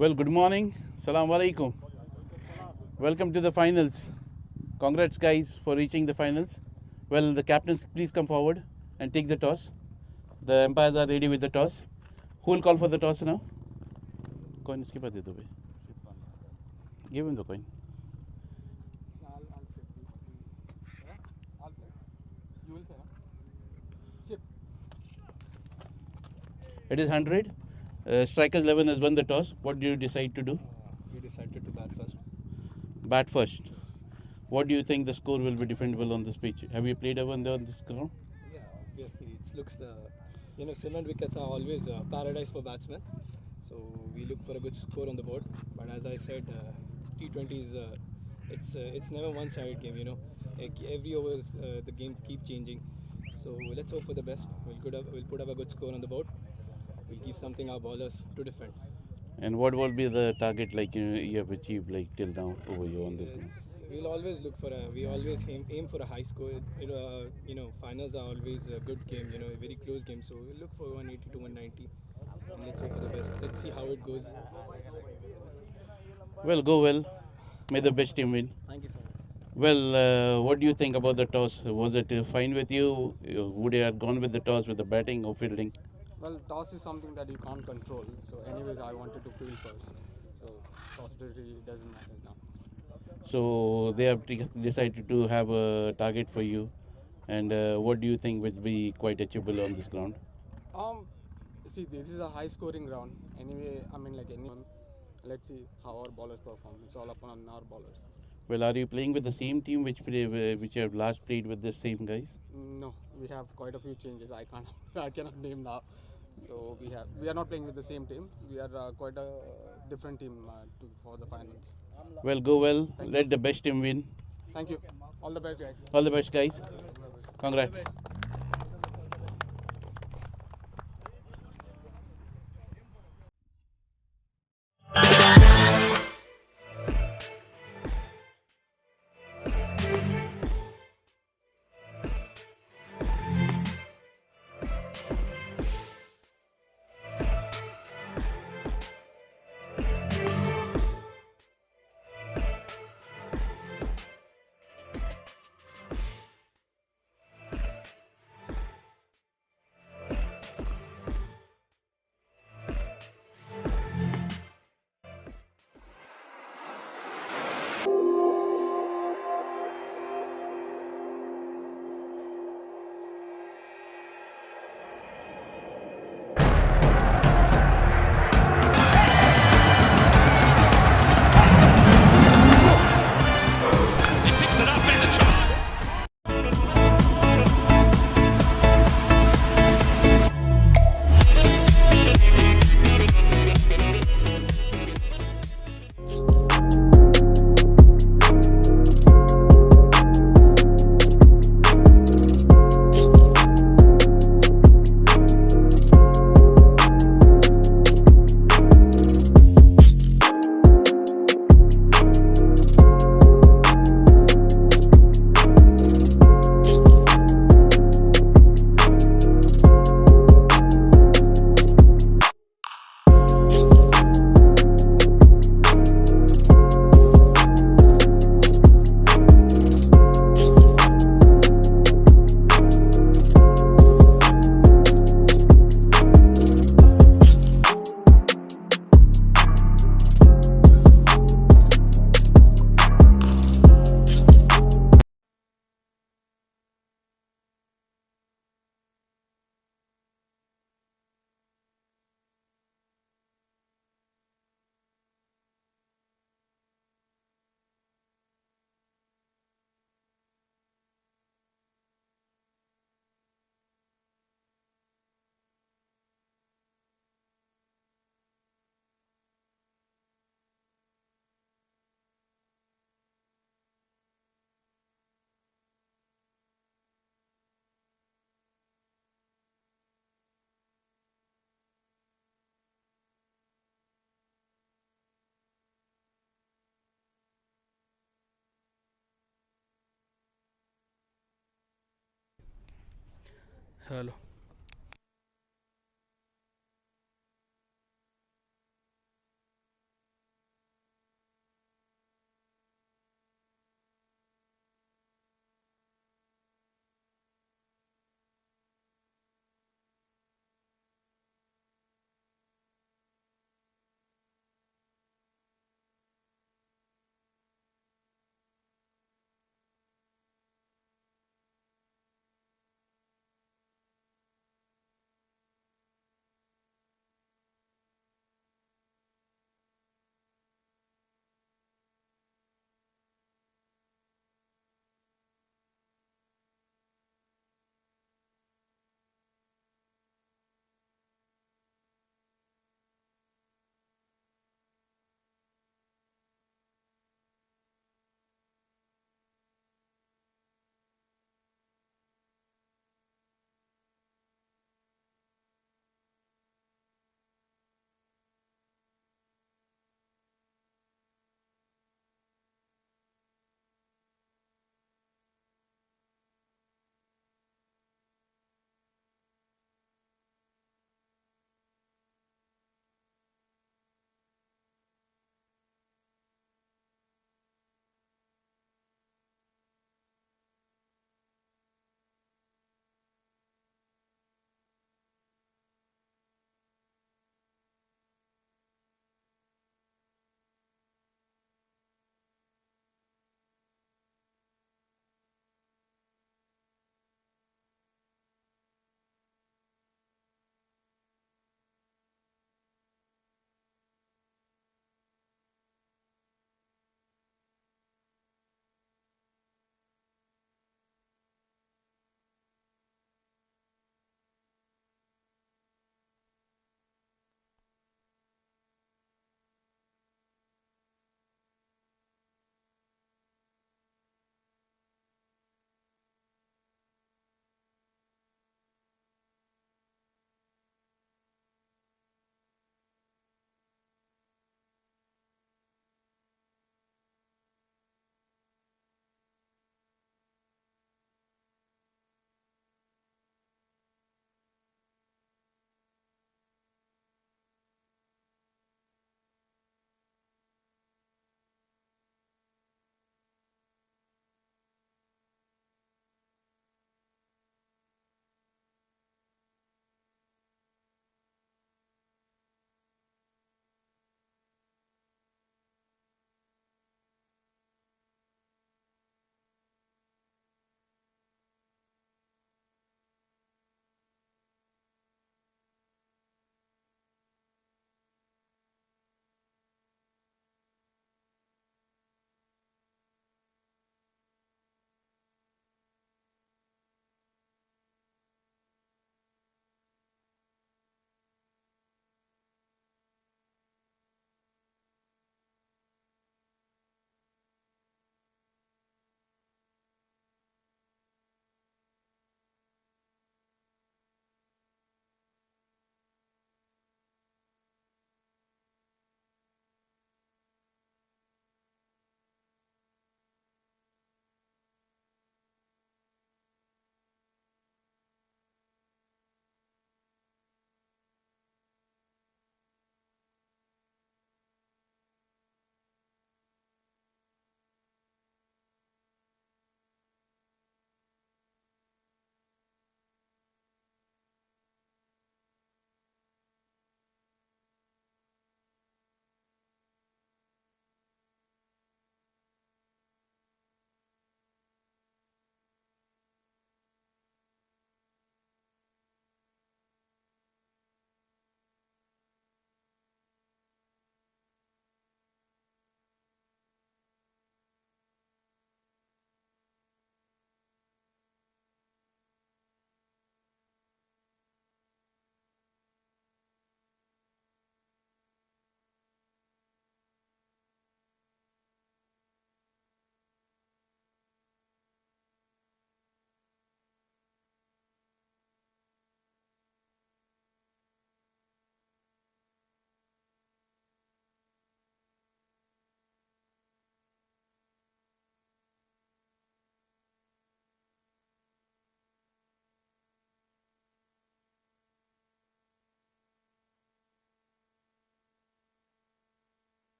Well, good morning. Salam alaikum. Welcome to the finals. Congrats, guys, for reaching the finals. Well, the captains, please come forward and take the toss. The umpires are ready with the toss. Who will call for the toss now? Coin इसके पास दे दो भाई. Give him the coin. You will say, no? Chip. It is 100. Strikers 11 has won the toss. What do you decide to do? We decided to bat first. Bat first. What do you think the score will be defendable on this pitch? Have you played ever on this ground? Yeah, obviously, it looks cement wickets are always paradise for batsmen. So we look for a good score on the board. But as I said, T20 is it's never one-sided game. Like every over the game keep changing. So let's hope for the best. We'll put up a good score on the board. We'll give something our bowlers to defend. And what will be the target you have achieved till now over here on this game? We'll always we always aim for a high score. Finals are always a good game. A very close game. So we'll look for 180 to 190, and let's hope for the best. Let's see how it goes. Well, go well. May the best team win. Thank you so much. Well, what do you think about the toss? Was it fine with you? Would you have gone with the toss with the batting or fielding? Well, toss is something that you can't control. So anyways, I wanted to field first. So toss really doesn't matter now. So they have decided to have a target for you. And what do you think will be quite achievable on this ground? See, this is a high-scoring round. Anyway, anyone. Let's see how our bowlers perform. It's all upon our bowlers. Well, are you playing with the same team which you have last played with the same guys? No, we have quite a few changes. I cannot name now. So we are not playing with the same team. We are quite a different team for the finals. Well, go well. Let the best team win. Thank you. All the best, guys. All the best, guys. Congrats. Hello.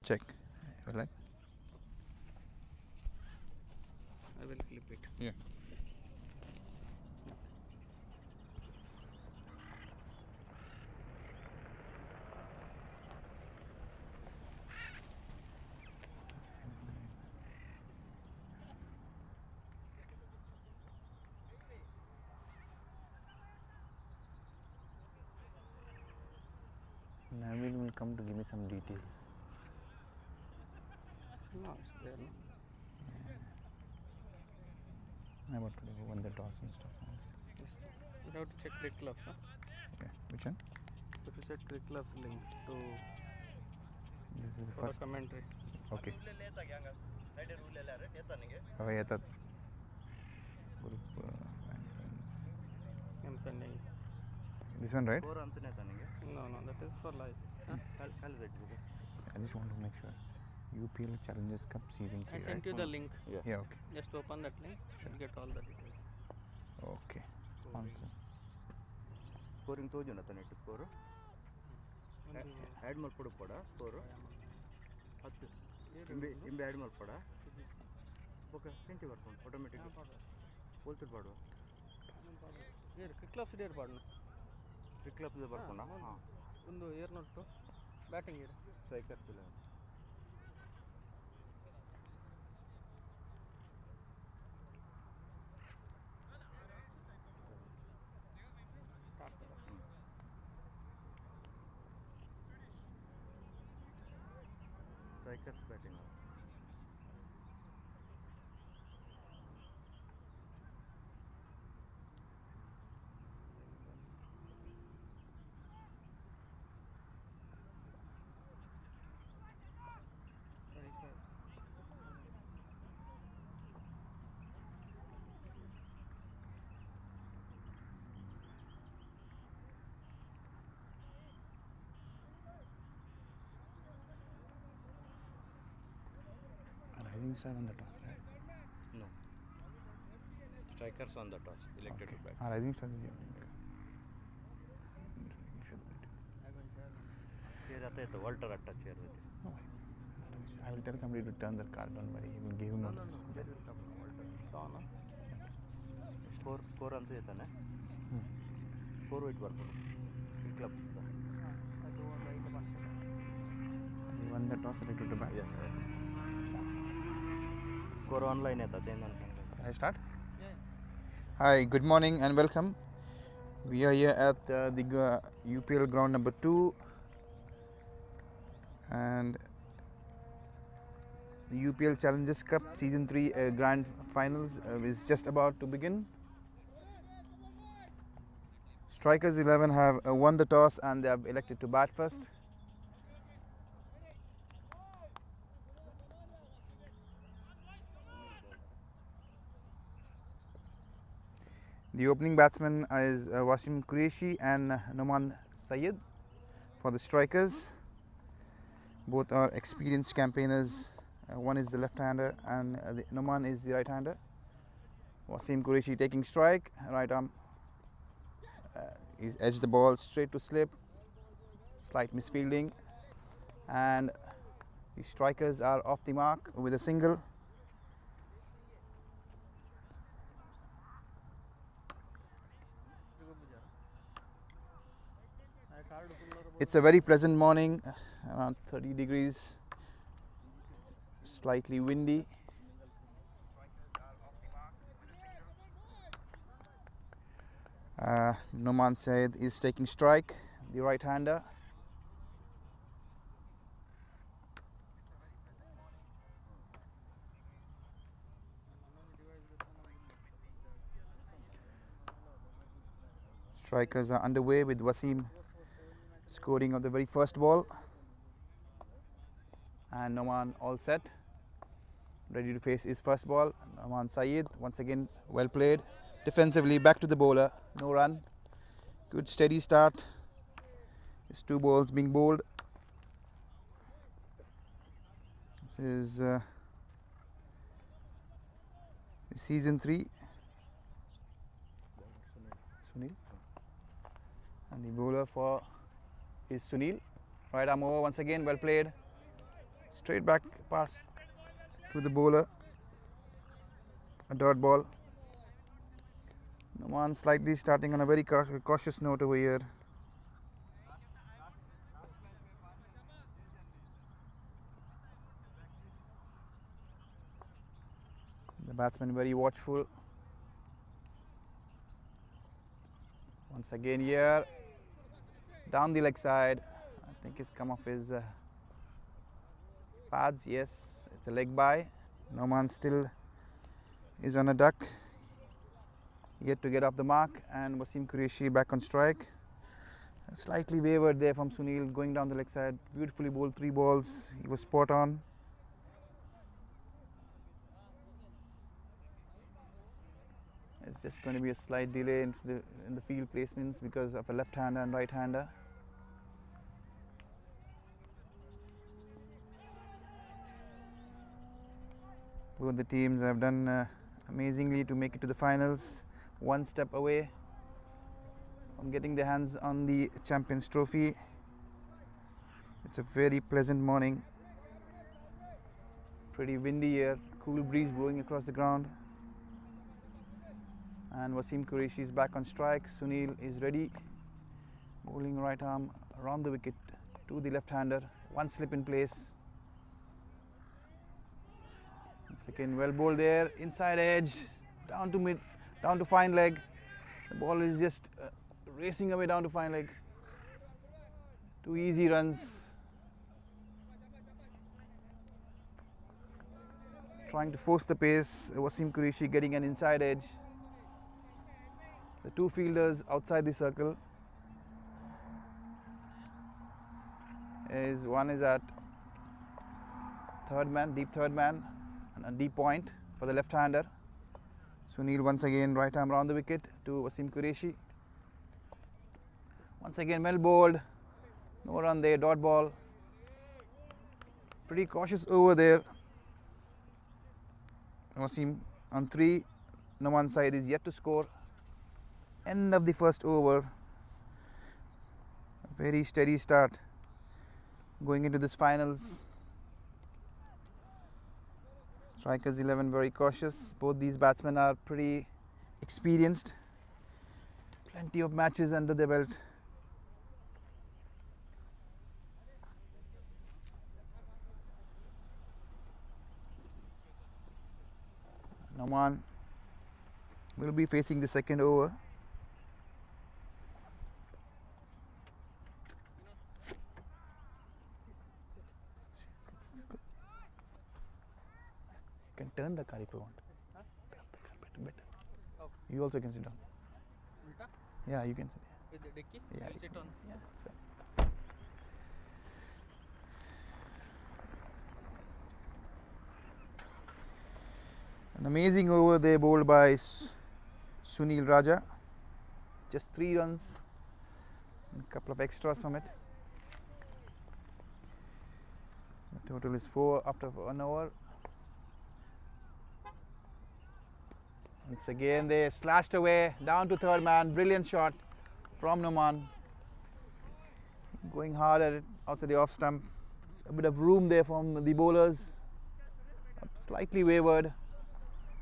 check. Right? I will clip it. Yeah. Naveen will come to give me some details. No, it's there. No? I want to won the toss and stuff. Yes. You have to check Cricket Clubs. Huh? Okay, which one? You have to check Cricket Clubs link to This is the for the first. commentary. Okay. Oh, yeah, that group friends. I'm sending. This one, right? No, that is for live. Huh? I just want to make sure. UPL Challengers Cup Season 3, I sent you the link. Yeah, okay. Just open that link. Should get all the details. Okay. Sponsor. Scoring ತೋಜುನ ತನೆಟ್ಟು score add ಮಾಡ್ಕೊಡು ಪಡ score 10 ಇಂಬೆ add ಮಾಡ್ಪಡ okay 20 ಬರ್ಕೊಂಡು automatic ಹೋಲ್ತಿರ್ ಪಾಡು CricClubs ಡೇರ್ ಪಾಡ್ನ ಕ್ರಿಕ್ ಕ್ಲಬ್ಸ್ ಬರ್ಕೊಂಡ ಹಾಂ ಒಂದು ಏರ್ನೊಟ್ಟು ಬ್ಯಾಟಿಂಗ್ ಇರು ಸ್ಟ್ರೈಕರ್ಸ್ ಇಲ್ಲ strikers batting Rising Star on the toss, right? No. Strikers on the toss, elected to bat. Rising Star is Chair at the Walter at chair with it. no worries. I will tell somebody to turn the card, don't worry. He will give him a ಸಾನ score ಅಂತೂ ಐತಾನೆ score ಇಟ್ಟು ಬರ್ಬೋದು ಈ clubs ಅದು ಒಂದು ಐದು ಬಂತು They won the toss, elected to bat. Score online ಐತದೆ ಏನಂತ Can I start? Yeah. Hi, good morning and welcome. We are here at the UPL ground number 2, and the UPL Challengers Cup Season 3 Grand Finals is just about to begin. Strikers 11 have won the toss and they have elected to bat first. The opening batsman is Wasim Qureshi and Noman Sayed for the strikers. Both are experienced campaigners. One is the left-hander and Noman is the right-hander. Wasim Qureshi taking strike, right arm. He's edged the ball straight to slip. Slight misfielding, and the strikers are off the mark with a single. It's a very pleasant morning, around 30 degrees, slightly windy. Noman Said is taking strike, the right-hander. Strikers are underway with Wasim scoring of the very first ball, and Noman all set, ready to face his first ball. Noman Saeed once again well played, defensively back to the bowler, no run, good steady start. His two balls being bowled. This is Season 3. Sunil, and the bowler for is Sunil. Right arm over once again, well played. Straight back pass to the bowler. A dot ball. Noman slightly starting on a very cautious note over here. The batsman very watchful. Once again here, down the leg side. I think he's come off his pads. Yes, it's a leg bye. Noman still is on a duck. Yet to get off the mark, and Wasim Qureshi back on strike. Slightly wavered there from Sunil, going down the leg side. Beautifully bowled 3 balls. He was spot on. It's just going to be a slight delay in the field placements because of a left-hander and right-hander. Both the teams have done amazingly to make it to the finals. One step away from getting their hands on the Champions Trophy. It's a very pleasant morning. Pretty windy here. Cool breeze blowing across the ground. And Wasim Qureshi is back on strike. Sunil is ready. Bowling right arm around the wicket to the left-hander. One slip in place. Second well bowled there. Inside edge. Down to mid. Down to fine leg. The ball is just racing away down to fine leg. 2 easy runs. Trying to force the pace. Wasim Qureshi getting an inside edge. The 2 fielders outside the circle. One is at third man, deep third man, and a deep point for the left-hander. Sunil once again right arm round the wicket to Wasim Qureshi. Once again well bowled. No run there, dot ball. Pretty cautious over there. Wasim on 3. No one side is yet to score. End of the first over. A very steady start going into this finals. Strikers 11 very cautious. Both these batsmen are pretty experienced. Plenty of matches under their belt. Noman will be facing the second over. You can turn the car if you want. Better. You also can sit down. Yeah, you can sit. With the dicky? Yeah, I'll sit on. Yeah, that's fine. An amazing over there bowled by Sunil Raja. Just 3 runs and a couple of extras from it. The total is 4 after 1 over. Once again they slashed away down to third man. Brilliant shot from Noman. Going hard at it outside the off stump. A bit of room there from the bowlers. Slightly wavered.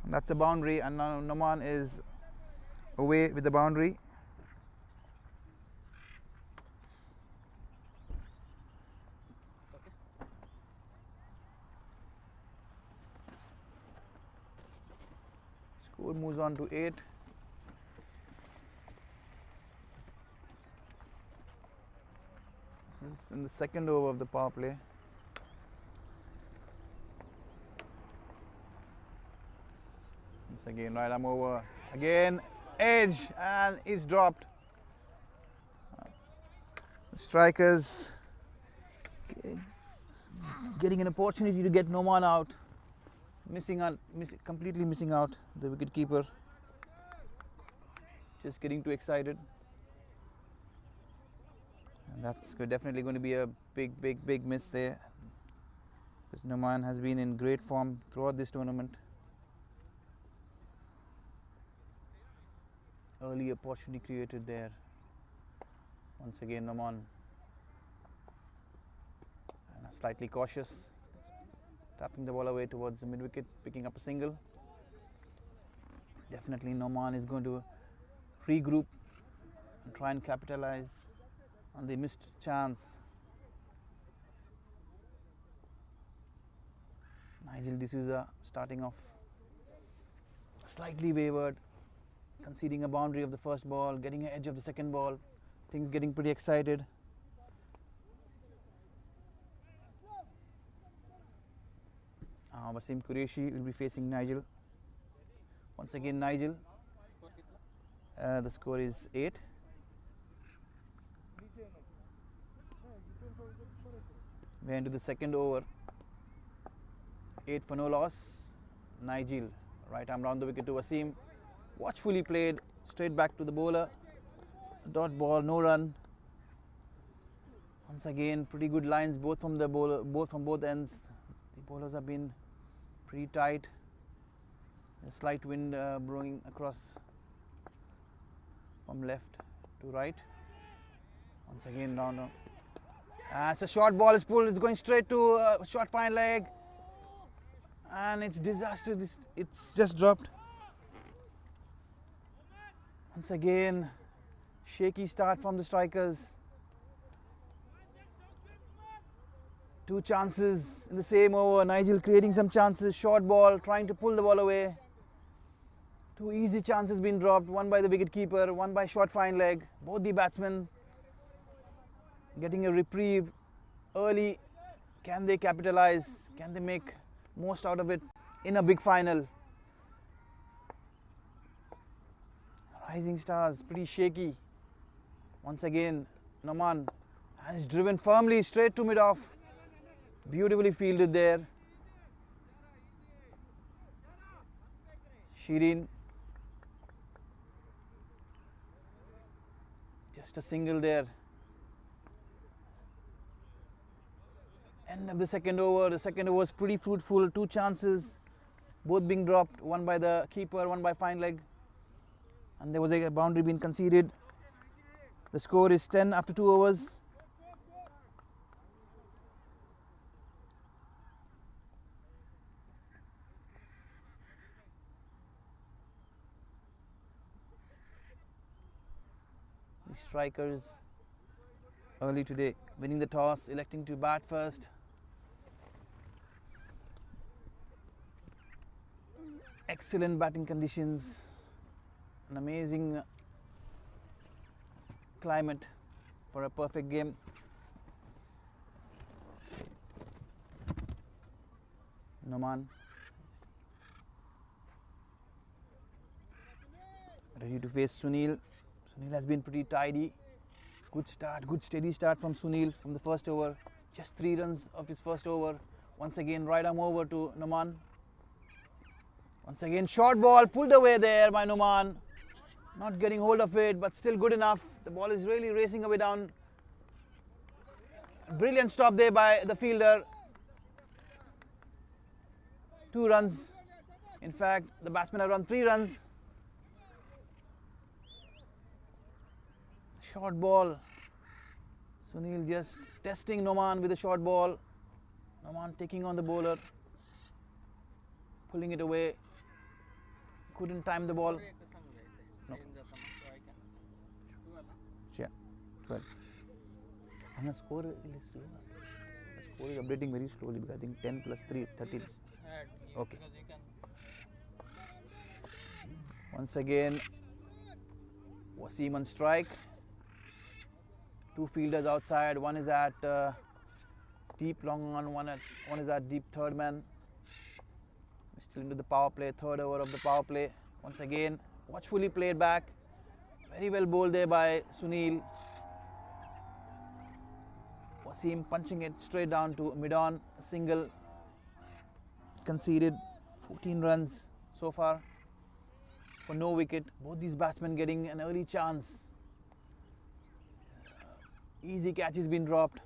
And that's a boundary, and now Noman is away with the boundary. Score moves on to 8. This is in the second over of the power play. Once again, right arm over. Again, edge, and it's dropped. The strikers getting an opportunity to get Noman out. Completely missing out. The wicket keeper just getting too excited. And that's definitely going to be a big miss there, because Noman has been in great form throughout this tournament. Early opportunity created there. Once again Noman, and slightly cautious, tapping the ball away towards the mid wicket, picking up a single. Definitely Noman is going to regroup and try and capitalize on the missed chance. Dsouza starting off slightly wavered, conceding a boundary of the first ball, getting an edge of the second ball, things getting pretty excited. Wasim Qureshi will be facing Nigel. Once again Nigel. The score is 8. We're into the second over. 8 for no loss. Nigel, right arm round the wicket to Wasim. Watchfully played, straight back to the bowler. Dot ball, no run. Once again, pretty good lines both from the bowler, both from both ends. The bowlers have been pretty tight. A slight wind blowing across from left to right. Once again, round. It's a short ball is pulled. It's going straight to short fine leg, and it's disastrous. It's just dropped. Once again, shaky start from the strikers. 2 chances in the same over. Nigel creating some chances. Short ball, trying to pull the ball away. 2 easy chances been dropped. One by the wicket keeper, one by short fine leg. Both the batsmen getting a reprieve early. Can they capitalize? Can they make most out of it in a big final? Rising Stars pretty shaky. Once again, Noman has driven firmly straight to mid-off. Beautifully fielded there. Shireen. Just a single there. End of the second over. The second over was pretty fruitful. 2 chances, both being dropped. One by the keeper, one by fine leg. And there was a boundary being conceded. The score is 10 after 2 overs. The strikers early today winning the toss, electing to bat first. Excellent batting conditions, an amazing climate for a perfect game. Noman ready to face Sunil. Sunil has been pretty tidy. Good start, good steady start from Sunil from the first over. Just 3 runs of his first over. Once again, right arm over to Noman. Once again, short ball pulled away there by Noman. Not getting hold of it, but still good enough. The ball is really racing away down. Brilliant stop there by the fielder. 2 runs. In fact, the batsman have run 3 runs. Short ball. Sunil just testing Noman with a short ball. Noman taking on the bowler. Pulling it away. Couldn't time the ball. No. Yeah, 12. And the score is slow. The score is updating very slowly because I think 10 plus 3, 13. Okay. Once again, Wasim on strike. 2 fielders outside. One is at deep long on, one is at deep third man. We're still into the power play, third over of the power play. Once again, watchfully played back. Very well bowled there by Sunil. Wasim punching it straight down to mid-on. Single conceded. 14 runs so far for no wicket. Both these batsmen getting an early chance. Easy catch has been dropped.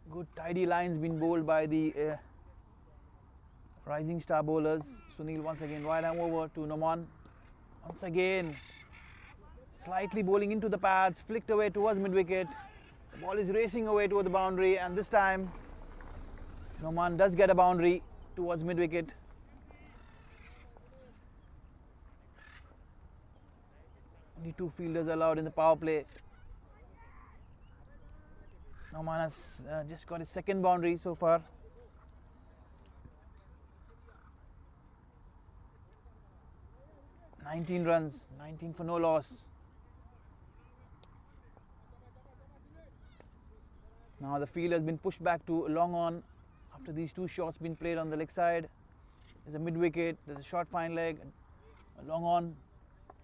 Good tidy lines been bowled by the rising star bowlers. Sunil once again right arm over to Noman. Once again slightly bowling into the pads, flicked away towards mid wicket. The ball is racing away toward the boundary, and this time Noman does get a boundary towards mid-wicket. Only 2 fielders allowed in the power play. Noman has just got his second boundary so far. "19 runs, 19 for no loss." Now the field has been pushed back to long on after these 2 shots been played on the leg side. There's a mid-wicket, there's a short fine leg, a long on,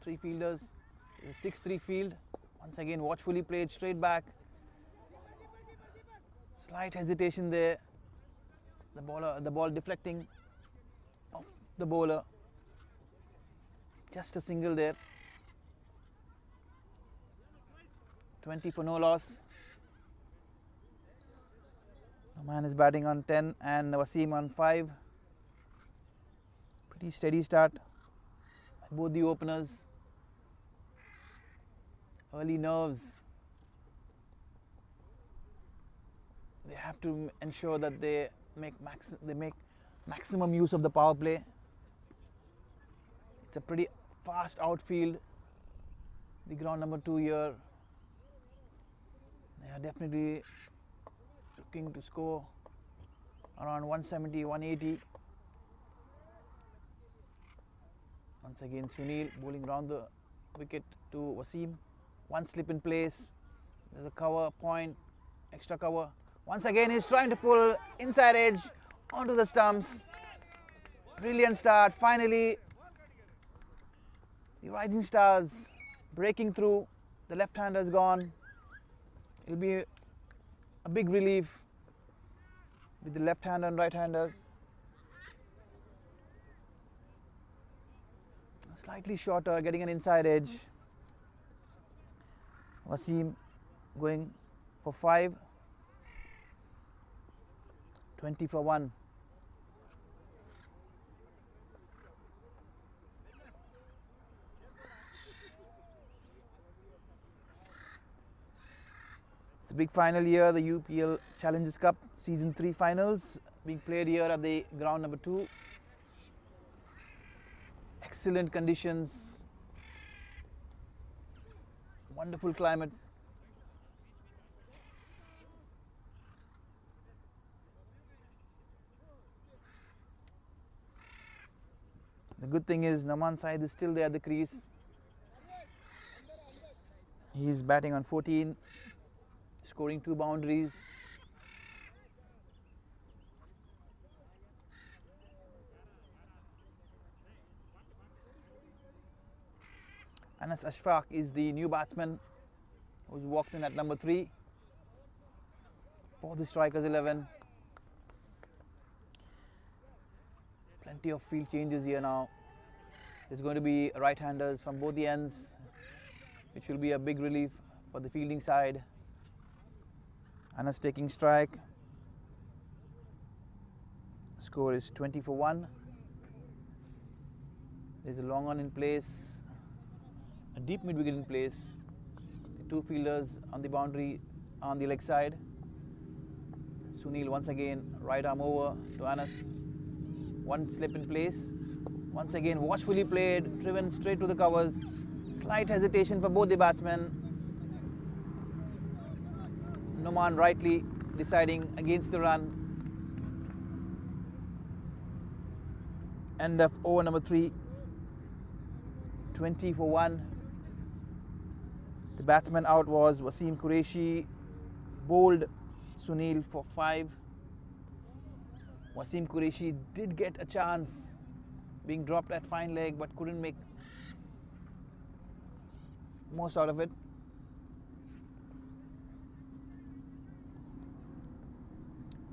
3 fielders. There's a 6-3 field. Once again watchfully played straight back. Slight hesitation there. The ball deflecting off the bowler. Just a single there. 20 for no loss. Noman is batting on 10 and Wasim on 5. Pretty steady start by both the openers. Early nerves. They have to ensure that they make maximum use of the power play. It's a pretty fast outfield. The ground number 2 here. They are definitely looking to score around 170, 180. Once again Sunil bowling round the wicket to Wasim. One slip in place. There's a cover point, extra cover. Once again he's trying to pull inside edge onto the stumps. Brilliant start. Finally the rising stars breaking through. The left-hander's gone. It'll be a big relief with the left-hander and right-handers. Slightly shorter, getting an inside edge. Wasim going for 5. 20 for 1. It's a big final year, the UPL Challengers Cup Season 3 finals being played here at the ground number 2. Excellent conditions, wonderful climate. The good thing is Naman Saeed is still there at the crease. He's batting on 14, scoring 2 boundaries. Anas Ashfaq is the new batsman who's walked in at number 3 for the strikers 11. Plenty of field changes here now. There's going to be right-handers from both the ends, which will be a big relief for the fielding side. Anas taking strike. Score is 20 for 1. There's a long on in place, a deep mid-wicket in place. The 2 fielders on the boundary on the leg side. Sunil once again right arm over to Anas. 1 slip in place. Once again watchfully played, driven straight to the covers. Slight hesitation for both the batsmen. Noman rightly deciding against the run. End of over number 3. 20 for 1. The batsman out was Wasim Qureshi, bowled Sunil for 5. Wasim Qureshi did get a chance, being dropped at fine leg, but couldn't make most out of it.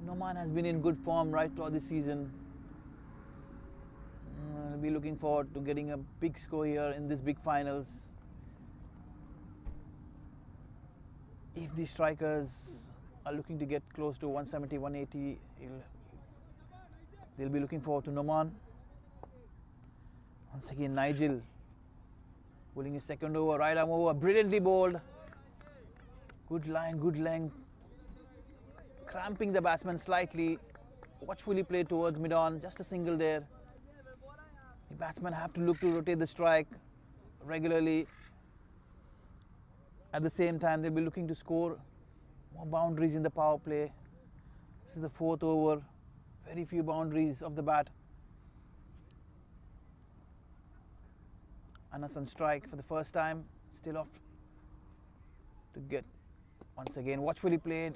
Noman has been in good form right throughout the season. I'll be looking forward to getting a big score here in this big finals. If the strikers are looking to get close to 170, 180, they'll be looking forward to Noman. Once again Nigel bowling his second over, right arm over, brilliantly bowled. Good line, good length. Cramping the batsman slightly. Watchfully played towards mid-on. Just a single there. The batsmen have to look to rotate the strike regularly. At the same time, they'll be looking to score more boundaries in the power play. This is the 4th over. Very few boundaries of the bat. Anas on strike for the first time. Still off to get once again. Watchfully played.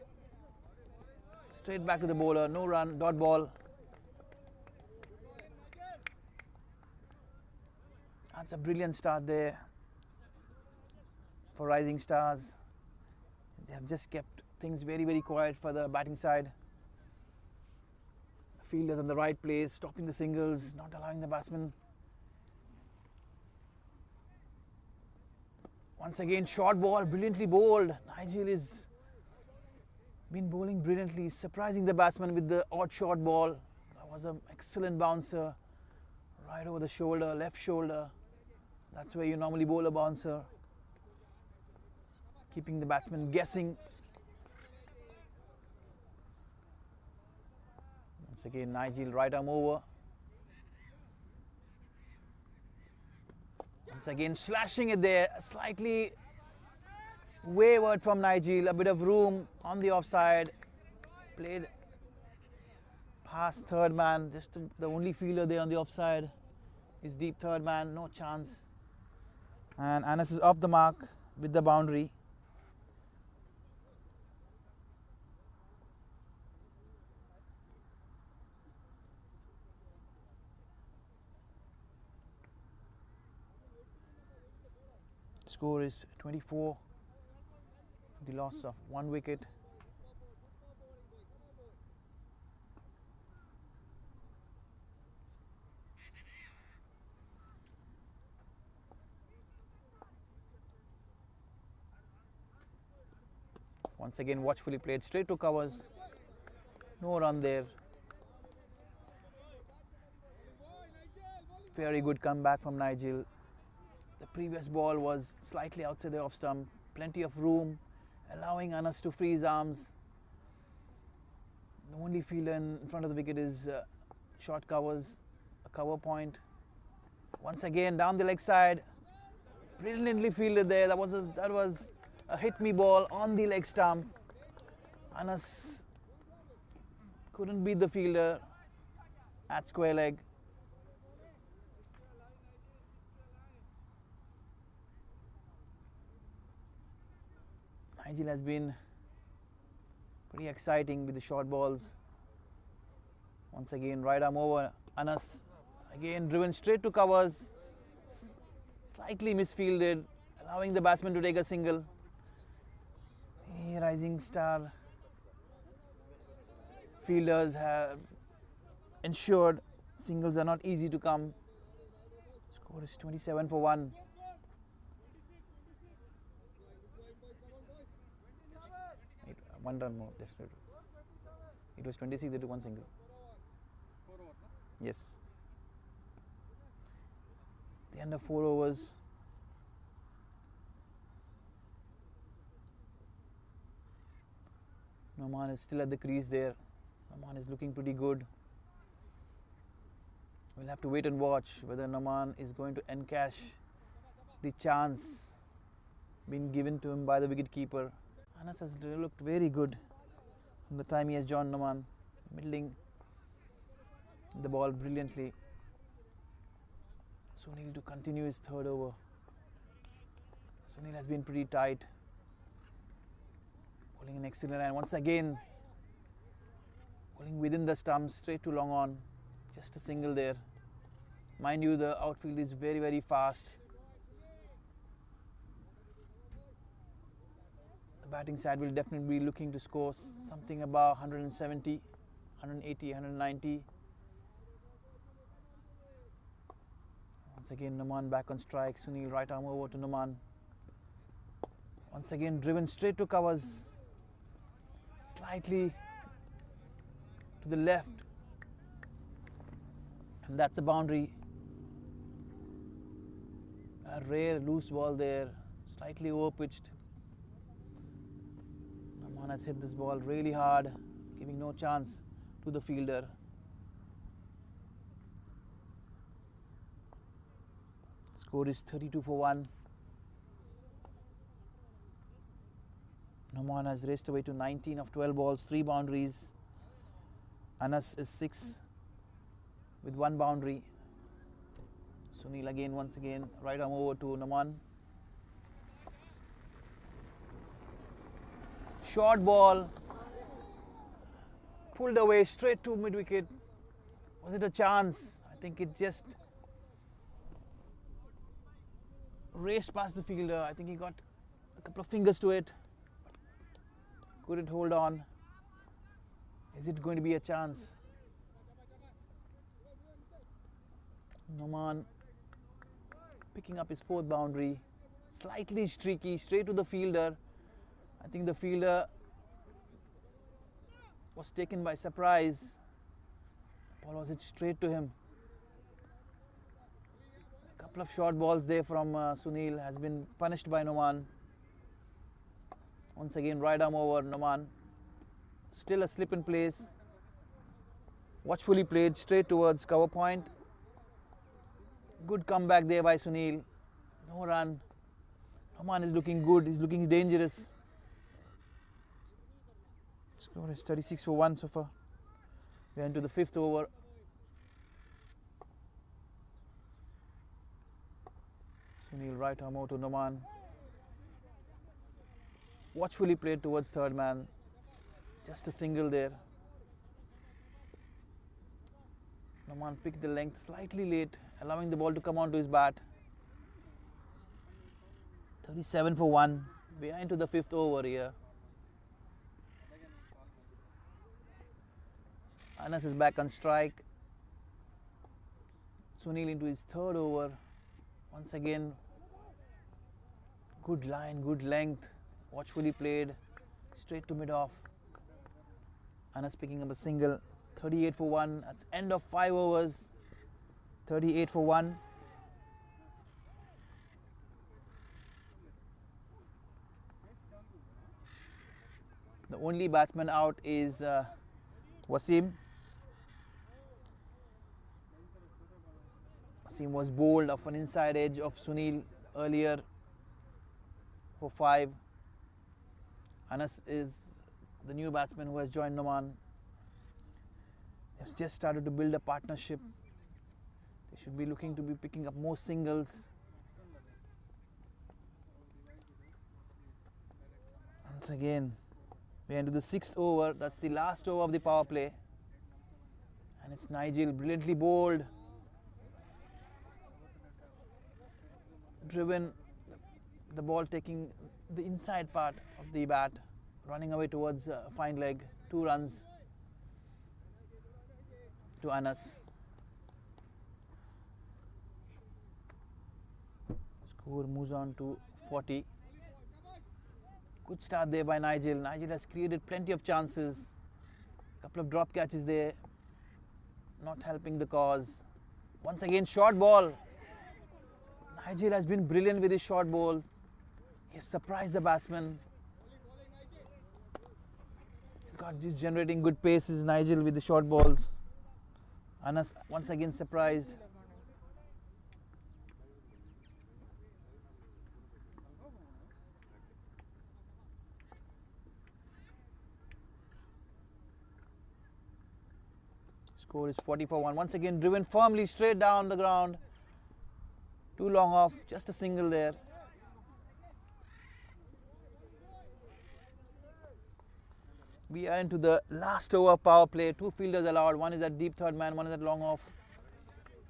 Straight back to the bowler. No run. Dot ball. That's a brilliant start there for Rising Stars. They have just kept things very, very quiet for the batting side. The fielders in the right place, stopping the singles, not allowing the batsman. Once again, short ball, brilliantly bowled. Nigel is been bowling brilliantly, surprising the batsman with the odd short ball. That was an excellent bouncer, right over the shoulder, left shoulder. That's where you normally bowl a bouncer, keeping the batsman guessing. Once again, Nigel right arm over. Once again, slashing it there, slightly wayward from Nigel, a bit of room on the offside. Played past third man, just the only fielder there on the offside is deep third man, no chance. And Anas is off the mark with the boundary. Score is 24 for the loss of 1 wicket. Once again, watchfully played straight to covers. No run there. Very good comeback from Nigel. The previous ball was slightly outside the off stump. Plenty of room, allowing Anas to free his arms. The only fielder in front of the wicket is short covers, a cover point. Once again, down the leg side. Brilliantly fielded there. That was a hit me ball on the leg stump. Anas couldn't beat the fielder at square leg. Nigel has been pretty exciting with the short balls. Once again, right arm over. Anas again driven straight to covers. Slightly misfielded, allowing the batsman to take a single. Rising Star fielders have ensured singles are not easy to come. Score is 27 for 1. One run more. It was 26, they took one single. Yes. The end of 4 overs. Noman is still at the crease there. Noman is looking pretty good. We'll have to wait and watch whether Noman is going to encash the chance being given to him by the wicketkeeper. Anas has looked very good from the time he has joined Noman, middling the ball brilliantly. Sunil to continue his 3rd over. Sunil has been pretty tight. Bowling an excellent line. Once again, bowling within the stumps, straight to long on. Just a single there. Mind you, the outfield is very, very fast. The batting side will definitely be looking to score something above 170, 180, 190. Once again, Noman back on strike. Sunil right arm over to Noman. Once again, driven straight to covers. Slightly to the left. And that's a boundary. A rare loose ball there. Slightly over pitched. Noman has hit this ball really hard, giving no chance to the fielder. Score is 32 for 1. Noman has raced away to 19 of 12 balls, 3 boundaries. Anas is 6 with 1 boundary. Sunil again, once again, right arm over to Noman. Short ball, pulled away straight to mid wicket. Was it a chance? I think it just raced past the fielder. I think he got a couple of fingers to it. Couldn't hold on. Is it going to be a chance? Noman picking up his 4th boundary. Slightly streaky, straight to the fielder. I think the fielder was taken by surprise. Ball was hit straight to him. A couple of short balls there from Sunil has been punished by Noman. Once again, right arm over Noman. Still a slip in place. Watchfully played straight towards cover point. Good comeback there by Sunil. No run. Noman is looking good. He's looking dangerous. Score is 36 for 1 so far. We are into the 5th over. Sunil right arm out to Noman. Watchfully played towards 3rd man. Just a single there. Noman picked the length slightly late, allowing the ball to come onto his bat. 37 for 1. We are into the 5th over here. Anas is back on strike. Sunil into his 3rd over. Once again, good line, good length. Watchfully played, straight to mid-off. Anas picking up a single. 38 for 1. That's end of 5 overs. 38 for 1. The only batsman out is Wasim. Wasim was bowled off an inside edge of Sunil earlier for 5. Anas is the new batsman who has joined Noman. They've just started to build a partnership. They should be looking to be picking up more singles. Once again, we are into the 6th over. That's the last over of the power play. And it's Nigel, brilliantly bowled. Driven, the ball taking the inside part of the bat, running away towards fine leg. 2 runs to Anas. Score moves on to 40. Good start there by Nigel. Nigel has created plenty of chances. Couple of drop catches there, not helping the cause. Once again, short ball. Nigel has been brilliant with his short ball. He has surprised the batsman. He's generating good paces, Nigel, with the short balls. Anas once again surprised. Score is 40 for 1. Once again driven firmly straight down the ground. Too long off, just a single there. We are into the last over power play. 2 fielders allowed. One is at deep 3rd man, one is at long off.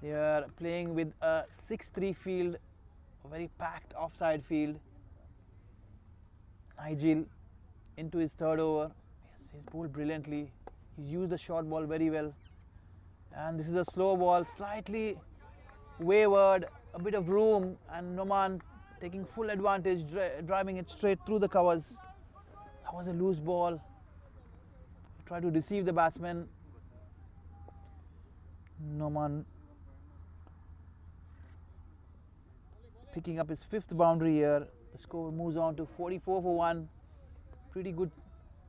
They are playing with a 6-3 field, a very packed offside field. Nigel into his 3rd over. Yes, he's bowled brilliantly. He's used the short ball very well. And this is a slow ball, slightly wayward, a bit of room, and Noman taking full advantage, driving it straight through the covers. That was a loose ball. Try to deceive the batsman. Noman picking up his 5th boundary here. The score moves on to 44 for 1. Pretty good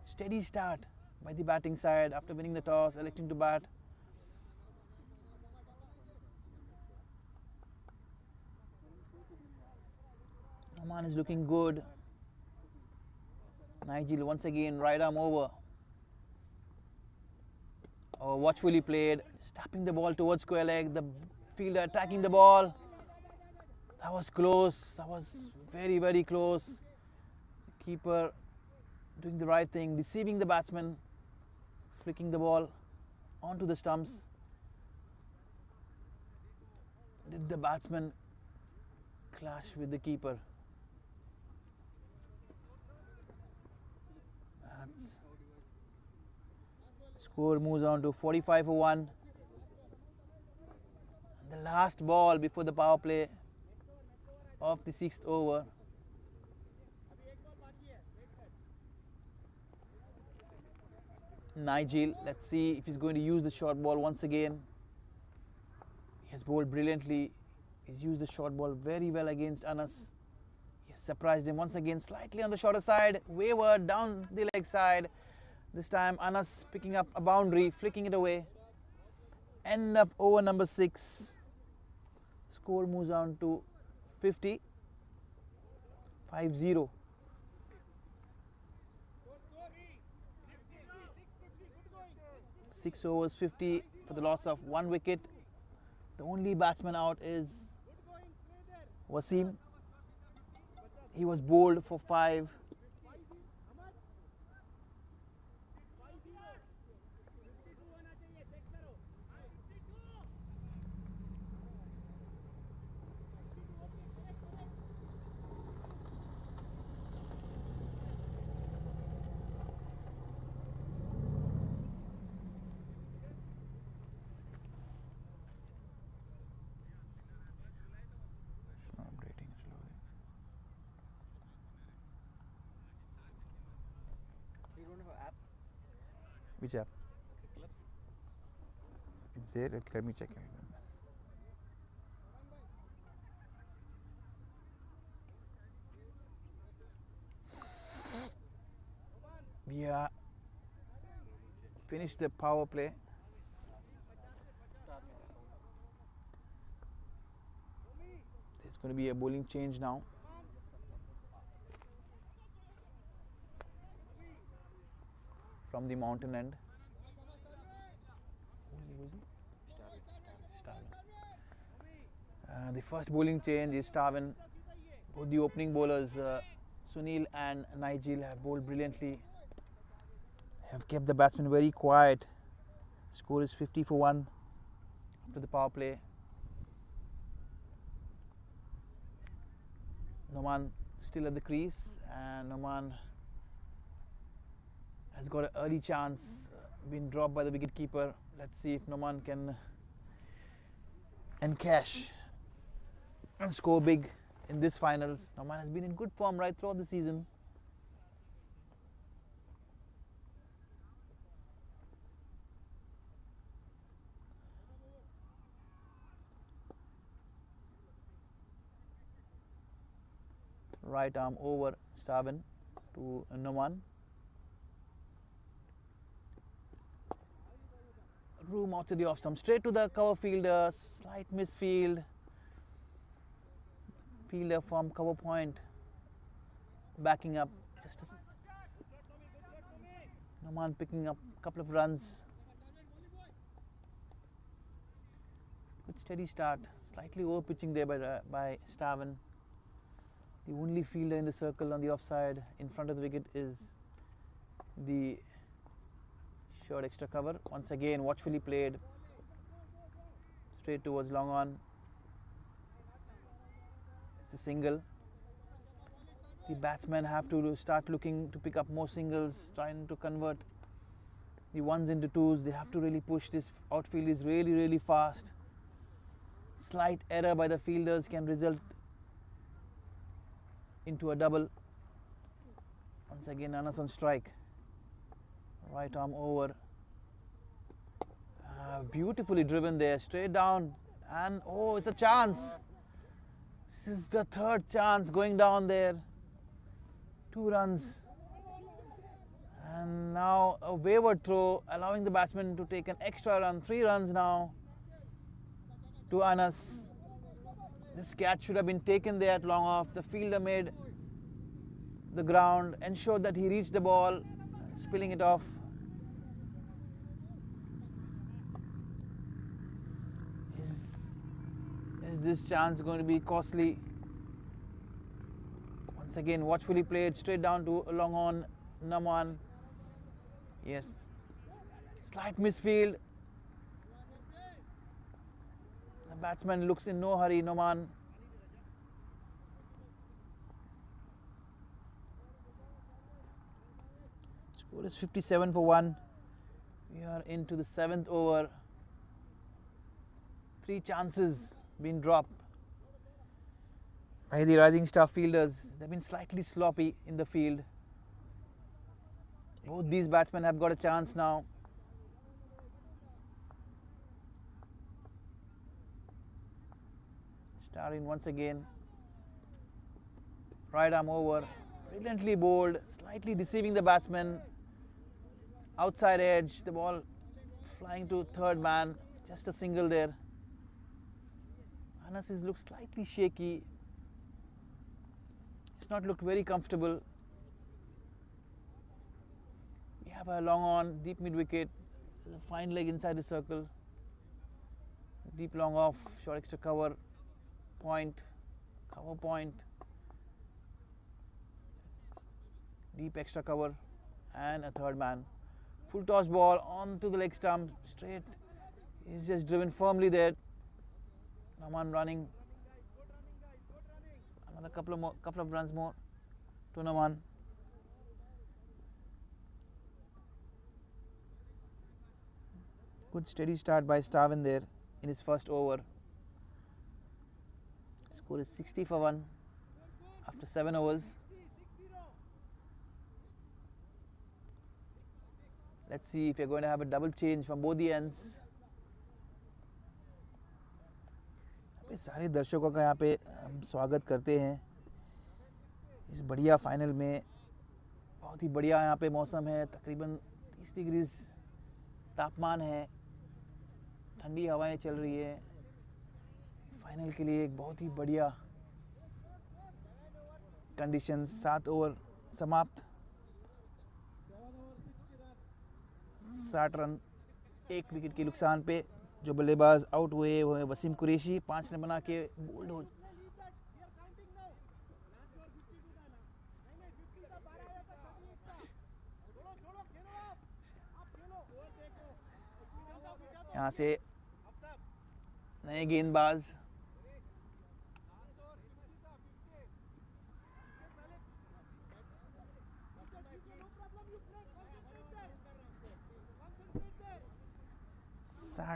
Steady start by the batting side after winning the toss, electing to bat. Oman is looking good. Nigel once again right arm over. Oh, watchfully played, just tapping the ball towards square leg. The fielder attacking the ball. That was close. That was very, very close. The keeper doing the right thing, deceiving the batsman, flicking the ball onto the stumps. Did the batsman clash with the keeper? Score moves on to 45 for 1. And the last ball before the power play of the 6th over. Nigel, let's see if he's going to use the short ball once again. He has bowled brilliantly. He's used the short ball very well against Anas. He has surprised him once again, slightly on the shorter side, wayward down the leg side. This time Anas picking up a boundary, flicking it away. End of over number 6. Score moves on to 50. 5-0. Six overs, 50 for the loss of 1 wicket. The only batsman out is Wasim. He was bowled for 5. Which app? It's there. Okay, let me check. We are finished the power play. There's going to be a bowling change now. From the mountain end. The first bowling change is Starvin. Both the opening bowlers, Sunil and Nigel, have bowled brilliantly. Have kept the batsmen very quiet. Score is 50 for 1 after the power play. Noman still at the crease, and Noman has got an early chance, been dropped by the wicketkeeper. Let's see if Noman can encash and score big in this finals. Noman has been in good form right throughout the season. Right arm over Starvin to Noman. Room outside the off stump, straight to the cover fielder, slight misfield. Fielder from cover point, backing up, just Noman picking up a couple of runs. Good steady start, slightly over pitching there by Starvin. The only fielder in the circle on the offside in front of the wicket is the short extra cover. Once again watchfully played, straight towards long on. It's a single. The batsmen have to start looking to pick up more singles, trying to convert the ones into twos. They have to really push. This outfield is really fast. Slight error by the fielders can result into a double. Once again Anas on strike. Right arm over. Beautifully driven there, straight down, and oh, it's a chance. This is the 3rd chance going down there. 2 runs, And now a wayward throw, allowing the batsman to take an extra run. 3 runs now to Anas. This catch should have been taken there at long off. The fielder made the ground, ensured that he reached the ball, spilling it off. Is this chance going to be costly? Once again, watchfully played, straight down to long on Naman. Yes. Slight misfield. The batsman looks in no hurry, Noman. Score is 57 for 1. We are into the 7th over. 3 chances been dropped by the rising star fielders. They've been slightly sloppy in the field. Both these batsmen have got a chance now. Starring once again. Right arm over. Brilliantly bowled, slightly deceiving the batsman. Outside edge, the ball flying to third man. Just a single there. Anas looks slightly shaky. He's not looked very comfortable. We have a long on, deep mid wicket. There's a fine leg inside the circle. Deep long off, short extra cover. Point, cover point. Deep extra cover and a third man. Full toss ball onto the leg stump, straight. He's just driven firmly there. Naman running. Another couple of runs more to Naman. Good steady start by Starvin there in his first over. Score is 60 for 1 after 7 overs. Let's see if you're going to have a double change from both the ends. सारे दर्शकों का यहाँ पे हम स्वागत करते हैं इस बढ़िया फाइनल में। बहुत ही बढ़िया यहाँ पे मौसम है, तकरीबन 30 डिग्री तापमान है, ठंडी हवाएं चल रही है। फाइनल के लिए एक बहुत ही बढ़िया कंडीशन। 7 ओवर समाप्त, 60 रन 1 विकेट के नुकसान पे। जो बल्लेबाज आउट हुए वो है वसीम कुरैशी, 5 रन बना के बोल्ड हो। यहाँ से नए गेंदबाज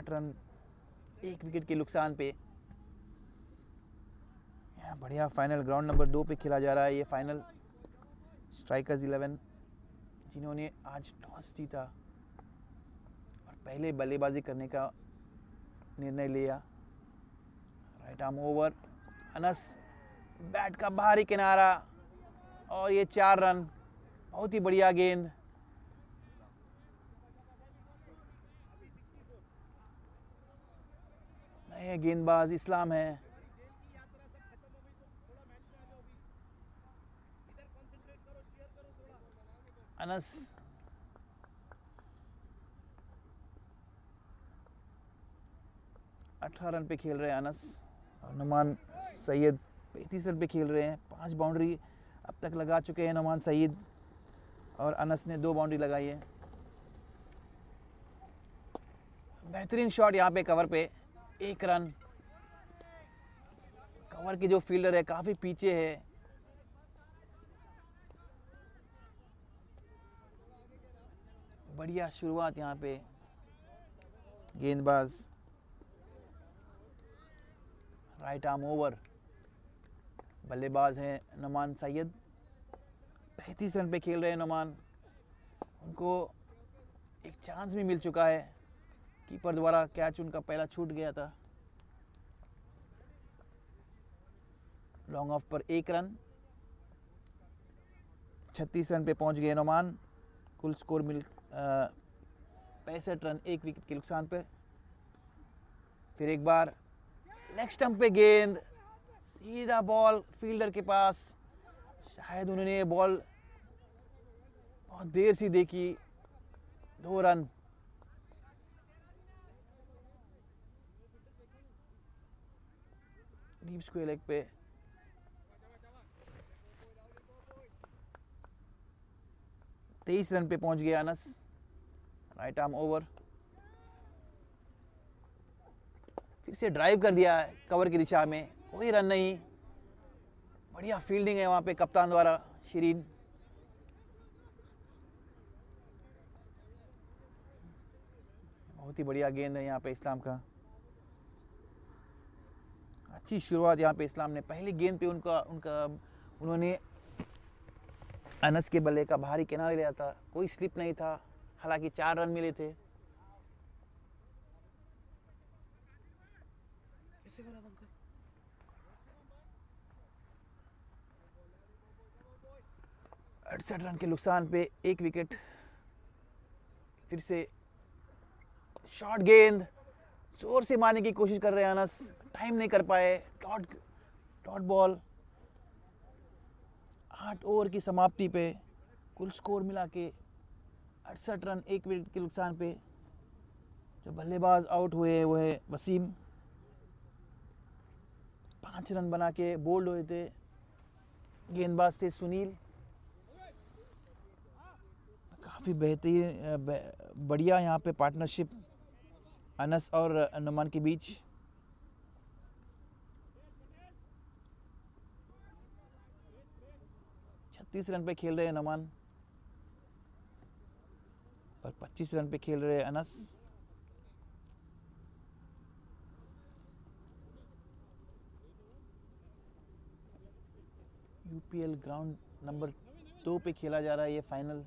रन 1 विकेट के नुकसान पे। यहाँ बढ़िया फाइनल ग्राउंड नंबर 2 पे खेला जा रहा है। ये फाइनल स्ट्राइकर्स 11 जिन्होंने आज टॉस जीता और पहले बल्लेबाजी करने का निर्णय लिया। Right arm over, Anas bat का बाहरी किनारा और ये 4 रन। बहुत ही बढ़िया गेंद। नए गेंदबाज इस्लाम है। अनस अठारह रन पे खेल रहे हैं अनस और नुमान सैयद 35 रन पे खेल रहे हैं। 5 बाउंड्री अब तक लगा चुके हैं नुमान सैयद और अनस ने 2 बाउंड्री लगाई है। बेहतरीन शॉट यहाँ पे कवर पे, 1 रन। कवर की जो फील्डर है काफी पीछे है। बढ़िया शुरुआत यहाँ पे। गेंदबाज राइट आर्म ओवर। बल्लेबाज हैं नुमान सैयद, 35 रन पे खेल रहे हैं नुमान। उनको एक चांस भी मिल चुका है, कीपर द्वारा कैच उनका पहला छूट गया था। लॉन्ग ऑफ पर 1 रन। 36 रन पे पहुंच गए नुमान। कुल स्कोर मिल 65 रन, 1 विकेट के नुकसान पे। फिर एक बार लेग स्टंप पे गेंद, सीधा बॉल फील्डर के पास। शायद उन्होंने ये बॉल बहुत देर से देखी। 2 रन। डीप स्क्वायर लेग पे। तेईस रन पे पहुंच गया अनस। Right arm over. फिर से ड्राइव कर दिया है कवर की दिशा में, कोई रन नहीं। बढ़िया फील्डिंग है वहां पे कप्तान द्वारा, शीरीन। बहुत ही बढ़िया गेंद है यहाँ पे इस्लाम का। अच्छी शुरुआत यहाँ पे इस्लाम ने। पहली गेंद पे उन्होंने अनस के बल्ले का भारी किनारे लिया था, कोई स्लिप नहीं था, हालांकि 4 रन मिले थे। 68 रन के नुकसान पे 1 विकेट। फिर से शॉर्ट गेंद, जोर से मारने की कोशिश कर रहे हैं अनस, टाइम नहीं कर पाए। Dot ball. 8 ओवर की समाप्ति पे कुल स्कोर मिला के 68 रन, 1 विकेट के नुकसान पे। जो बल्लेबाज आउट हुए वो है वसीम। 5 रन बना के बोल्ड हुए थे। गेंदबाज थे सुनील। काफ़ी बेहतरीन बढ़िया यहाँ पे पार्टनरशिप अनस और नुमान के बीच। रन पे खेल रहे हैं नुमान और 25 रन पे खेल रहे हैं अनस। यूपीएल ग्राउंड नंबर 2 पे खेला जा रहा है ये फाइनल।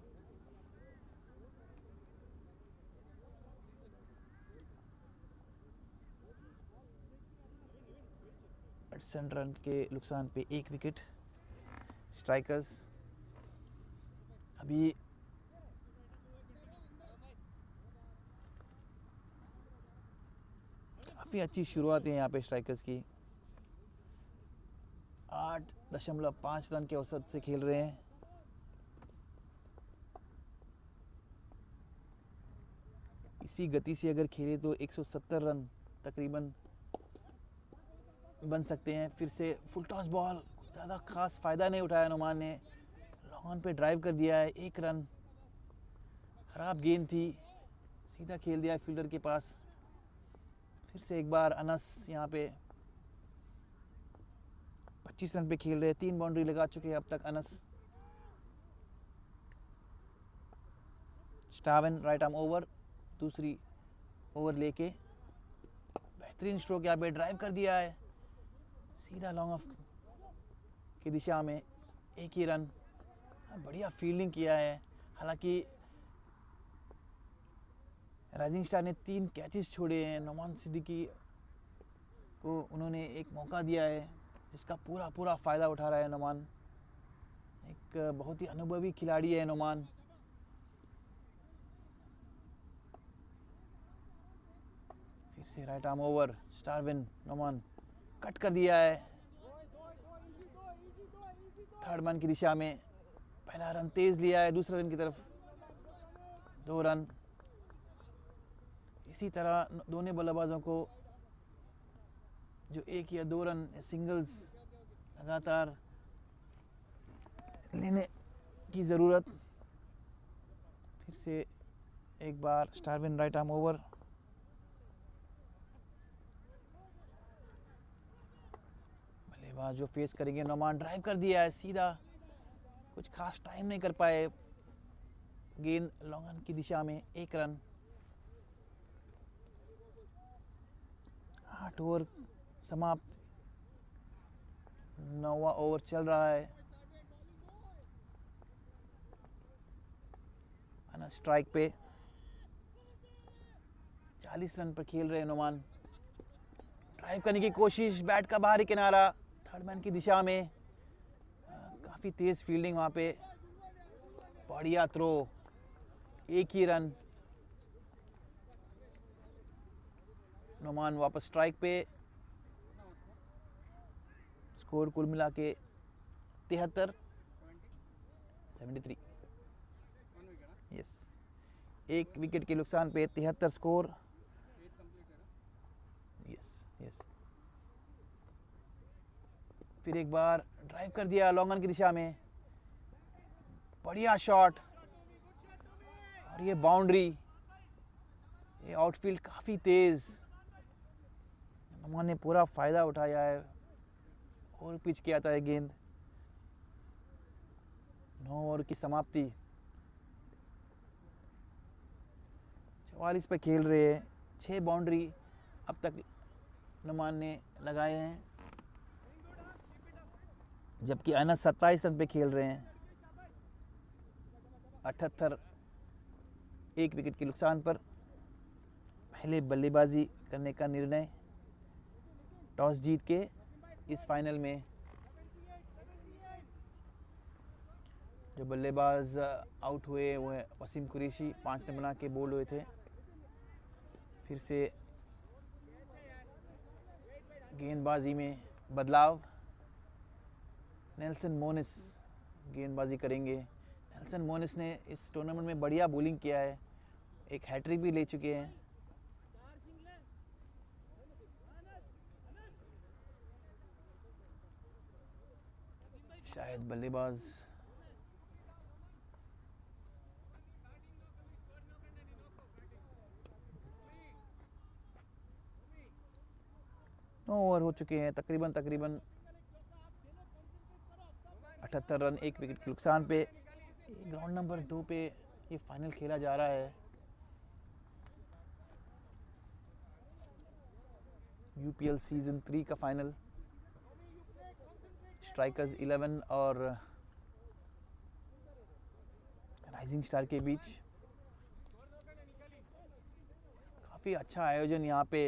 रन के नुकसान पे 1 विकेट। स्ट्राइकर्स अभी काफ़ी अच्छी शुरुआत है यहाँ पे स्ट्राइकर्स की। 8.5 रन के औसत से खेल रहे हैं। इसी गति से अगर खेले तो 170 रन तकरीबन बन सकते हैं। फिर से फुल टॉस बॉल, ज़्यादा खास फ़ायदा नहीं उठाया नुमान ने। लॉन्ग ऑन पे ड्राइव कर दिया है, 1 रन। ख़राब गेंद थी, सीधा खेल दिया फील्डर के पास। फिर से एक बार अनस यहाँ पे 25 रन पे खेल रहे हैं। 3 बाउंड्री लगा चुके हैं अब तक अनस। स्टावन राइट आर्म ओवर, दूसरी ओवर लेके बेहतरीन स्ट्रोक यहाँ पे ड्राइव कर दिया है, सीधा लॉन्ग ऑफ की दिशा में। 1 ही रन। बढ़िया फील्डिंग किया है। हालांकि राइजिंग स्टार ने 3 कैचेस छोड़े हैं। नुमान सिद्दीकी को उन्होंने एक मौका दिया है जिसका पूरा फ़ायदा उठा रहा है नुमान। एक बहुत ही अनुभवी खिलाड़ी है नुमान। फिर से राइट आर्म ओवर, स्टारविन नुमान कट कर दिया है 3rd मैन की दिशा में। पहला रन तेज लिया है, दूसरे रन की तरफ 2 रन। इसी तरह दोनों बल्लेबाजों को जो 1 या 2 रन सिंगल्स लगातार लेने की ज़रूरत। फिर से एक बार स्टारविन राइट आर्म ओवर। बल्लेबाज जो फेस करेंगे नुमान, ड्राइव कर दिया है सीधा, कुछ खास टाइम नहीं कर पाए। गेंद लॉन्ग ऑन की दिशा में, 1 रन। 8 ओवर समाप्त, 9वां ओवर चल रहा है। अनस स्ट्राइक पे 40 रन पर खेल रहे हैं नुमान। ड्राइव करने की कोशिश, बैट का बाहरी किनारा, 3rd मैन की दिशा में। काफ़ी तेज़ फील्डिंग वहाँ पे। बढ़िया थ्रो, एक ही रन। नोमान वापस स्ट्राइक पे। स्कोर कुल मिला के 73 यस, एक विकेट के नुकसान पे 73 स्कोर। यस यस, फिर एक बार ड्राइव कर दिया लॉन्ग रन की दिशा में, बढ़िया शॉट और ये बाउंड्री। ये आउटफील्ड काफ़ी तेज़, नोमान ने पूरा फ़ायदा उठाया है और पिच किया था ये गेंद। 9 ओवर की समाप्ति, 44 पे खेल रहे हैं। 6 बाउंड्री अब तक नोमान ने लगाए हैं, जबकि अनस 27 रन पे खेल रहे हैं। 78, एक विकेट के नुकसान पर पहले बल्लेबाजी करने का निर्णय टॉस जीत के इस फाइनल में। जो बल्लेबाज आउट हुए वो है वसीम कुरैशी, 5 रन बना के बोल्ड हुए थे। फिर से गेंदबाजी में बदलाव, नेल्सन मोनिस गेंदबाजी करेंगे। नेल्सन मोनिस ने इस टूर्नामेंट में बढ़िया बॉलिंग किया है, एक हैट्रिक भी ले चुके हैं। शायद बल्लेबाज नौ ओवर हो चुके हैं, तकरीबन 78 रन, एक विकेट के नुकसान पे। ग्राउंड नंबर 2 पे ये फाइनल खेला जा रहा है। UPL सीजन 3 का फाइनल, स्ट्राइकर्स 11 और राइजिंग स्टार के बीच। काफ़ी अच्छा आयोजन यहाँ पे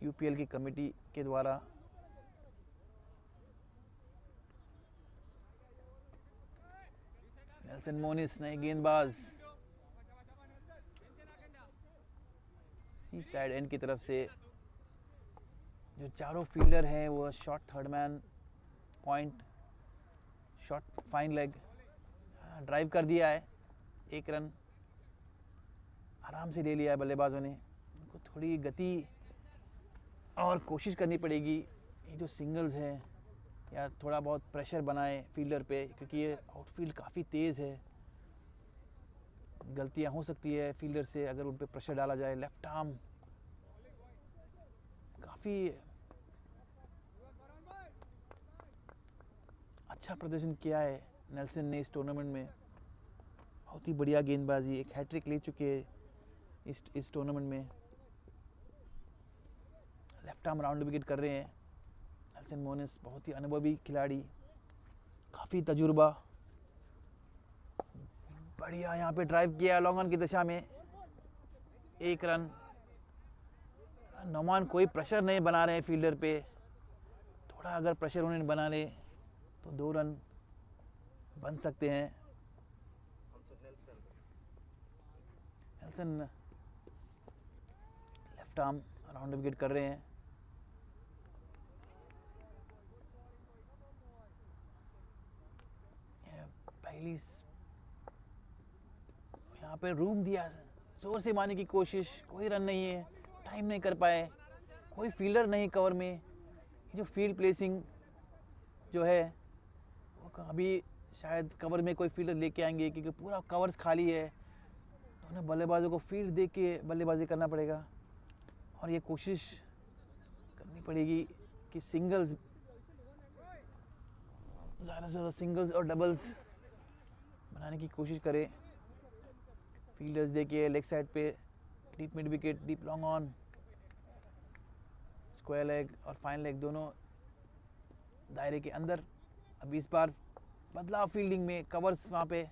UPL की कमेटी के द्वारा। नेल्सन मोनिस नए गेंदबाज, सी साइड एंड की तरफ से। जो चारों फील्डर हैं वो shot third man, point, shot fine leg, drive कर दिया है, 1 रन आराम से ले लिया है बल्लेबाजों ने। उनको थोड़ी गति और कोशिश करनी पड़ेगी, ये जो सिंगल्स हैं या थोड़ा बहुत प्रेशर बनाए फील्डर पे, क्योंकि ये आउटफील्ड काफ़ी तेज़ है। गलतियां हो सकती है फील्डर से अगर उन पे प्रेशर डाला जाए। लेफ्ट आर्म काफ़ी अच्छा प्रदर्शन किया है नेल्सन ने इस टूर्नामेंट में, बहुत ही बढ़िया गेंदबाजी, एक हैट्रिक ले चुके हैं इस टूर्नामेंट में। लेफ्ट आर्म राउंड विकेट कर रहे हैं नेल्सन मोनिस, बहुत ही अनुभवी खिलाड़ी, काफ़ी तजुर्बा। बढ़िया यहाँ पे ड्राइव किया लॉन्ग रन की दिशा में, 1 रन। नोमान कोई प्रेशर नहीं बना रहे हैं फील्डर पे, थोड़ा अगर प्रेशर उन्हें बना ले तो 2 रन बन सकते हैं। Nelson left arm round wicket कर रहे हैं। पहली यहाँ पे रूम दिया, जोर से मारने की कोशिश, कोई रन नहीं है, टाइम नहीं कर पाए, कोई फील्डर नहीं कवर में। ये जो फील्ड प्लेसिंग जो है वो अभी शायद कवर में कोई फील्डर लेके आएंगे, क्योंकि पूरा कवर्स खाली है। तो उन्हें बल्लेबाजों को फील्ड दे के बल्लेबाजी करना पड़ेगा और ये कोशिश करनी पड़ेगी कि सिंगल्स, ज़्यादा से ज़्यादा सिंगल्स और डबल्स बनाने की कोशिश करें। फील्डर्स देखिए लेग साइड पे, deep mid wicket, deep long on, square leg और फाइन लेग दोनों दायरे के अंदर। अब इस बार बदलाव फील्डिंग में, कवर्स वहाँ पे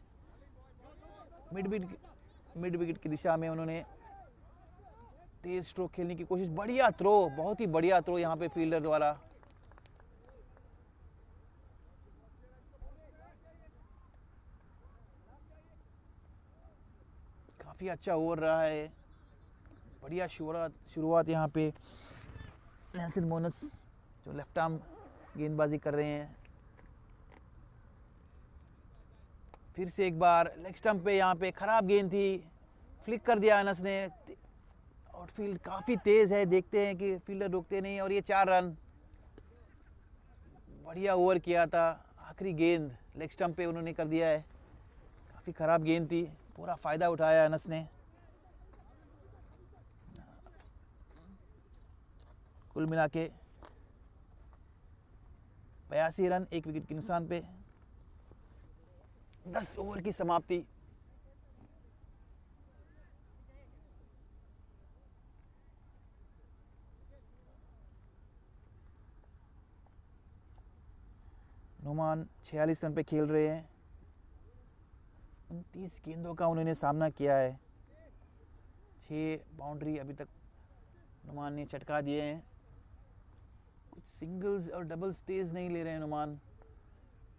मिड विकेट की दिशा में उन्होंने तेज स्ट्रोक खेलने की कोशिश। बढ़िया थ्रो, बहुत ही बढ़िया थ्रो यहाँ पे फील्डर द्वारा। काफ़ी अच्छा ओवर रहा है, बढ़िया शुरुआत यहाँ पे नेल्सन मोनस जो लेफ्ट आर्म गेंदबाजी कर रहे हैं। फिर से एक बार लेग स्टंप पे, यहाँ पे ख़राब गेंद थी, फ्लिक कर दिया अनस ने। आउटफील्ड काफ़ी तेज़ है, देखते हैं कि फील्डर रोकते नहीं, और ये 4 रन। बढ़िया ओवर किया था, आखिरी गेंद लेग स्टंप पे उन्होंने कर दिया है, काफ़ी ख़राब गेंद थी, पूरा फ़ायदा उठाया अनस ने। कुल मिला के 82 रन 1 विकेट के नुकसान पे, 10 ओवर की समाप्ति। नुमान 46 रन पे खेल रहे हैं, 29 गेंदों का उन्होंने सामना किया है, 6 बाउंड्री अभी तक नुमान ने चटका दिए हैं। कुछ सिंगल्स और डबल्स तेज़ नहीं ले रहे हैं नुमान,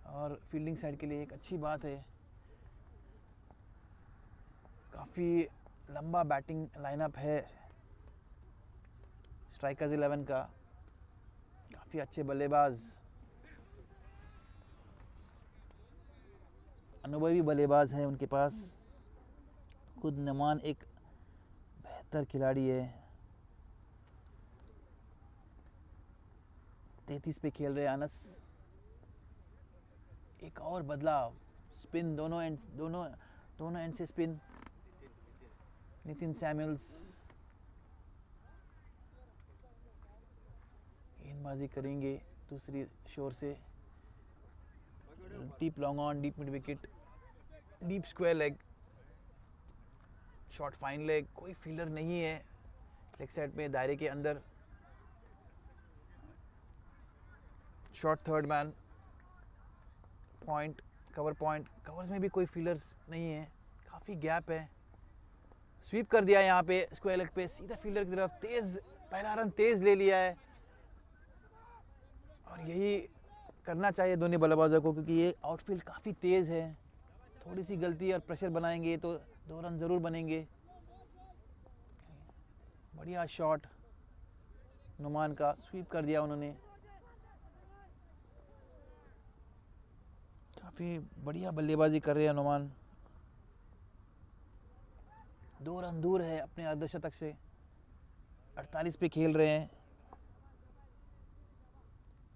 और फील्डिंग साइड के लिए एक अच्छी बात है। काफ़ी लंबा बैटिंग लाइनअप है स्ट्राइकर्स 11 का, काफ़ी अच्छे बल्लेबाज, अनुभवी बल्लेबाज हैं उनके पास। खुद नुमान एक बेहतर खिलाड़ी है। 33 पे खेल रहे अनस, एक और बदलाव, स्पिन दोनों एंड से स्पिन। नितिन सैमुअल्स गेंदबाजी करेंगे दूसरी शोर से। Deep long on, deep mid wicket, deep square leg, short fine leg, कोई फील्डर नहीं है लेग साइड में, दायरे के अंदर। Short third man, point, covers में भी कोई फील्डर्स नहीं है, काफ़ी गैप है। स्वीप कर दिया यहाँ पे स्क्वायर लेग पे, सीधा फील्डर की तरफ, तेज़, पहला रन तेज़ ले लिया है, और यही करना चाहिए दोनों बल्लेबाजों को, क्योंकि ये आउटफील्ड काफ़ी तेज़ है। थोड़ी सी गलती और प्रेशर बनाएंगे तो 2 रन ज़रूर बनेंगे। बढ़िया शॉट नुमान का, स्वीप कर दिया उन्होंने, काफ़ी बढ़िया बल्लेबाजी कर रहे हैं नुमान। 2 रन दूर है अपने अर्धशतक से, 48 पे खेल रहे हैं।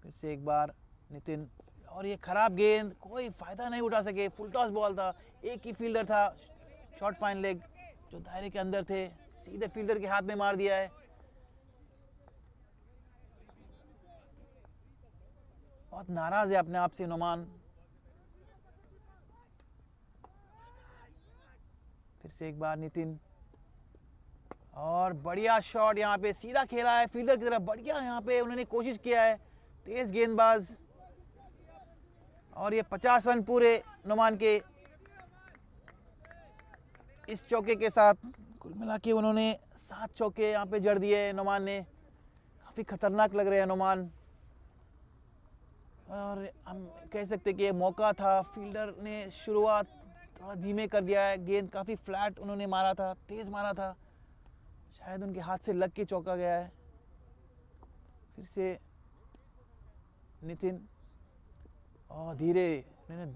फिर से एक बार नितिन, और ये खराब गेंद, कोई फ़ायदा नहीं उठा सके, फुल टॉस बॉल था, एक ही फील्डर था, शॉर्ट फाइन लेग जो दायरे के अंदर थे, सीधे फील्डर के हाथ में मार दिया है। बहुत नाराज़ है अपने आप से नुमान। फिर से एक बार नितिन, और बढ़िया शॉट यहाँ पे, सीधा खेला है फील्डर की तरफ, बढ़िया यहाँ पे उन्होंने कोशिश किया है, तेज गेंदबाज, और ये 50 रन पूरे नुमान के इस चौके के साथ। कुल मिला के उन्होंने 7 चौके यहाँ पे जड़ दिए नुमान ने, काफ़ी खतरनाक लग रहे हैं नुमान। और हम कह सकते कि ये मौका था, फील्डर ने शुरुआत थोड़ा धीमे कर दिया है, गेंद काफ़ी फ्लैट उन्होंने मारा था, तेज़ मारा था, शायद उनके हाथ से लग के चौका गया है। फिर से नितिन, और धीरे, उन्होंने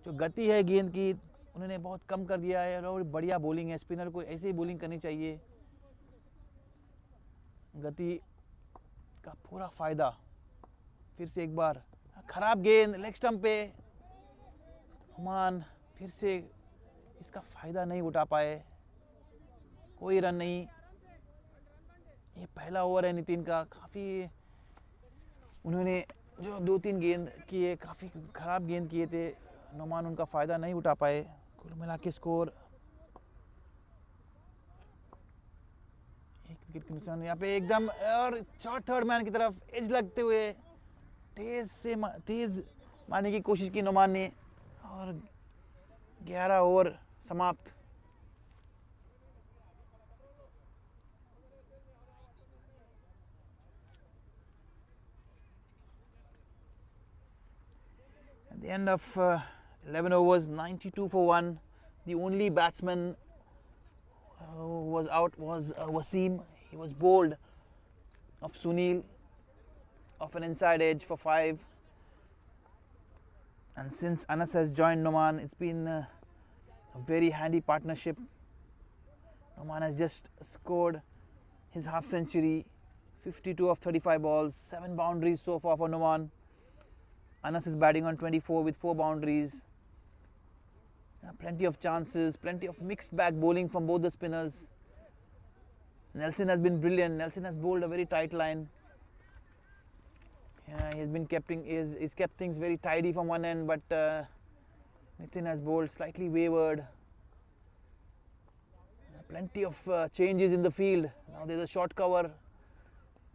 जो गति है गेंद की उन्होंने बहुत कम कर दिया है, और बढ़िया बॉलिंग है, स्पिनर को ऐसे ही बॉलिंग करनी चाहिए, गति का पूरा फ़ायदा। फिर से एक बार खराब गेंद लेग स्टंप पे, नुमान फिर से इसका फ़ायदा नहीं उठा पाए, कोई रन नहीं। ये पहला ओवर है नितिन का, काफ़ी उन्होंने जो 2-3 गेंद किए, काफ़ी ख़राब गेंद किए थे, नुमान उनका फ़ायदा नहीं उठा पाए। कुल मिला के स्कोर 1 विकेट के नुकसान यहाँ पे एकदम, और शॉर्ट थर्ड मैन की तरफ एज लगते हुए तेज़ मारने की कोशिश की नुमान ने, और 11 ओवर समाप्त। At the end of 11 overs, 92 for 1. The only batsman was out was Wasim. He was bowled of Sunil off an inside edge for 5. And since Anas has joined Noman, it's been a very handy partnership. Noman has just scored his half century, 52 of 35 balls, 7 boundaries so far for Noman. Anas is batting on 24 with 4 boundaries. Plenty of chances, plenty of mixed bag bowling from both the spinners. Nelson has been brilliant. Nelson has bowled a very tight line. Yeah, he's kept things very tidy from one end, but Nitin has bowled slightly wayward. Plenty of changes in the field. Now there's a short cover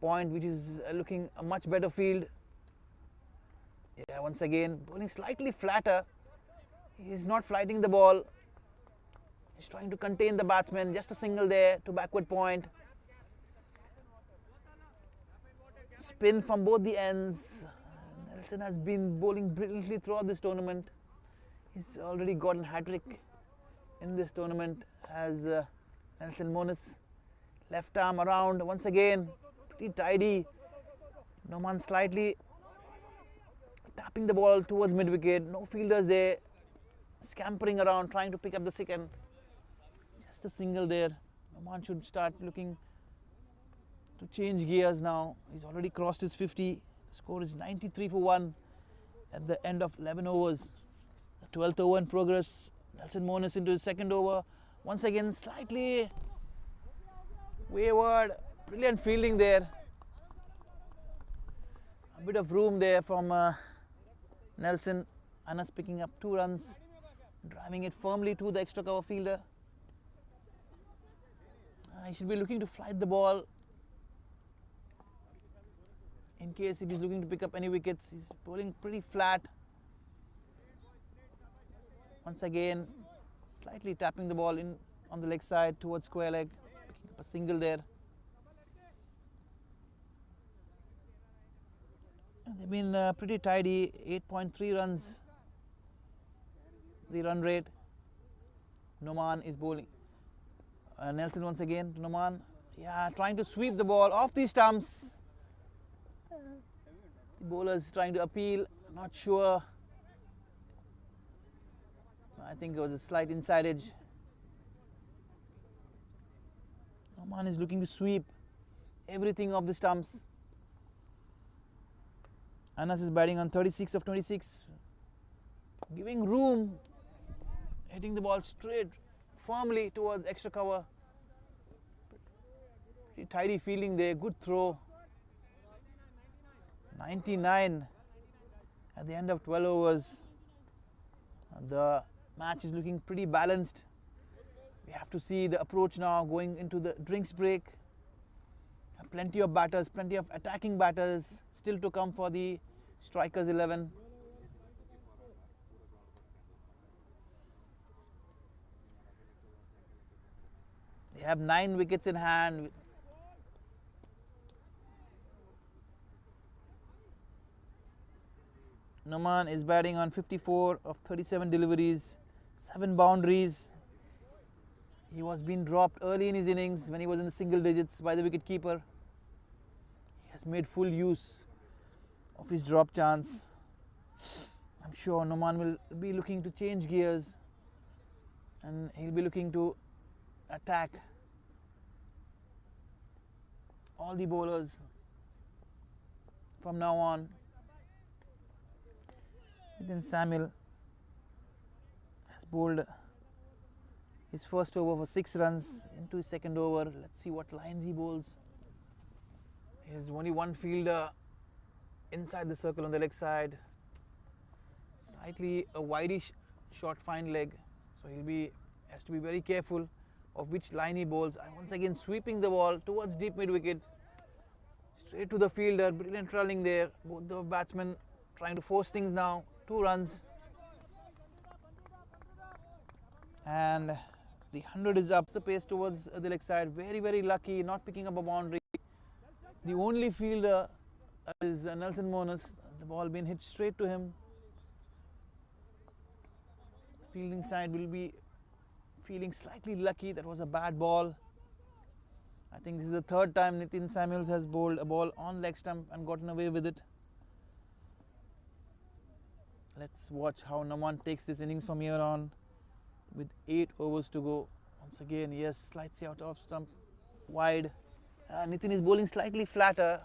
point which is looking a much better field. Yeah, once again bowling slightly flatter. He's not flighting the ball. He's trying to contain the batsman. Just a single there to backward point. Spin from both the ends. Nelson has been bowling brilliantly throughout this tournament. He's already gotten hat-trick in this tournament as Nelson Monas. Left arm around once again. Pretty tidy. Noman slightly tapping the ball towards mid-wicket. No fielders there. Scampering around, trying to pick up the second. Just a single there. Noman should start looking to change gears now. He's already crossed his 50. The score is 93 for 1 at the end of 11 overs. The 12th over in progress. Nelson Monas into his second over. Once again, slightly wayward. Brilliant fielding there. A bit of room there from Nelson. Anas picking up 2 runs. Driving it firmly to the extra cover fielder. He should be looking to flight the ball in case if he's looking to pick up any wickets. He's bowling pretty flat. Once again, slightly tapping the ball in on the leg side towards square leg, picking up a single there. They've been pretty tidy, 8.3 runs the run rate. Noman is bowling. Nelson once again to Noman. Yeah, trying to sweep the ball off the stumps. The bowler's trying to appeal, not sure. I think it was a slight inside edge. Noman is looking to sweep everything off the stumps. Anas is batting on 36 of 26. Giving room. Hitting the ball straight, firmly towards extra cover. Pretty tidy fielding there, good throw. 99 at the end of 12 overs. The match is looking pretty balanced. We have to see the approach now going into the drinks break. Plenty of batters, plenty of attacking batters still to come for the strikers 11. They have 9 wickets in hand. Noman is batting on 54 of 37 deliveries, 7 boundaries. He was being dropped early in his innings when he was in the single digits by the wicket keeper. He has made full use of his drop chance. I'm sure Noman will be looking to change gears and he'll be looking to attack all the bowlers from now on. Then Samuel has bowled his first over for 6 runs into his second over. Let's see what lines he bowls. There's only one fielder inside the circle on the leg side. Slightly a wideish short fine leg, so has to be very careful of which line he bowls. Once again sweeping the ball towards deep mid wicket, straight to the fielder. Brilliant trolling there. Both the batsmen trying to force things now. 2 runs, and the 100 is up. The pace towards the leg side. Very lucky, not picking up a boundary. The only fielder is Nelson Monas. The ball being hit straight to him. The fielding side will be feeling slightly lucky. That was a bad ball. I think this is the third time Nitin Samuels has bowled a ball on leg stump and gotten away with it. Let's watch how Noman takes this innings from here on with 8 overs to go. Once again, yes, slightly out of stump, wide. Nitin is bowling slightly flatter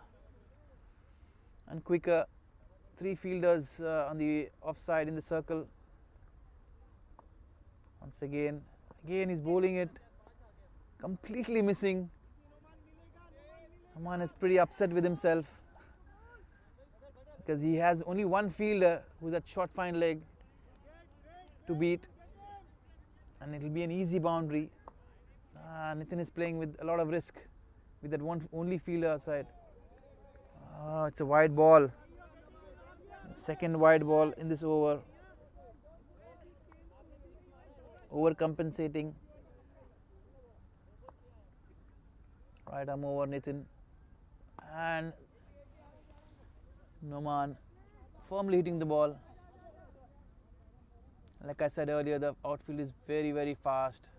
and quicker. 3 fielders on the offside in the circle. Once again he's bowling it, completely missing. Noman is pretty upset with himself because he has only one fielder who's at short fine leg to beat, and it will be an easy boundary. Nitin is playing with a lot of risk with that only fielder aside. It's a wide ball. Second wide ball in this over. Overcompensating. Right arm over Nitin. And Noman firmly hitting the ball. Like I said earlier, the outfield is very, very fast.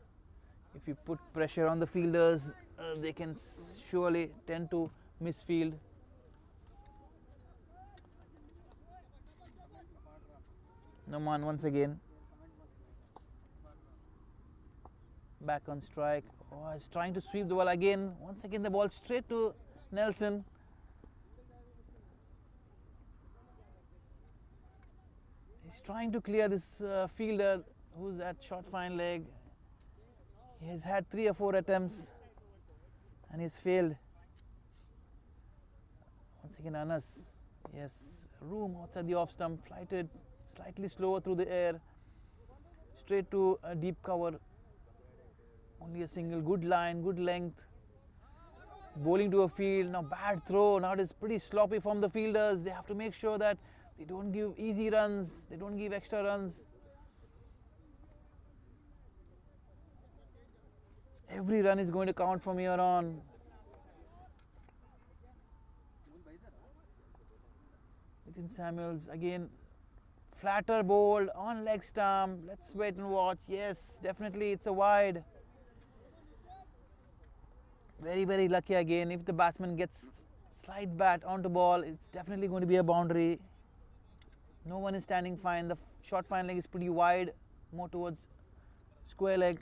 If you put pressure on the fielders, they can surely tend to misfield. Noman once again back on strike. He's trying to sweep the ball again. Once again the ball straight to Nelson. He's trying to clear this fielder who's at short fine leg. He has had 3 or 4 attempts and he's failed. Once again Anas, yes, room outside the off stump, flighted slightly slower through the air, straight to a deep cover. Only a single, good line, good length. He's bowling to a field, now bad throw, now it is pretty sloppy from the fielders. They have to make sure that they don't give easy runs, they don't give extra runs. Every run is going to count from here on. Nitin Samuels again, flatter bowled on leg stump. Let's wait and watch. Yes, definitely it's a wide. Very, very lucky again. If the batsman gets slight bat onto ball, it's definitely going to be a boundary. No one is standing fine. The short fine leg is pretty wide, more towards square leg.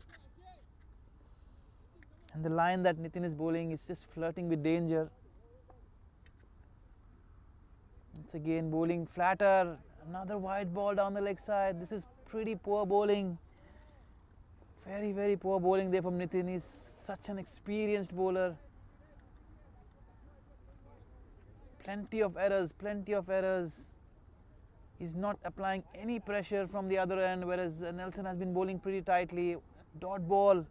And the line that Nitin is bowling is just flirting with danger. Once again bowling flatter. Another wide ball down the leg side. This is pretty poor bowling. Very, very poor bowling there from Nitin. He's such an experienced bowler. Plenty of errors, plenty of errors. He's not applying any pressure from the other end, whereas Nelson has been bowling pretty tightly. Dot ball.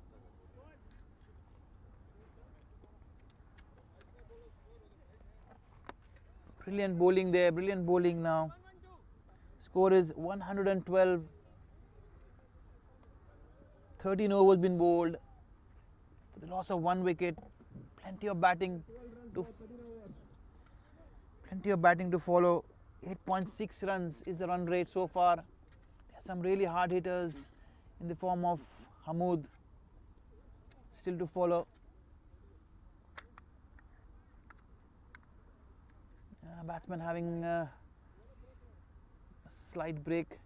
Brilliant bowling there, brilliant bowling now. Score is 112. 13 overs been bowled. For the loss of 1 wicket. Plenty of batting to follow. 8.6 runs is the run rate so far. There are some really hard hitters in the form of Hamoud still to follow. Batsman having a slight break.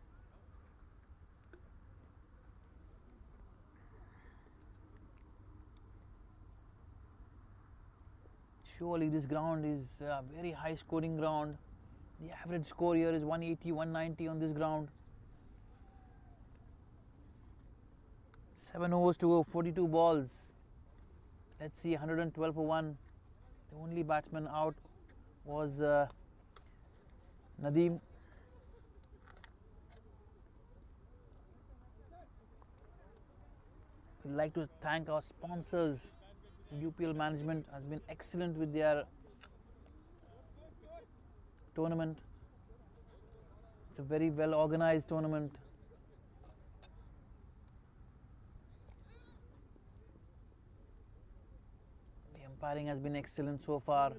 Surely this ground is a very high scoring ground. The average score here is 180, 190 on this ground. 7 overs to go, 42 balls. Let's see, 112 for 1. The only batsman out was Nadeem. We'd like to thank our sponsors. UPL management has been excellent with their tournament. It's a very well organized tournament. The umpiring has been excellent so far.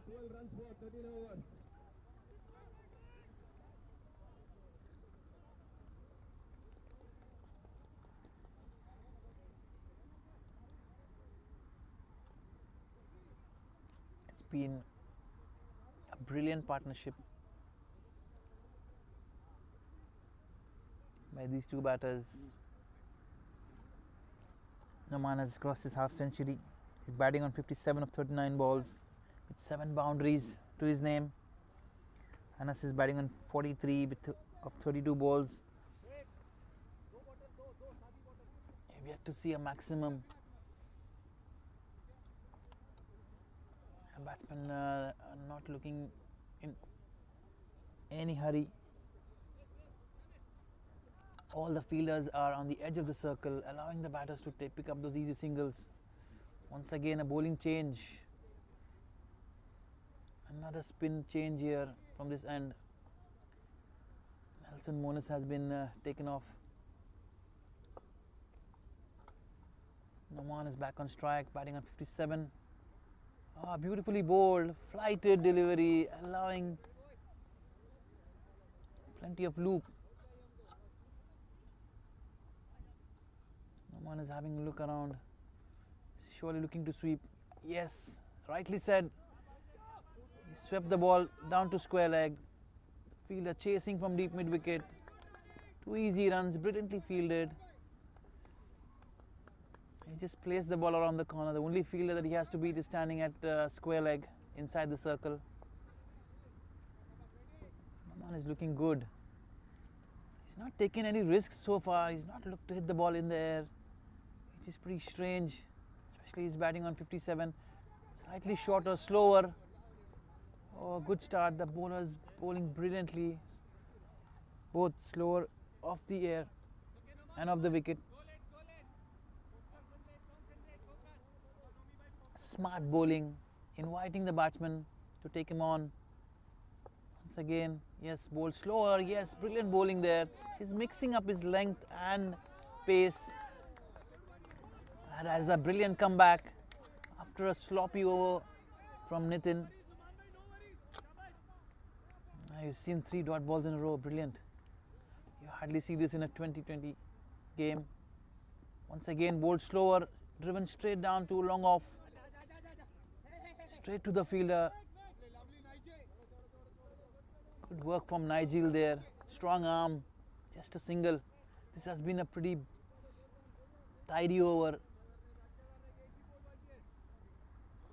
been a brilliant partnership by these two batters. Noman has crossed his half century. He's batting on 57 of 39 balls with 7 boundaries to his name. Anas is batting on 43 of 32 balls. We've yet to see a maximum. A batsman not looking in any hurry. All the fielders are on the edge of the circle, allowing the batters to pick up those easy singles. Once again, a bowling change. Another spin change here from this end. Nelson Monis has been taken off. Noman is back on strike, batting on 57. Beautifully bowled, flighted delivery, allowing plenty of loop. Noman is having a look around, surely looking to sweep. Yes, rightly said. He swept the ball down to square leg. The fielder chasing from deep mid wicket. 2 easy runs, brilliantly fielded. He just placed the ball around the corner. The only fielder that he has to beat is standing at square leg inside the circle. Noman is looking good. He's not taken any risks so far. He's not looked to hit the ball in the air, which is pretty strange, especially he's batting on 57. Slightly shorter, slower. Good start. The bowlers bowling brilliantly, both slower off the air and off the wicket. Smart bowling, inviting the batsman to take him on. Once again, yes, bowled slower, yes, brilliant bowling there. He's mixing up his length and pace. And has a brilliant comeback after a sloppy over from Nitin. You've seen 3 dot balls in a row, brilliant. You hardly see this in a 2020 game. Once again, bowled slower, driven straight down to long off. Straight to the fielder. Good work from Nigel there. Strong arm, just a single. This has been a pretty tidy over.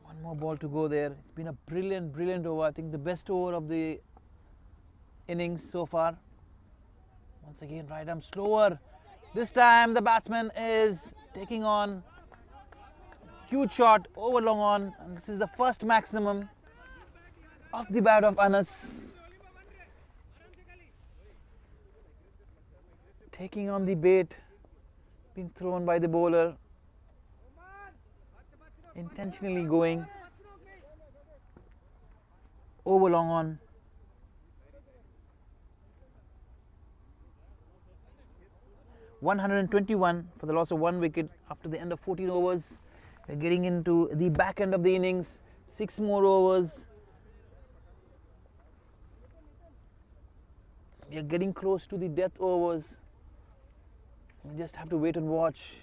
One more ball to go there. It's been a brilliant over. I think the best over of the innings so far. Once again, right arm slower. This time the batsman is taking on huge shot over long on, and this is the first maximum of the bat of Anas. Taking on the bait being thrown by the bowler, intentionally going over long on. (121) for the loss of 1 wicket after the end of 14 overs. We're getting into the back end of the innings. 6 more overs. We are getting close to the death overs. We just have to wait and watch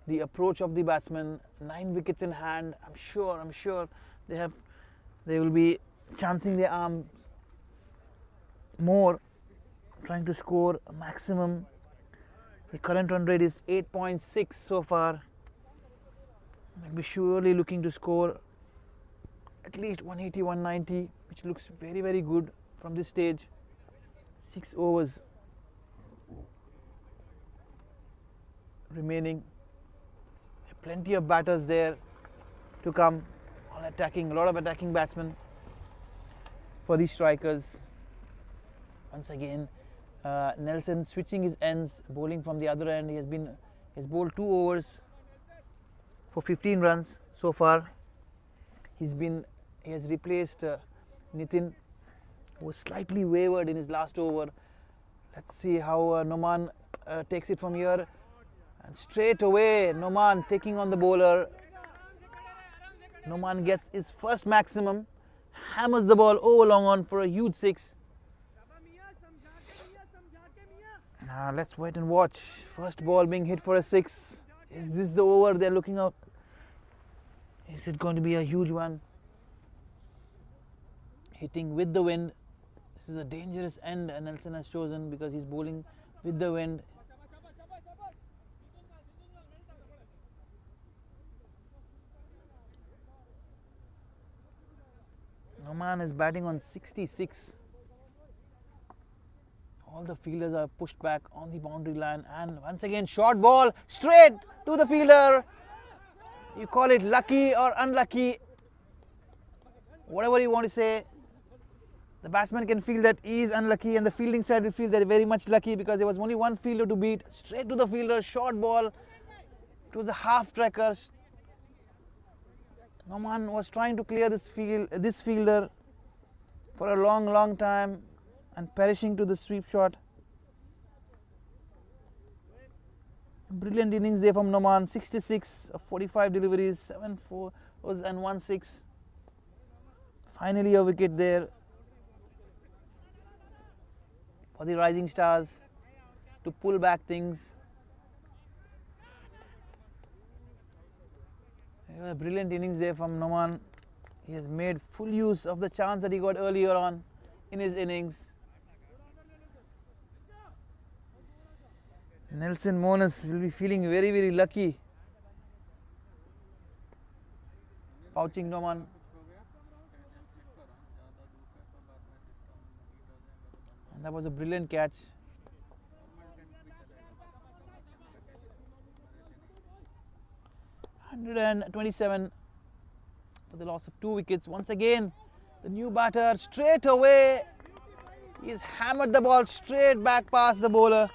the approach of the batsman. 9 wickets in hand. I'm sure they will be chancing their arms more, trying to score a maximum. The current run rate is 8.6 so far. They'll be surely looking to score at least 180, 190, which looks very good from this stage. 6 overs remaining. Plenty of batters there to come. All attacking, a lot of attacking batsmen for these strikers. Once again, Nelson switching his ends, bowling from the other end. He has bowled 2 overs for 15 runs so far. He has replaced Nitin, who was slightly wavered in his last over. Let's see how Noman takes it from here. And straight away, Noman taking on the bowler. Noman gets his first maximum, hammers the ball over long on for a huge 6. Let's wait and watch. First ball being hit for a 6. Is this the over they're looking up? Is it going to be a huge one? hitting with the wind. This is a dangerous end Nelson has chosen because he's bowling with the wind. Noman is batting on 66. All the fielders are pushed back on the boundary line, and once again short ball straight to the fielder. You call it lucky or unlucky, whatever you want to say. The batsman can feel that he is unlucky, and the fielding side will feel that very much lucky because there was only one fielder to beat. Straight to the fielder, short ball. It was a half tracker. Noman was trying to clear this fielder for a long time and perishing to the sweep shot. Brilliant innings there from Noman. 66 of 45 deliveries, 7 4s and 1 6. Finally a wicket there for the Rising Stars to pull back things. A brilliant innings there from Noman. He has made full use of the chance that he got earlier on in his innings. Nelson Monas will be feeling very lucky pouching Noman. And that was a brilliant catch. (127) for the loss of 2 wickets. Once again, the new batter straight away. He's hammered the ball straight back past the bowler,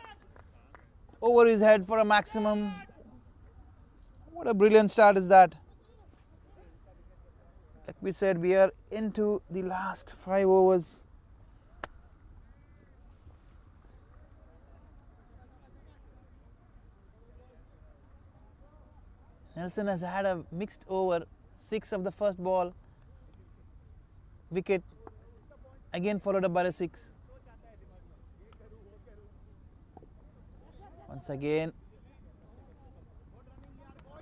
over his head for a maximum. What a brilliant start is that. Like we said, we are into the last 5 overs. Nelson has had a mixed over, 6 of the first ball, wicket, again followed up by a 6. Once again,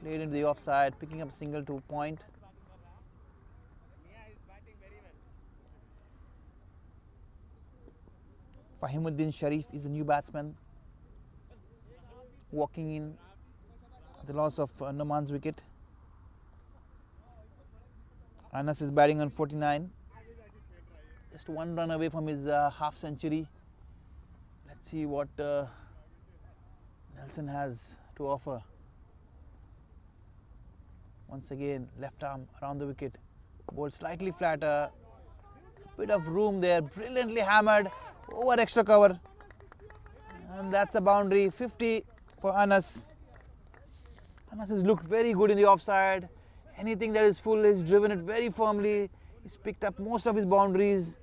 played into the offside, picking up single to point. Fahimuddin Sharif is the new batsman, walking in at the loss of Noman's wicket. Anas is batting on 49, just 1 run away from his half century. Let's see what Nelson has to offer. Once again, left arm around the wicket, ball slightly flatter, bit of room there, brilliantly hammered over extra cover, and that's a boundary. 50 for Anas. Anas has looked very good in the offside. Anything that is full, he's driven it very firmly. He's picked up most of his boundaries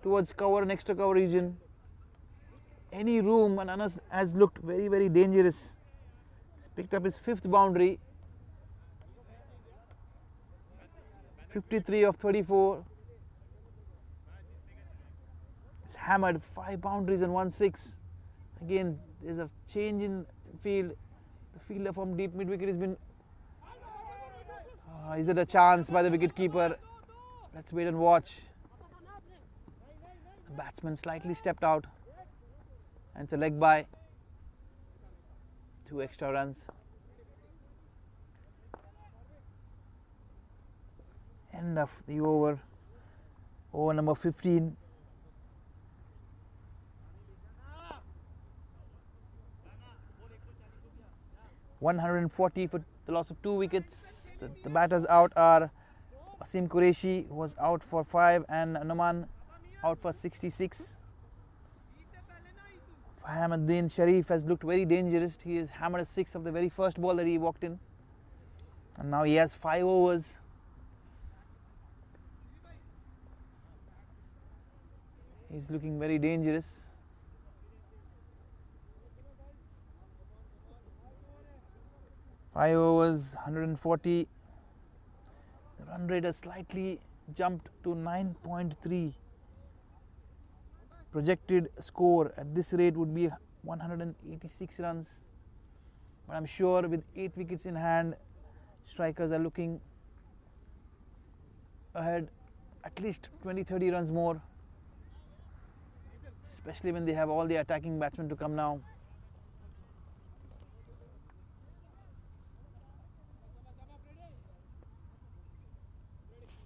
towards cover and extra cover region. Any room, and Anas has looked very dangerous. He's picked up his 5th boundary. 53 of 34. He's hammered 5 boundaries and 1 6. Again, there's a change in field. The fielder from deep mid wicket has been. Is it a chance by the wicket keeper? Let's wait and watch. The batsman slightly stepped out, and it's a leg by. 2 extra runs. End of the over. Over number 15. (140) for the loss of 2 wickets. The batters out are Wasim Qureshi, who was out for 5, and Noman out for 66. Fahimuddin Sharif has looked very dangerous. He has hammered a 6 of the very first ball that he walked in, and now he has 5 overs. He's looking very dangerous. Five overs, 140. The run rate has slightly jumped to 9.3. Projected score at this rate would be 186 runs. But I'm sure with 8 wickets in hand, strikers are looking ahead at least 20-30 runs more, especially when they have all the attacking batsmen to come now.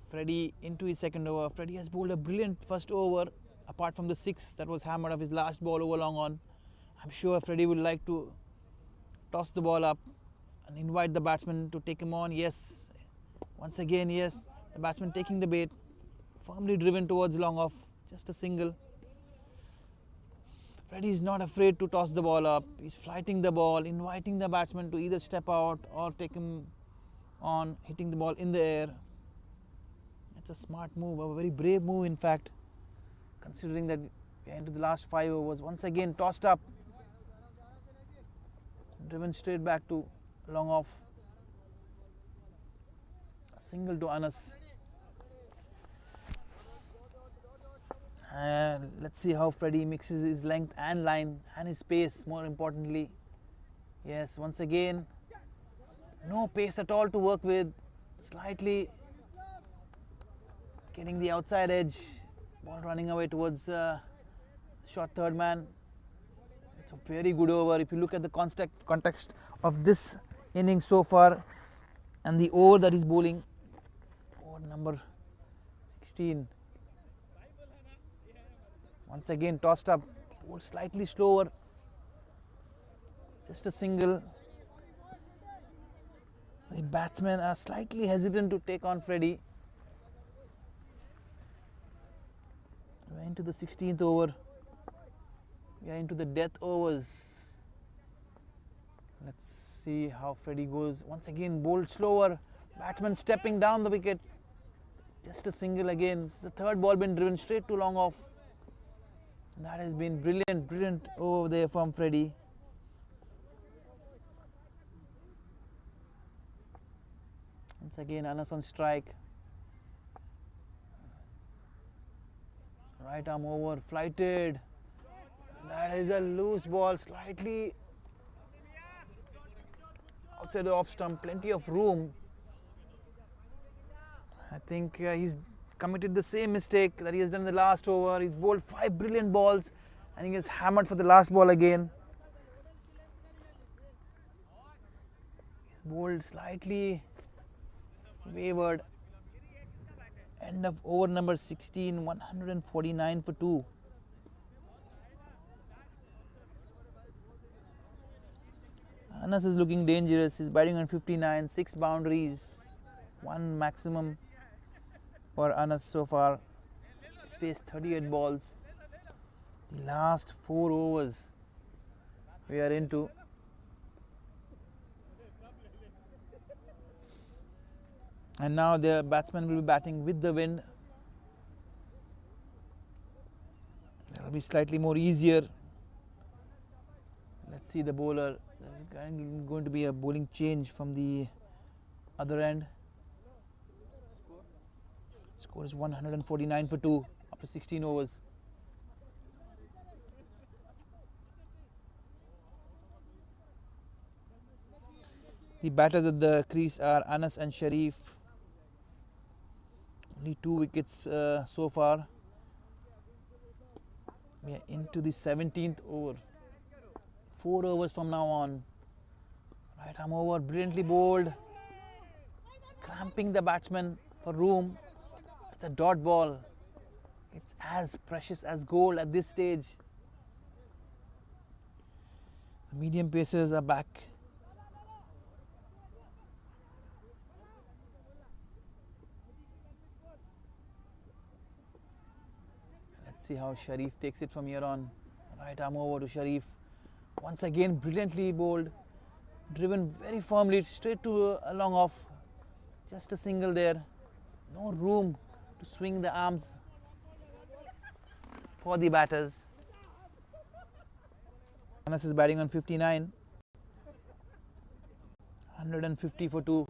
Freddie into his second over. Freddie has bowled a brilliant first over, apart from the 6 that was hammered off his last ball over long on. I'm sure Freddie would like to toss the ball up and invite the batsman to take him on. Yes, once again, yes, the batsman taking the bait, firmly driven towards long off, just a single. Freddie is not afraid to toss the ball up. He's flighting the ball, inviting the batsman to either step out or take him on, hitting the ball in the air. It's a smart move, a very brave move in fact, considering that we are into the last 5 overs. Once again tossed up, driven straight back to long off. A single to Anas. Let's see how Freddie mixes his length and line and his pace, more importantly. Yes, once again, no pace at all to work with, slightly getting the outside edge, ball running away towards short third man. It's a very good over. If you look at the context of this innings so far and the over that he's bowling, over number 16. Once again tossed up, bowled slightly slower, just a single. The batsmen are slightly hesitant to take on Freddie. We are into the 16th over. We are into the death overs. Let's see how Freddie goes. Once again bowled slower, batsman stepping down the wicket. Just a single again. This is the third ball been driven straight to long off. That has been brilliant over there from Freddie. Once again Anas on strike. Right arm over, flighted. That is a loose ball, slightly outside the off stump, plenty of room. I think he's committed the same mistake that he has done in the last over. He's bowled 5 brilliant balls and he gets hammered for the last ball again. He's bowled slightly wavered. End of over number 16, 149 for 2. Anas is looking dangerous. He's batting on 59, 6 boundaries, 1 maximum for Anas so far. He's faced 38 balls. The last 4 overs we are into. And now the batsman will be batting with the wind. That will be slightly more easier. Let's see the bowler. There's going to be a bowling change from the other end. Score is 149 for 2 after 16 overs. The batters at the crease are Anas and Sharif. Only 2 wickets so far. We are into the 17th over. 4 overs from now on. Right arm over, brilliantly bowled, cramping the batsman for room. It's a dot ball. It's as precious as gold at this stage. The medium pacers are back. Let's see how Sharif takes it from here on. Right arm over to Sharif. Once again brilliantly bowled, driven very firmly straight to a long off. Just a single there. No room to swing the arms for the batters. Anas is batting on 59. 150 for 2.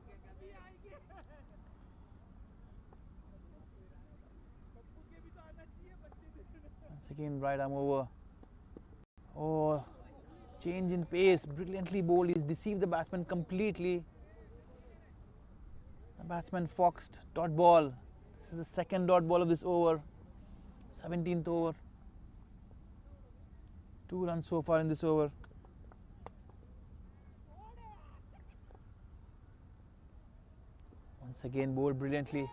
Once again right arm over. Oh, change in pace, brilliantly bowled. He's deceived the batsman completely. The batsman foxed, dot ball. This is the second dot ball of this over, 17th over. 2 runs so far in this over. Once again bowled brilliantly,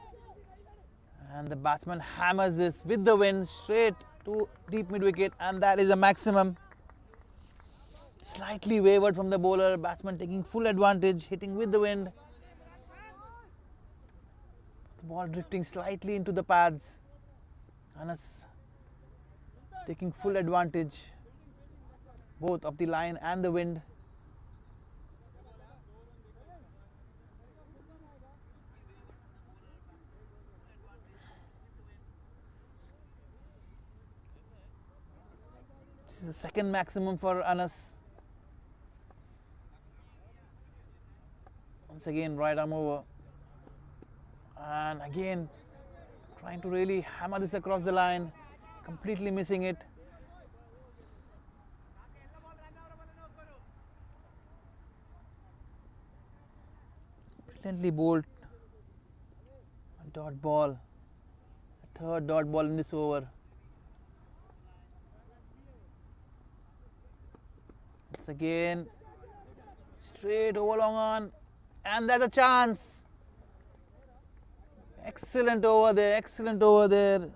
and the batsman hammers this with the wind straight to deep mid wicket, and that is a maximum. Slightly wavered from the bowler, batsman taking full advantage, hitting with the wind. The ball drifting slightly into the pads. Anas taking full advantage both of the line and the wind. This is the second maximum for Anas. Once again right arm over, and again trying to really hammer this across the line, completely missing it. Brilliantly bowled. A dot ball, a third dot ball in this over. Once again straight over long on, and there's a chance. Excellent over there, excellent over there.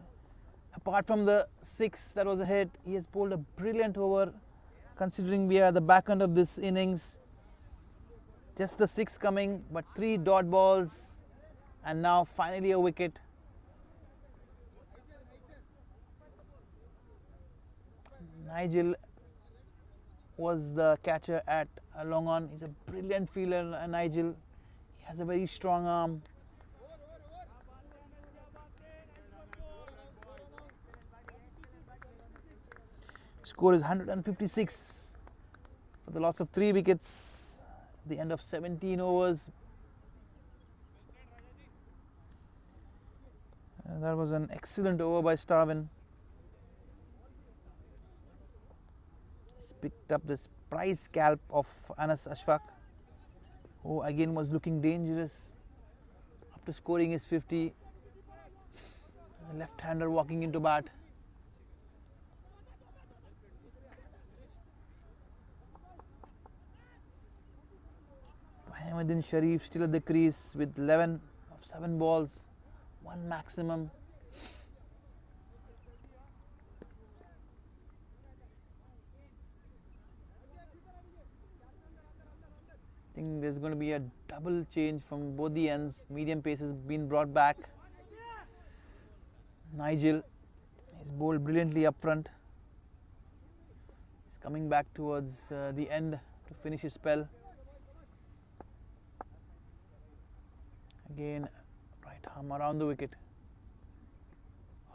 Apart from the 6 that was a hit, he has bowled a brilliant over considering we are at the back end of this innings. Just the 6 coming, but 3 dot balls, and now finally a wicket. Nigel was the catcher at long on. He's a brilliant fielder, Nigel. He has a very strong arm. Score is 156 for the loss of 3 wickets at the end of 17 overs. That was an excellent over by Starwin. He's picked up this prize scalp of Anas Ashfaq, who again was looking dangerous after scoring his 50. A left-hander walking into bat. Mohammedin Sharif still at the crease with 11 of 7 balls, 1 maximum. I think there's going to be a double change from both the ends. Medium pace has been brought back. Nigel is bowled brilliantly up front. He's coming back towards the end to finish his spell. Again, right arm around the wicket.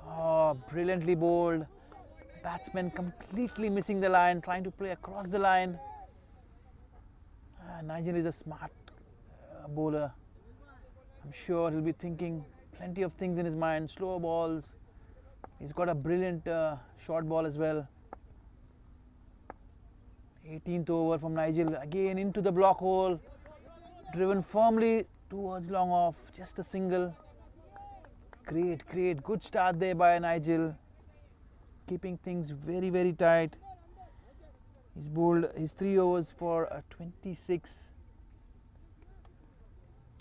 Oh, brilliantly bowled. Batsman completely missing the line, trying to play across the line. Nigel is a smart bowler. I'm sure he'll be thinking plenty of things in his mind. Slow balls. He's got a brilliant short ball as well. 18th over from Nigel. Again into the block hole. Driven firmly towards long off. Just a single. Great, great. Good start there by Nigel. Keeping things very, very tight. He's bowled his 3 overs for 26.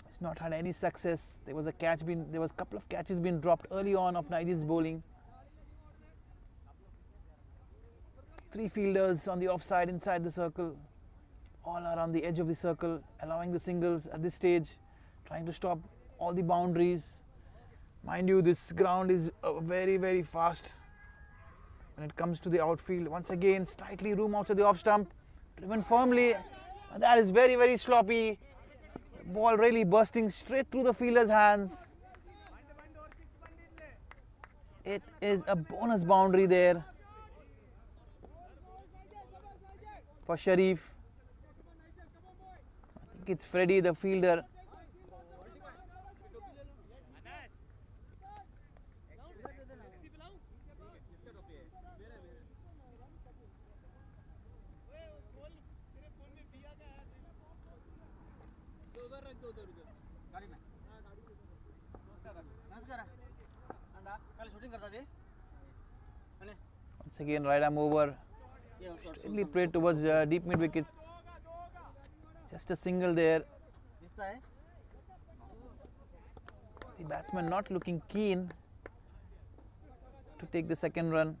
He's not had any success. There was a couple of catches being dropped early on of Nigel's bowling. 3 fielders on the offside inside the circle. All are on the edge of the circle, allowing the singles at this stage, trying to stop all the boundaries. Mind you, this ground is very, very fast when it comes to the outfield. Once again, slightly room outside the off stump, driven firmly. That is very, very sloppy. The ball really bursting straight through the fielder's hands. It is a bonus boundary there for Sharif. I think it's Freddie, the fielder. Once again, right arm over. Straightly played towards deep mid wicket. Just a single there. The batsman not looking keen to take the second run.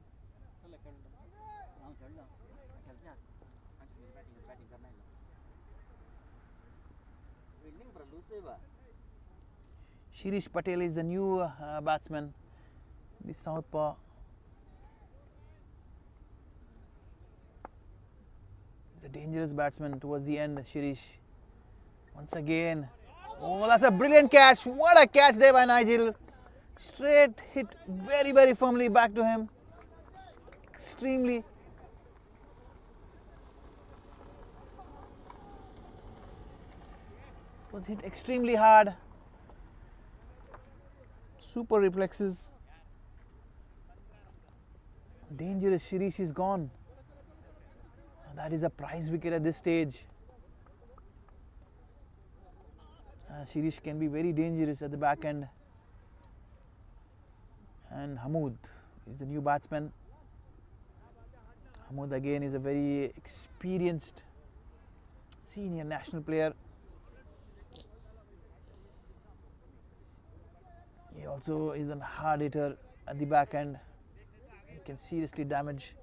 Shirish Patel is the new batsman, the southpaw. He's a dangerous batsman towards the end, Shirish. Once again, oh, that's a brilliant catch. What a catch there by Nigel. Straight hit very, very firmly back to him. Extremely. Was hit extremely hard. Super reflexes. Dangerous. Shirish is gone. That is a prize wicket at this stage. Shirish can be very dangerous at the back end. And Hamoud is the new batsman. Hamoud again is a very experienced senior national player. He also is a hard hitter at the back end. He can seriously damage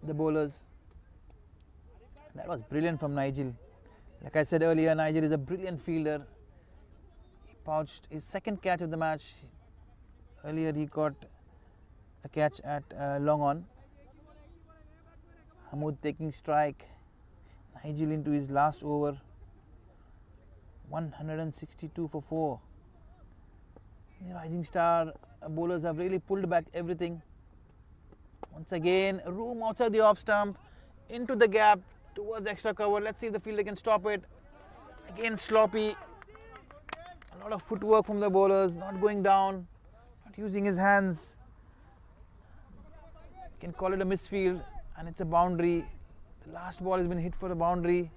the bowlers. That was brilliant from Nigel. Like I said earlier, Nigel is a brilliant fielder. He pouched his second catch of the match. Earlier he got a catch at long on. Hamoud taking strike. Nigel into his last over. 162 for 4. The rising star bowlers have really pulled back everything. Once again, room outside the off stump, into the gap, towards extra cover. Let's see if the fielder can stop it. Again sloppy. A lot of footwork from the bowlers, not going down, not using his hands. You can call it a misfield, and it's a boundary. The last ball has been hit for a boundary.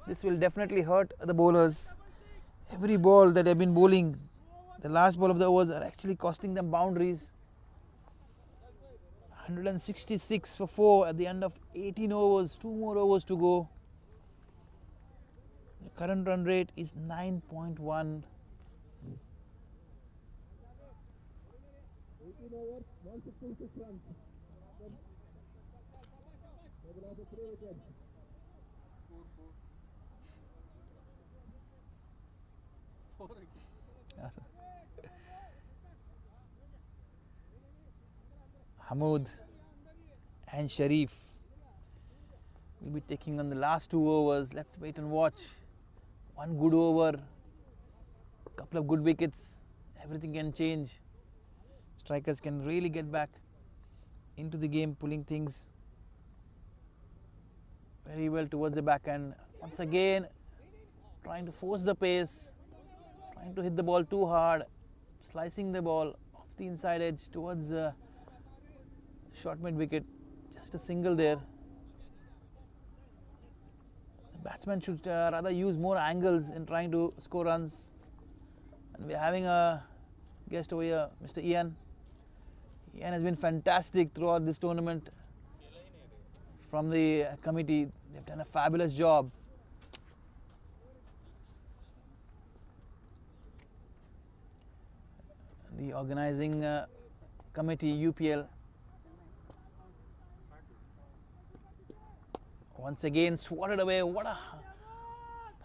This will definitely hurt the bowlers. Every ball that they've been bowling, the last ball of the overs are actually costing them boundaries. 166 for 4 at the end of 18 overs, 2 more overs to go. The current run rate is 9.1. Hamoud and Sharif will be taking on the last 2 overs. Let's wait and watch. One good over, couple of good wickets, everything can change. Strikers can really get back into the game, pulling things very well towards the back end. Once again, trying to force the pace, trying to hit the ball too hard, slicing the ball off the inside edge towards short mid wicket. Just a single there. The batsman should rather use more angles in trying to score runs. And we are having a guest over here, Mr. Ian. Ian has been fantastic throughout this tournament. From the committee, they've done a fabulous job. The organizing committee, UPL. Once again swatted away. That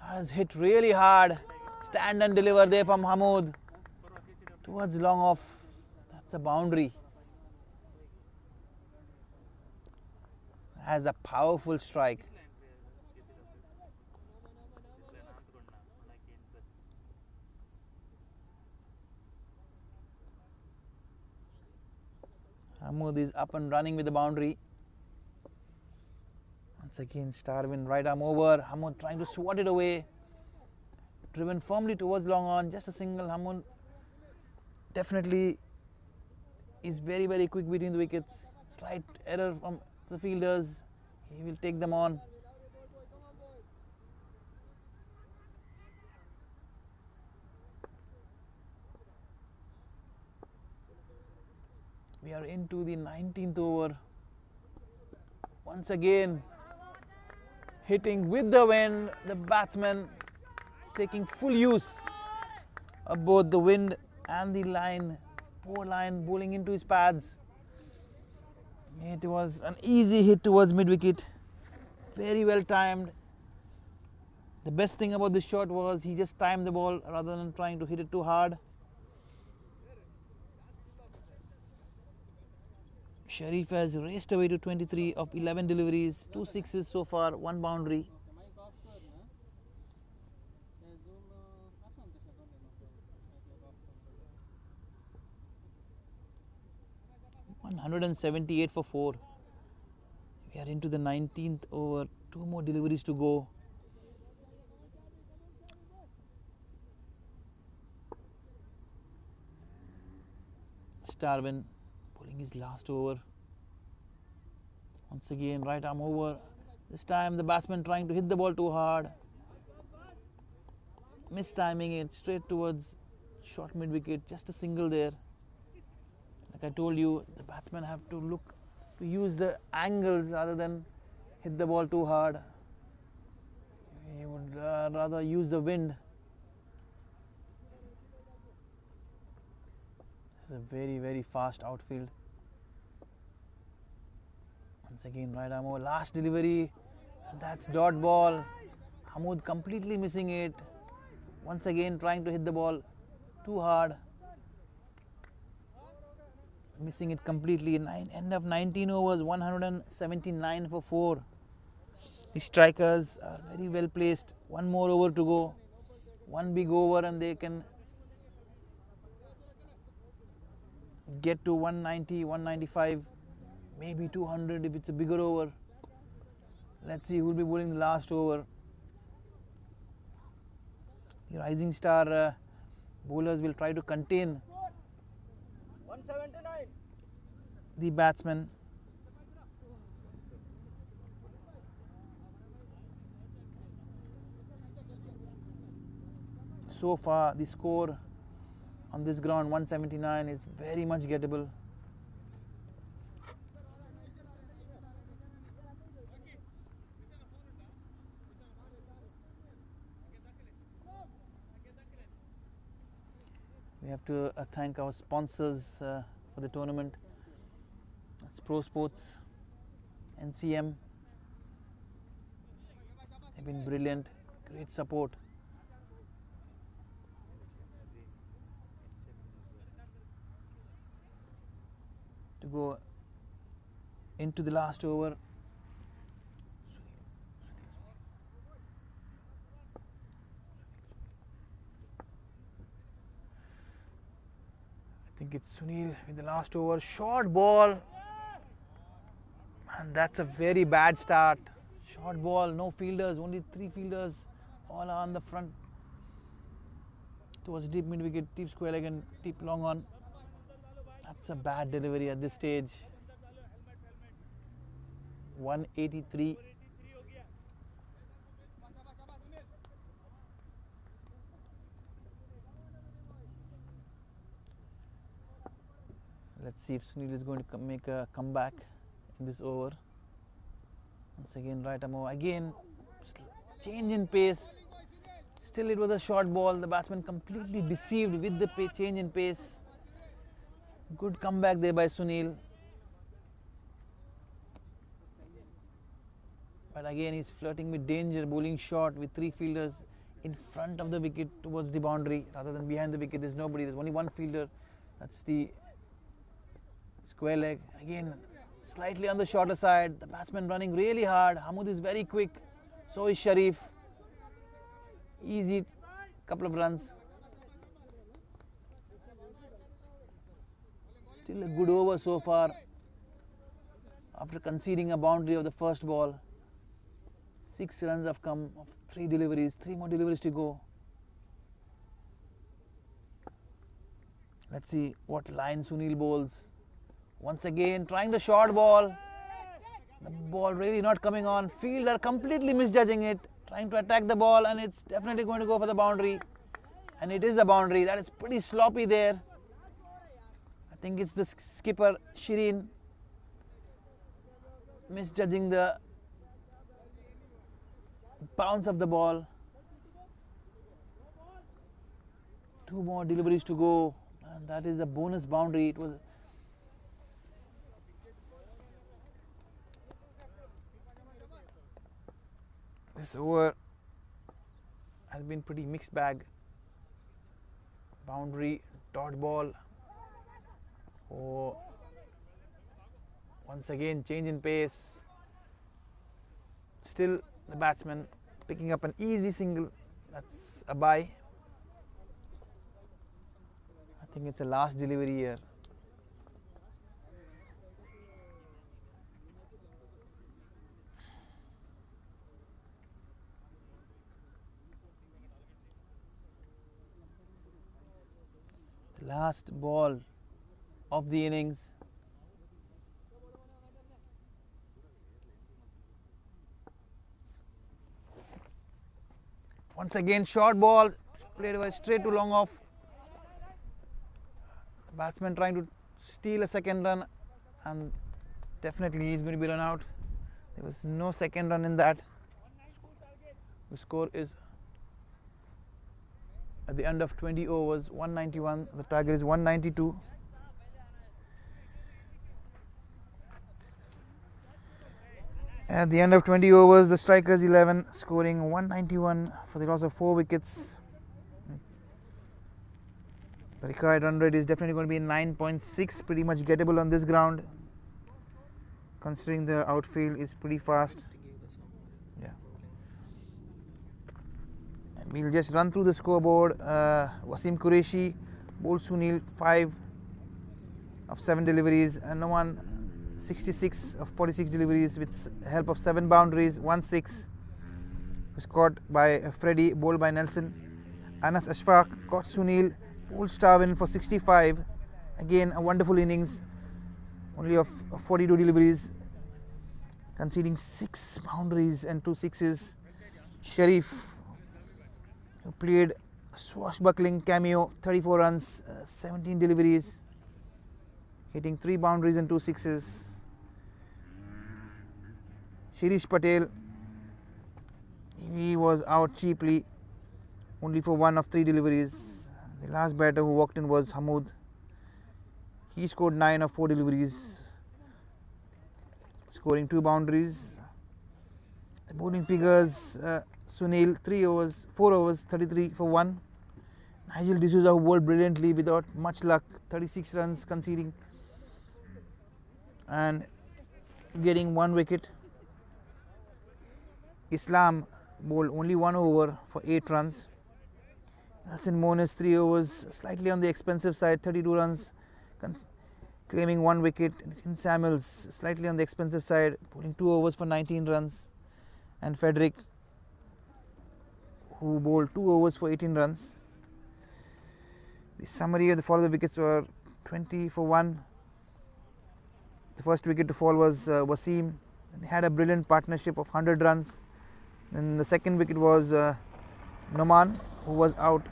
has hit really hard. Stand and deliver there from Hamoud towards long off. That's a boundary. Has a powerful strike. Hamoud is up and running with the boundary. Once again, Starwin right arm over. Hamoud trying to swat it away. Driven firmly towards long on. Just a single. Hamoud definitely is very, very quick between the wickets. Slight error from the fielders. He will take them on. We are into the 19th over. Once again, hitting with the wind, the batsman taking full use of both the wind and the line. Poor line bowling into his pads. It was an easy hit towards mid-wicket. Very well timed. The best thing about this shot was he just timed the ball rather than trying to hit it too hard. Sharif has raced away to 23 of 11 deliveries, 2 sixes so far, 1 boundary. $178 for 4. We are into the 19th over, 2 more deliveries to go. Starwin pulling his last over. Once again, right arm over. This time the batsman trying to hit the ball too hard. Mistiming it straight towards short mid wicket. Just a single there. Like I told you, the batsmen have to look to use the angles rather than hit the ball too hard. He would rather use the wind. It's a very, very fast outfield. Once again, right arm over, last delivery, and that's dot ball. Hamoud completely missing it. Once again, trying to hit the ball too hard. Missing it completely. End of 19 overs, 179 for 4. The strikers are very well placed. 1 more over to go. 1 big over, and they can get to 190, 195, maybe 200 if it's a bigger over. Let's see who will be bowling the last over. The rising star bowlers will try to contain 179. the batsman. So far, the score on this ground, 179, is very much gettable. We have to thank our sponsors for the tournament. That's Pro Sports, NCM. They've been brilliant, great support. To go into the last over. I think it's Sunil with the last over. Short ball, and that's a very bad start. Short ball, no fielders, only 3 fielders, all are on the front towards deep mid wicket, deep square leg and deep long on. That's a bad delivery at this stage. 183. Let's see if Sunil is going to make a comeback in this over. Once again, right arm over. Again, change in pace. Still, it was a short ball. The batsman completely deceived with the change in pace. Good comeback there by Sunil. But again, he's flirting with danger, bowling short with 3 fielders in front of the wicket towards the boundary rather than behind the wicket. There's nobody, there's only 1 fielder. That's the square leg. Again, slightly on the shorter side. The batsman running really hard. Hamoud is very quick. So is Sharif. Easy couple of runs. Still a good over so far after conceding a boundary of the first ball. 6 runs have come of 3 deliveries, 3 more deliveries to go. Let's see what line Sunil bowls. Once again trying the short ball. The ball really not coming on. Fielder completely misjudging it, trying to attack the ball, and it's definitely going to go for the boundary. And it is the boundary. That is pretty sloppy there. I think it's the skipper Shireen misjudging the bounce of the ball. 2 more deliveries to go, and that is a bonus boundary. It was this over has been pretty mixed bag. Boundary, dot ball. Oh, once again change in pace. Still the batsman picking up an easy single. That's a bye. I think it's a last delivery here. The last ball of the innings. Once again short ball played away straight to long off. The batsman trying to steal a second run, and definitely he's going to be run out. There was no second run in that. The score is at the end of 20 overs 191. The target is 192. At the end of 20 overs, the strikers 11, scoring 191 for the loss of 4 wickets. The required run rate is definitely going to be 9.6, pretty much gettable on this ground, considering the outfield is pretty fast. Yeah. And we'll just run through the scoreboard. Wasim Qureshi bowled Sunil 5 of 7 deliveries, and Noman 66 of 46 deliveries with help of 7 boundaries, 1 6. Was caught by Freddie, bowled by Nelson. Anas Ashfaq caught Sunil, bowled Starwin for 65. Again a wonderful innings, only of 42 deliveries, conceding 6 boundaries and 2 sixes. Sharif, who played a swashbuckling cameo, 34 runs, 17 deliveries, hitting 3 boundaries and 2 sixes. Shirish Patel, he was out cheaply, only for 1 of 3 deliveries. The last batter who walked in was Hamoud. He scored 9 of 4 deliveries, scoring 2 boundaries. The bowling figures: Sunil 4 overs 33 for 1. Nigel Dsouza, who bowled brilliantly without much luck, 36 runs conceding and getting 1 wicket. Islam bowled only 1 over for 8 runs. Nelson Monis 3 overs, slightly on the expensive side, 32 runs, claiming 1 wicket. Nathan Samuels slightly on the expensive side, bowling 2 overs for 19 runs. And Frederick, who bowled 2 overs for 18 runs. The summary of the fall of the wickets were 20 for 1. The first wicket to fall was Wasim. They had a brilliant partnership of 100 runs. Then the second wicket was Noman, who was out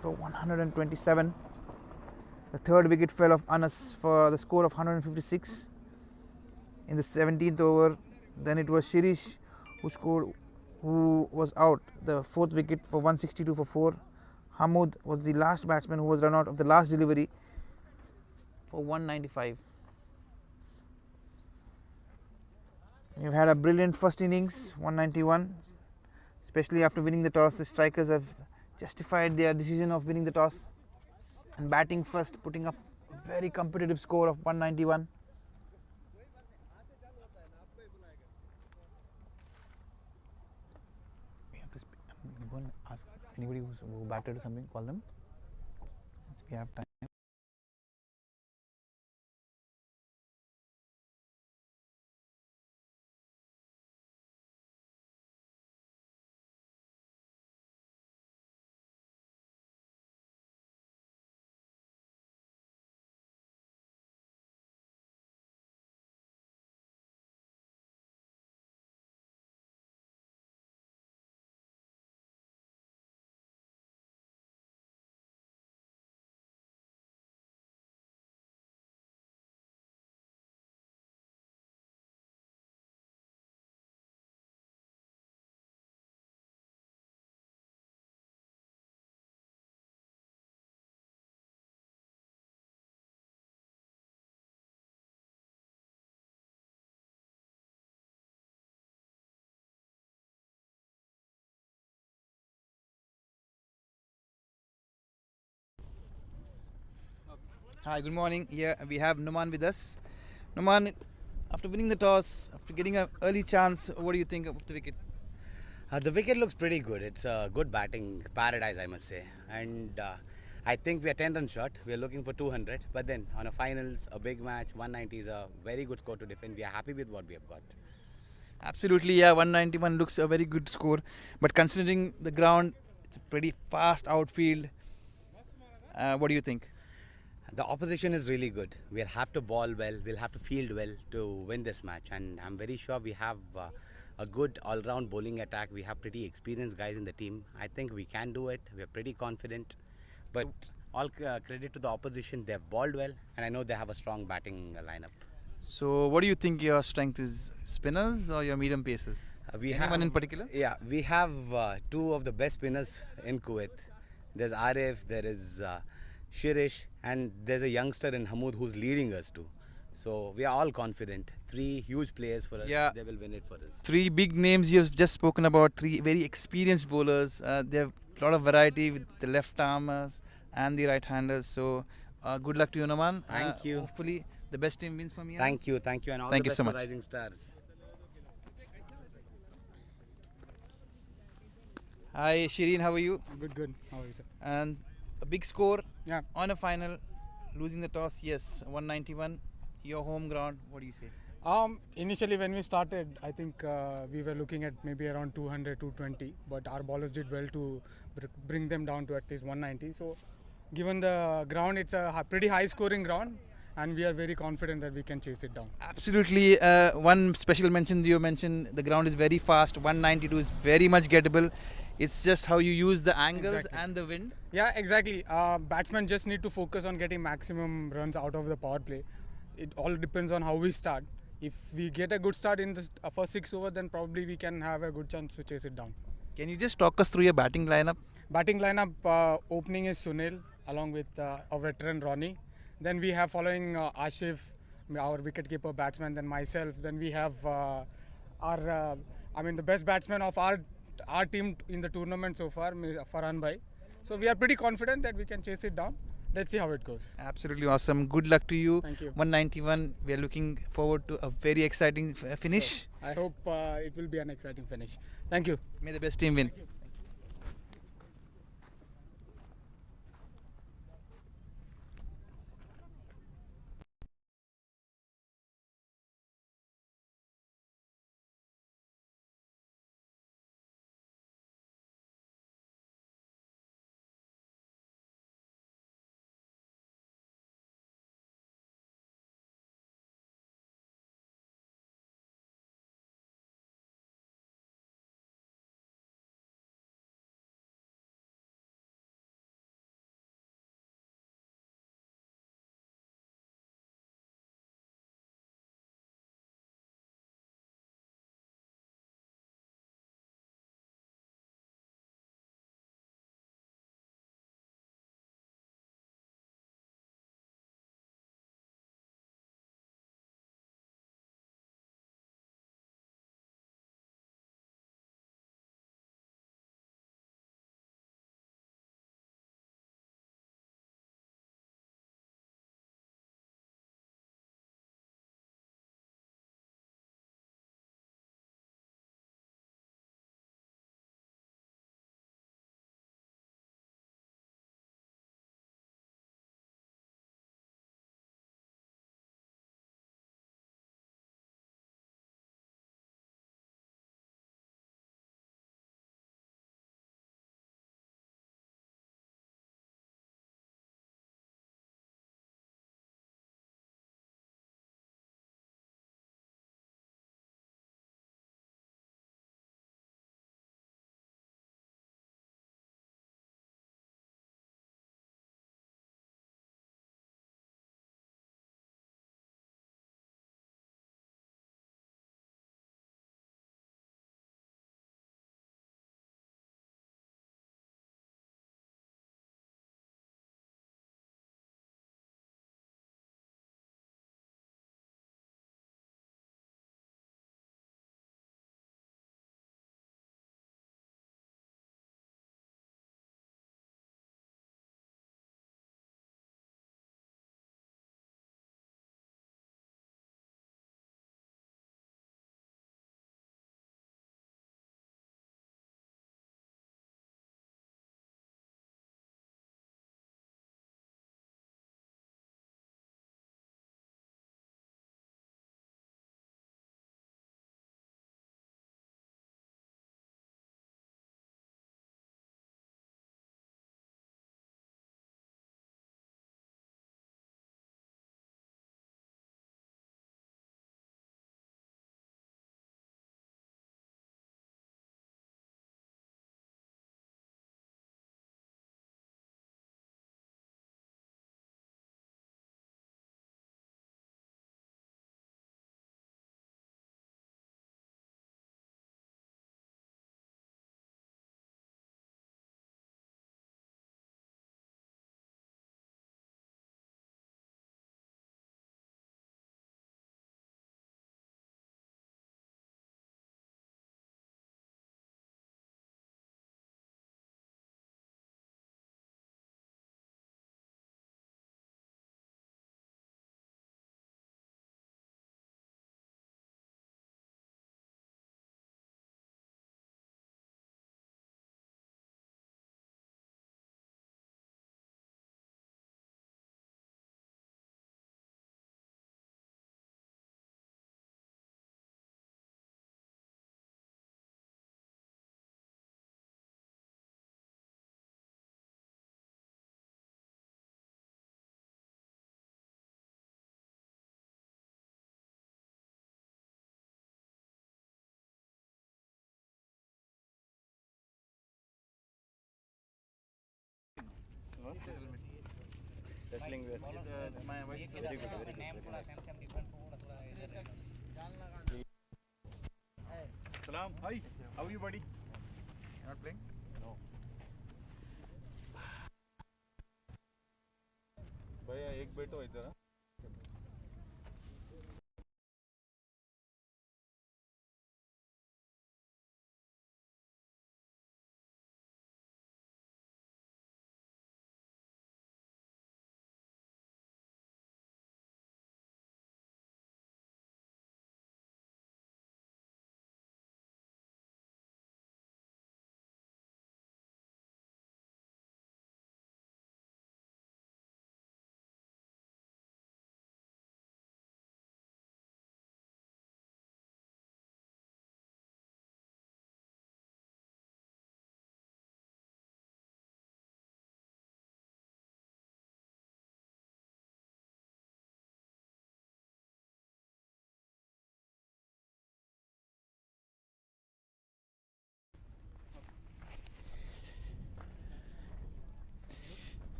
for 127. The third wicket fell of Anas for the score of 156 in the 17th over. Then it was Shirish who was out, the fourth wicket, for 162 for 4. Hamoud was the last batsman who was run out of the last delivery for 195. You've had a brilliant first innings, 191, especially after winning the toss. The strikers have justified their decision of winning the toss and batting first, putting up a very competitive score of 191. We have to go and ask anybody who batted or something, call them. Since we have time. Hi, good morning. Here we have Numan with us. Numan, after winning the toss, after getting an early chance, what do you think of the wicket? The wicket looks pretty good. It's a good batting paradise, I must say. And I think we are 10 runs short. We are looking for 200. But then on a finals, a big match, 190 is a very good score to defend. We are happy with what we have got. Absolutely, yeah. 191 looks a very good score, but considering the ground, it's a pretty fast outfield. What do you think? The opposition is really good. We'll have to ball well. We'll have to field well to win this match. And I'm very sure we have a good all-round bowling attack. We have pretty experienced guys in the team. I think we can do it. We're pretty confident. But all credit to the opposition. They've bowled well, and I know they have a strong batting lineup. So, what do you think your strength is? Spinners or your medium paces? Anyone in particular? Yeah, we have two of the best spinners in Kuwait. There's Arif, there is Shirish, and there's a youngster in Hamoud who's leading us too. So we are all confident. Three huge players for us. Yeah. They will win it for us. Three big names you've just spoken about. Three very experienced bowlers. They have a lot of variety with the left armers and the right handers. So, good luck to you, Numan. Thank you. Hopefully, the best team wins from here. Thank you, and all Thank the you best so for much. Rising Stars. Hi, Shireen. How are you? Good. How are you, sir? And a big score Yeah. on a final, losing the toss. Yes, 191. Your home ground. What do you say? Initially when we started, I think we were looking at maybe around 200, 220, but our bowlers did well to bring them down to at least 190. So, given the ground, it's a pretty high scoring ground, and we are very confident that we can chase it down. Absolutely. One special mention you mentioned, the ground is very fast. 192 is very much gettable. It's just how you use the angles Exactly. and the wind. Yeah, exactly. Batsmen just need to focus on getting maximum runs out of the power play. It all depends on how we start. If we get a good start in the first 6 overs, then probably we can have a good chance to chase it down. Can you just talk us through your batting lineup? Batting lineup, opening is Sunil along with our veteran Ronnie. Then we have following Ashif, our wicketkeeper batsman, then myself. Then we have the best batsman of our team in the tournament so far, Farhan Bhai. So we are pretty confident that we can chase it down. Let's see how it goes. Absolutely awesome. Good luck to you. Thank you. 191. We are looking forward to a very exciting finish. I hope it will be an exciting finish. Thank you. May the best team win. Wrestling wear. My voice is Very good, very good. Salam. Hi. How are you, buddy? Not playing? No. भैया एक बैठो इधर.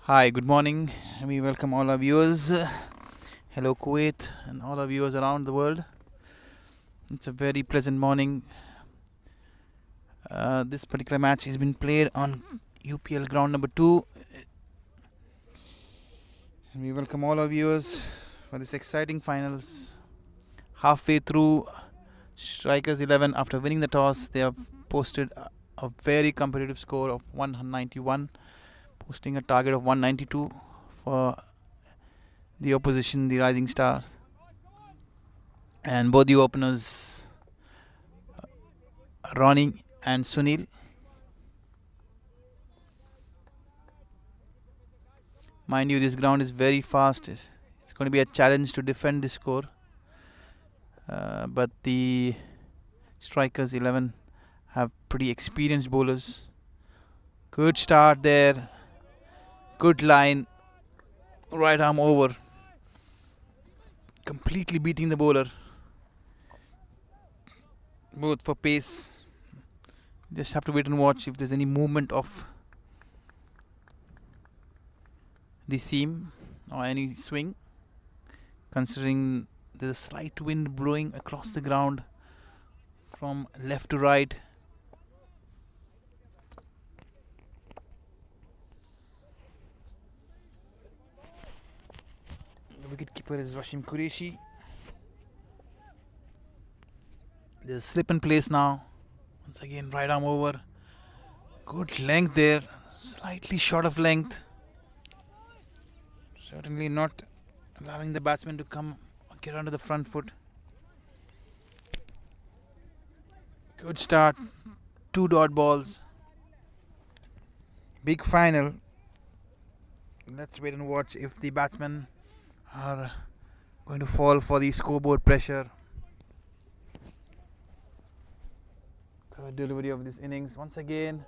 Hi, good morning. We welcome all our viewers. Hello, Kuwait, and all our viewers around the world. It's a very pleasant morning. This particular match has been played on UPL ground number 2. And we welcome all our viewers for this exciting finals. Halfway through, Strikers 11, after winning the toss, they have posted a very competitive score of 191, posting a target of 192 for the opposition, the Rising Stars. And both the openers, Ronnie and Sunil, mind you, this ground is very fast. It's going to be a challenge to defend this score. But the Strikers 11 have pretty experienced bowlers. Good start there. Good line. Right arm over. Completely beating the bowler. Both for pace. Just have to wait and watch if there's any movement of the seam or any swing, considering there's a slight wind blowing across the ground from left to right. The wicketkeeper is Wasim Qureshi. There's a slip in place now. Once again, right arm over. Good length there. Slightly short of length. Certainly not allowing the batsman to get onto the front foot. Good start. 2 dot balls. Big final. Let's wait and watch if the batsmen are going to fall for the scoreboard pressure. Third delivery of this innings. Once again,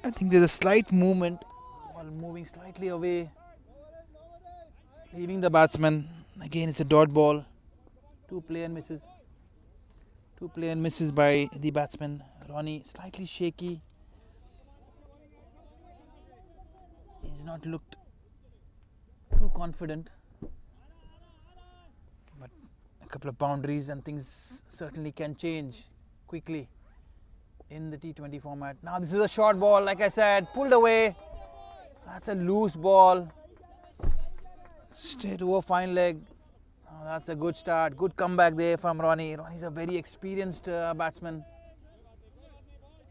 I think there's a slight movement, while moving slightly away, leaving the batsman. Again, it's a dot ball. 2 play and misses. 2 play and misses by the batsman. Ronnie slightly shaky. He's not looked too confident. But a couple of boundaries and things certainly can change quickly in the T20 format. Now this is a short ball, like I said, pulled away. That's a loose ball. Straight over fine leg. Oh, that's a good start. Good comeback there from Ronnie. Ronnie's a very experienced batsman.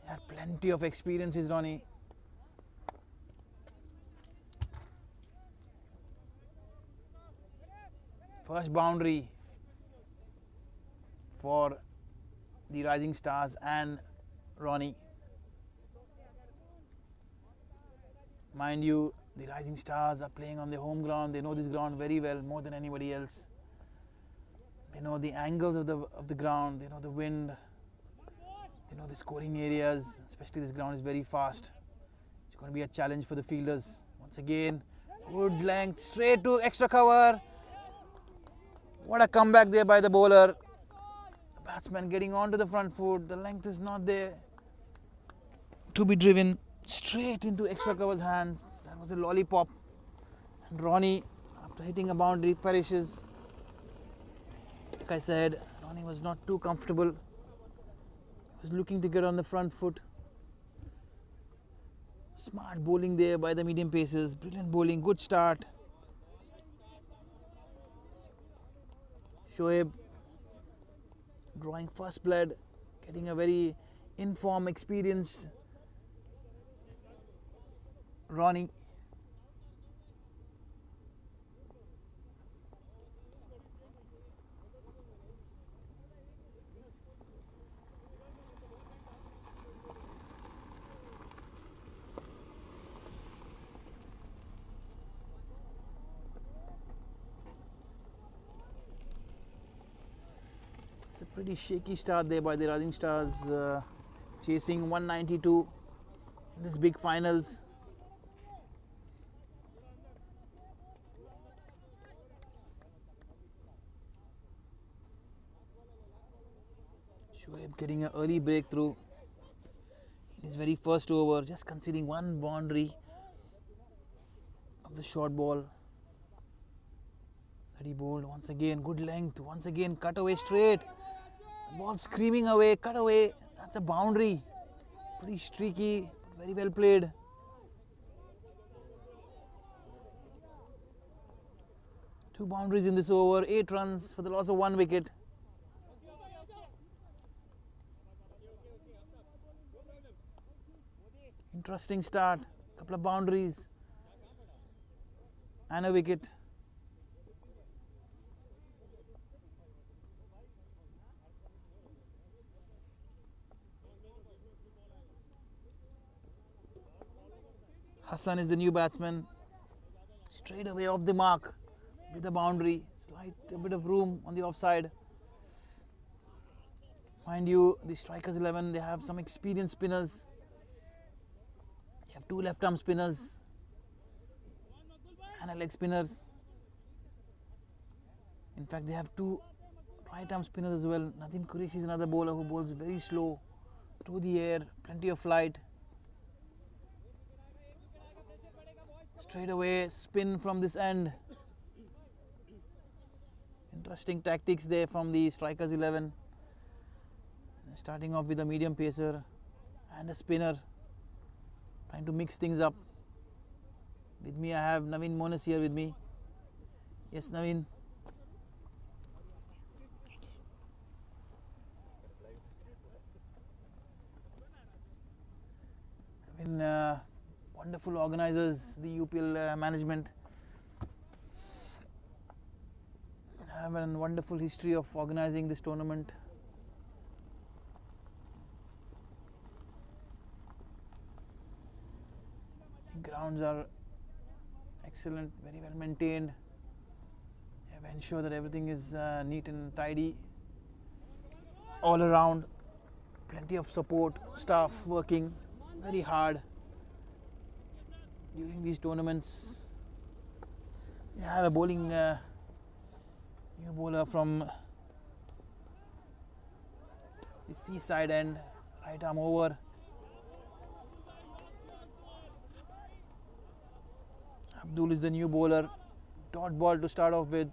He had plenty of experience, is Ronnie. First boundary for the Rising Stars and Ronnie. Mind you, the Rising Stars are playing on their home ground. They know this ground very well, more than anybody else. They know the angles of the ground. They know the wind. They know the scoring areas. Especially this ground is very fast. It's going to be a challenge for the fielders. Once again, good length, straight to extra cover. What a comeback there by the bowler. The batsman getting onto the front foot. The length is not there. to be driven straight into extra cover's hands. That was a lollipop. And Ronnie, after hitting a boundary, perishes. Like I said, Ronnie was not too comfortable. He was looking to get on the front foot. Smart bowling there by the medium pacers. Brilliant bowling, good start. Shoaib drawing first blood, getting a very informed, experienced Ronnie. Pretty shaky start there by the Rising Stars, chasing 192 in this big finals. Shoaib getting an early breakthrough in his very first over, just conceding one boundary of the short ball. That he bowled once again, good length, once again cut away straight. The ball screaming away, cut away, that's a boundary. Pretty streaky, but very well played. Two boundaries in this over, 8 runs for the loss of 1 wicket. Interesting start, couple of boundaries and a wicket. Hassan is the new batsman, straight away off the mark with the boundary, a bit of room on the offside. Mind you, the strikers 11, they have some experienced spinners. They have 2 left arm spinners and a leg spinners. In fact, they have 2 right arm spinners as well. Nadeem Qureshi is another bowler who bowls very slow through the air, plenty of flight. Straight away spin from this end. Interesting tactics there from the strikers 11. Starting off with a medium pacer and a spinner, trying to mix things up. With me I have Naveen Monas here with me. Yes, Naveen. Wonderful organisers, the UPL management have a wonderful history of organising this tournament. The grounds are excellent, very well maintained. They have ensured that everything is neat and tidy all around. Plenty of support, staff working very hard during these tournaments. We have a bowling new bowler from the seaside end, right arm over. Abdul is the new bowler, dot ball to start off with.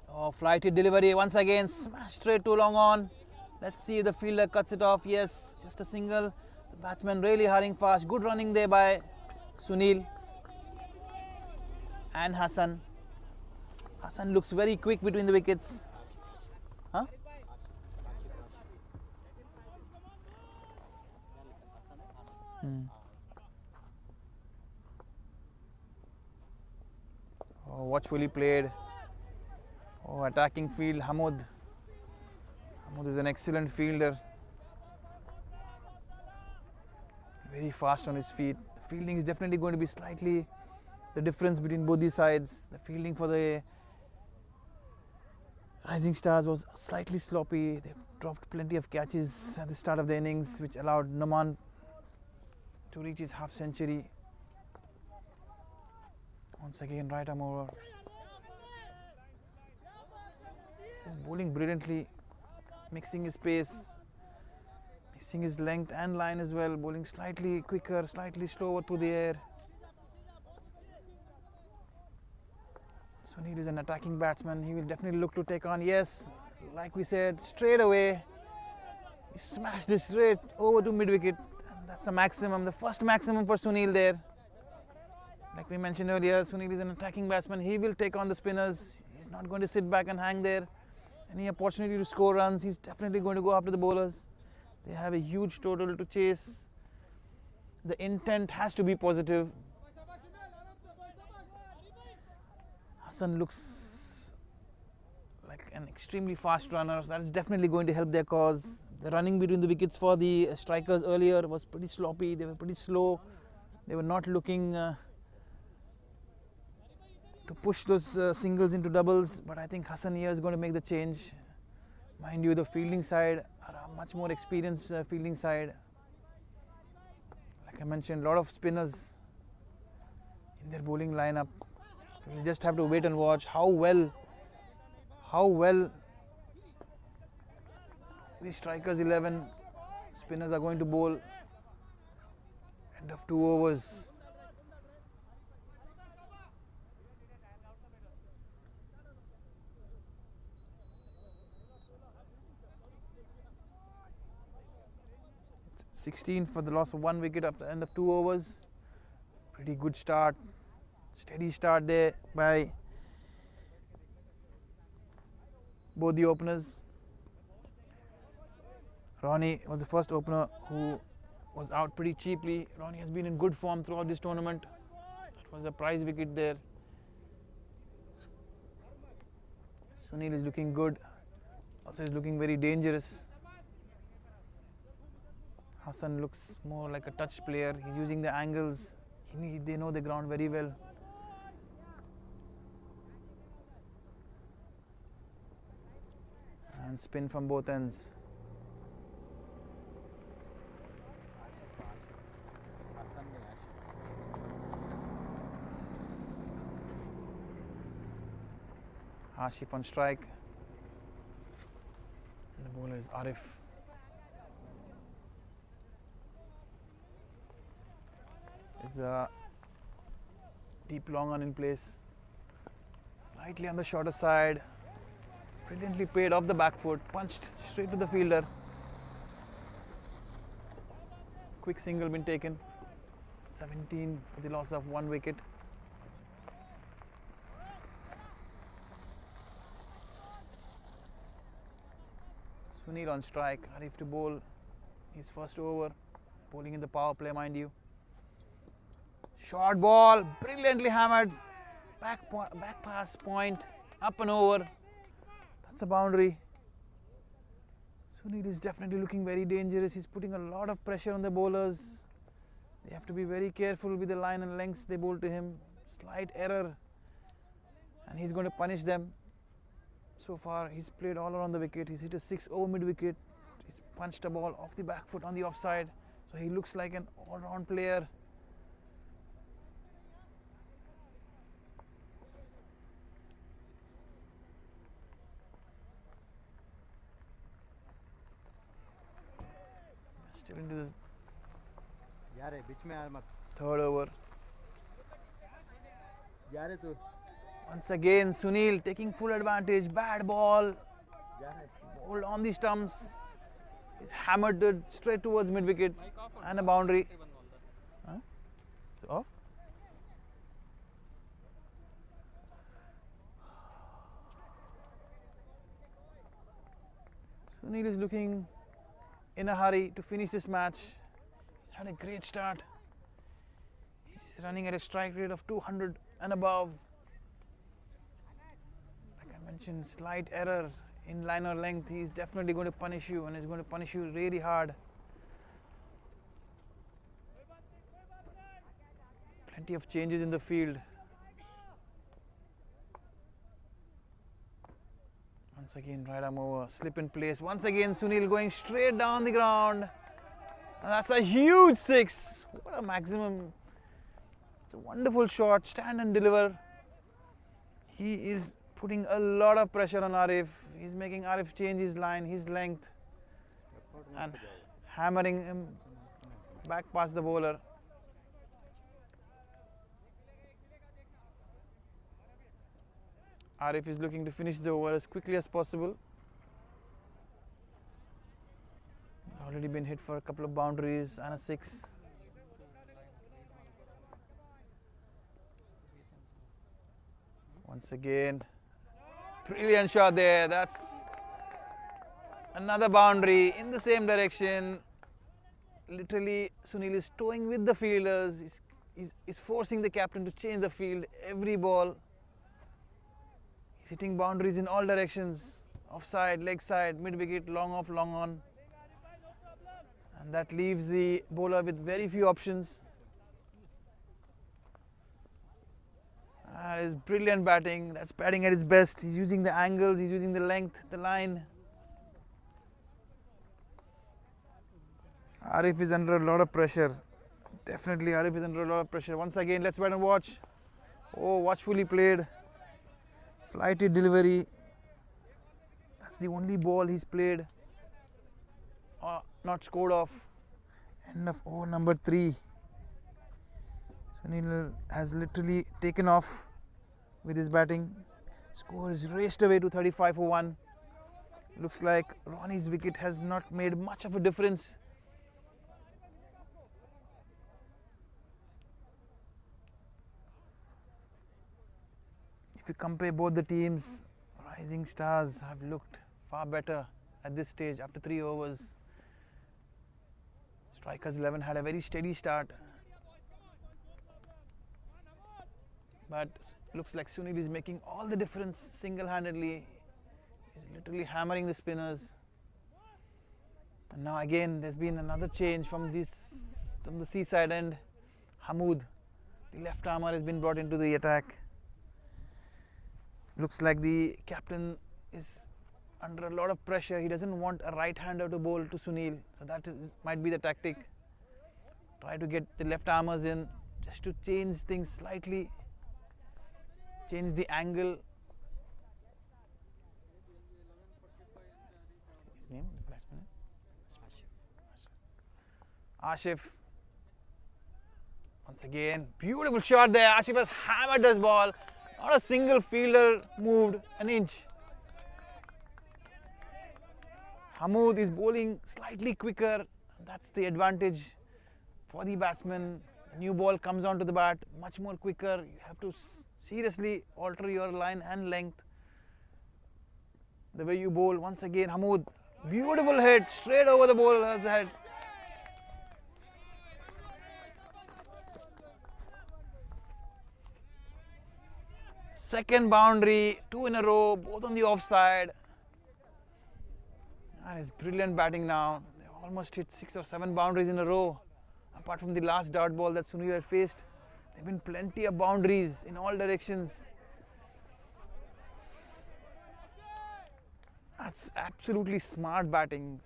Oh, flighted delivery once again, smashed straight too long on. Let's see if the fielder cuts it off. Yes, just a single. The batsman really hurrying fast. Good running there by Sunil and Hassan. Hassan looks very quick between the wickets. Huh? Oh, watchfully played. Oh, attacking field, Hamoud. Hamoud is an excellent fielder. Very fast on his feet. The fielding is definitely going to be slightly the difference between both these sides. The fielding for the Rising Stars was slightly sloppy. They dropped plenty of catches at the start of the innings, which allowed Noman to reach his half century. Once again, right arm over. He's bowling brilliantly. mixing his pace, mixing his length and line as well, bowling slightly quicker, slightly slower through the air. Sunil is an attacking batsman. He will definitely look to take on. Yes, like we said, straight away. He smashed this straight over to mid-wicket. And that's a maximum, the first maximum for Sunil there. Like we mentioned earlier, Sunil is an attacking batsman. He will take on the spinners. He's not going to sit back and hang there. Any opportunity to score runs, he's definitely going to go after the bowlers. They have a huge total to chase. The intent has to be positive. Hassan looks like an extremely fast runner. So that is definitely going to help their cause. The running between the wickets for the strikers earlier was pretty sloppy. They were pretty slow. They were not looking to push those singles into doubles. But I think Hassan here is going to make the change. Mind you, the fielding side are a much more experienced fielding side. Like I mentioned, a lot of spinners in their bowling lineup. We'll just have to wait and watch how well the strikers 11 spinners are going to bowl. End of 2 overs. It's 16 for the loss of 1 wicket after the end of 2 overs. Pretty good start. Steady start there by both the openers. Ronnie was the first opener who was out pretty cheaply. Ronnie has been in good form throughout this tournament. That was a prize wicket there. Sunil is looking good. Also is looking very dangerous. Hassan looks more like a touch player. He's using the angles. They know the ground very well. And spin from both ends. Ashif on strike. And the bowler is Arif. Is a deep long on in place. Slightly on the shorter side. Brilliantly paid off the back foot, punched straight to the fielder. Quick single been taken. 17 for the loss of 1 wicket. Sunil on strike, Arif to bowl his first over, bowling in the power play, mind you. Short ball, brilliantly hammered, back pass point, up and over. That's a boundary. Sunil is definitely looking very dangerous. He's putting a lot of pressure on the bowlers. They have to be very careful with the line and lengths they bowl to him. Slight error and he's going to punish them. So far he's played all around the wicket. He's hit a 6 over mid wicket. He's punched a ball off the back foot on the offside. So he looks like an all-round player. Still into the third over. Once again Sunil taking full advantage. Bad ball. Bowled on the stumps. He's hammered it straight towards mid wicket and a boundary. Huh? It's off. Sunil is looking in a hurry to finish this match. He's had a great start. He's running at a strike rate of 200 and above. Like I mentioned, slight error in line or length. He's definitely going to punish you, and he's going to punish you really hard. Plenty of changes in the field. Once again, right arm over, slip in place. Once again, Sunil going straight down the ground. And that's a huge 6. What a maximum. It's a wonderful shot. Stand and deliver. He is putting a lot of pressure on Arif. He's making Arif change his line, his length, and hammering him back past the bowler. Arif is looking to finish the over as quickly as possible. He's already been hit for a couple of boundaries and a 6. Once again, brilliant shot there. That's another boundary in the same direction. Literally, Sunil is towing with the fielders. He's forcing the captain to change the field every ball. He's hitting boundaries in all directions. Offside, leg side, mid wicket, long off, long on. And that leaves the bowler with very few options. That is brilliant batting. That's batting at his best. He's using the angles, he's using the length, the line. Arif is under a lot of pressure. Definitely Arif is under a lot of pressure. Once again, let's bat and watch. Oh, watchfully played. Flighty delivery. That's the only ball he's played. Not scored off. End of over number 3. Sunil has literally taken off with his batting. Score is raced away to 35 for 1. Looks like Ronnie's wicket has not made much of a difference. If you compare both the teams, Rising Stars have looked far better at this stage after 3 overs. Strikers 11 had a very steady start. But looks like Sunil is making all the difference single-handedly. He's literally hammering the spinners. And now again there's been another change from the seaside end. Hamoud, the left armer, has been brought into the attack. Looks like the captain is under a lot of pressure. He doesn't want a right-hander to bowl to Sunil. So that might be the tactic. Try to get the left armers in just to change things slightly. Change the angle. His name? Ashif. Once again, beautiful shot there. Ashif has hammered this ball. Not a single fielder moved an inch. Hamoud is bowling slightly quicker. That's the advantage for the batsman. The new ball comes onto the bat much more quicker. You have to seriously alter your line and length. The way you bowl. Once again, Hamoud, beautiful hit straight over the bowler's head. Second boundary, 2 in a row, both on the offside. That is brilliant batting now. They almost hit 6 or 7 boundaries in a row. Apart from the last dart ball that Sunil had faced, there have been plenty of boundaries in all directions. That's absolutely smart batting.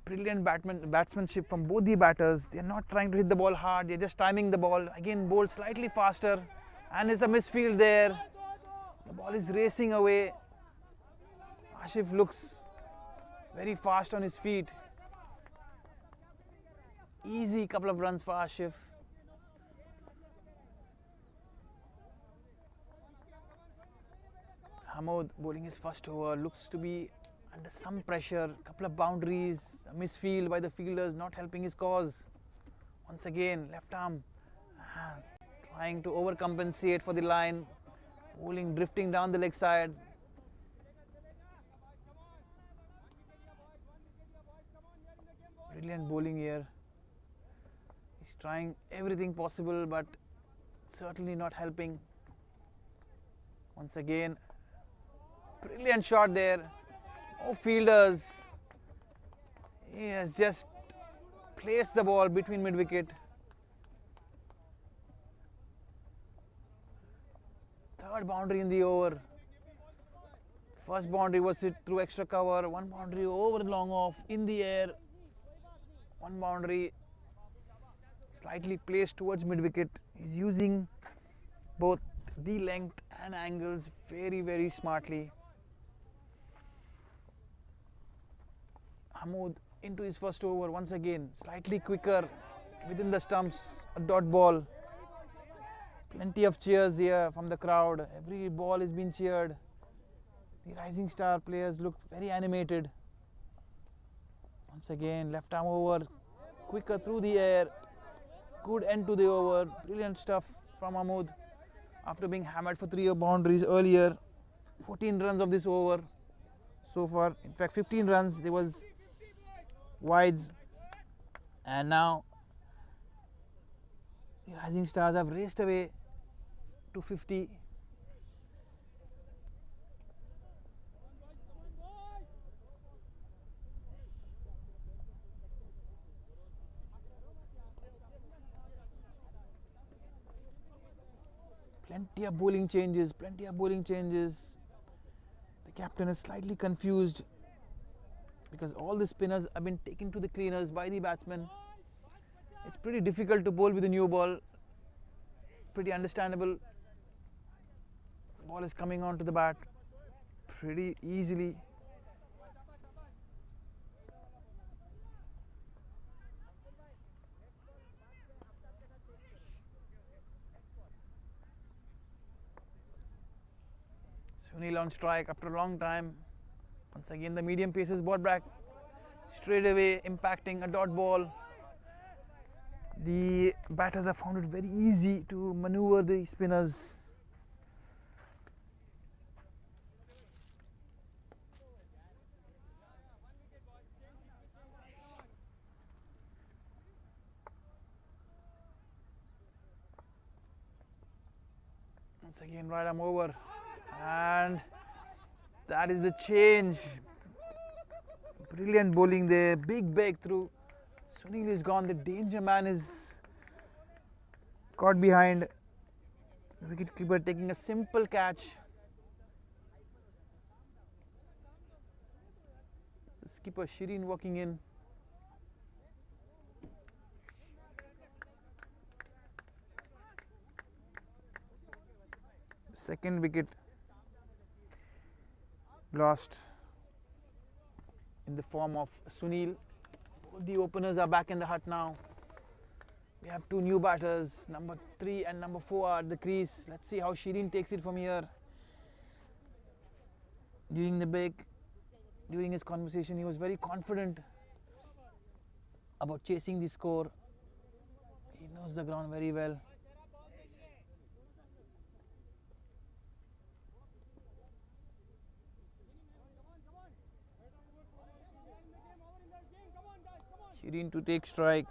Brilliant batsmanship from both the batters. They are not trying to hit the ball hard, they are just timing the ball. Again, bowled slightly faster, and it's a misfield there. The ball is racing away. Ashif looks very fast on his feet. Easy couple of runs for Ashif. Hamoud bowling his first over, looks to be under some pressure. Couple of boundaries, a misfield by the fielders not helping his cause. Once again, left arm trying to overcompensate for the line. Bowling drifting down the leg side. Brilliant bowling here. He's trying everything possible, but certainly not helping. Once again, brilliant shot there. No fielders. He has just placed the ball between mid-wicket. Third boundary in the over. First boundary was hit through extra cover. One boundary over long off in the air. One boundary slightly placed towards mid-wicket. He's using both the length and angles very, very smartly. Hamoud into his first over once again, slightly quicker within the stumps, a dot ball. Plenty of cheers here from the crowd. Every ball is being cheered. The Rising Star players look very animated. Once again, left arm over, quicker through the air. Good end to the over. Brilliant stuff from Hamoud. After being hammered for 3 boundaries earlier, 14 runs of this over so far. In fact, 15 runs. There was wides, and now the Rising Stars have raced away to 50. Plenty of bowling changes, plenty of bowling changes. The captain is slightly confused because all the spinners have been taken to the cleaners by the batsmen. It's pretty difficult to bowl with a new ball. Pretty understandable. The ball is coming onto the bat pretty easily. Sunil on strike after a long time. Once again the medium pace is brought back straight away, impacting a dot ball. The batters have found it very easy to maneuver the spinners. Once again right arm over, and that is the change. Brilliant bowling there, big breakthrough. Sunil is gone, the danger man is caught behind. The wicket keeper taking a simple catch. The skipper Shireen walking in. Second wicket lost in the form of Sunil. Both the openers are back in the hut now. We have 2 new batters, number 3 and number 4 are at the crease. Let's see how Shireen takes it from here. During the break, during his conversation, he was very confident about chasing the score. He knows the ground very well. Shireen to take strike.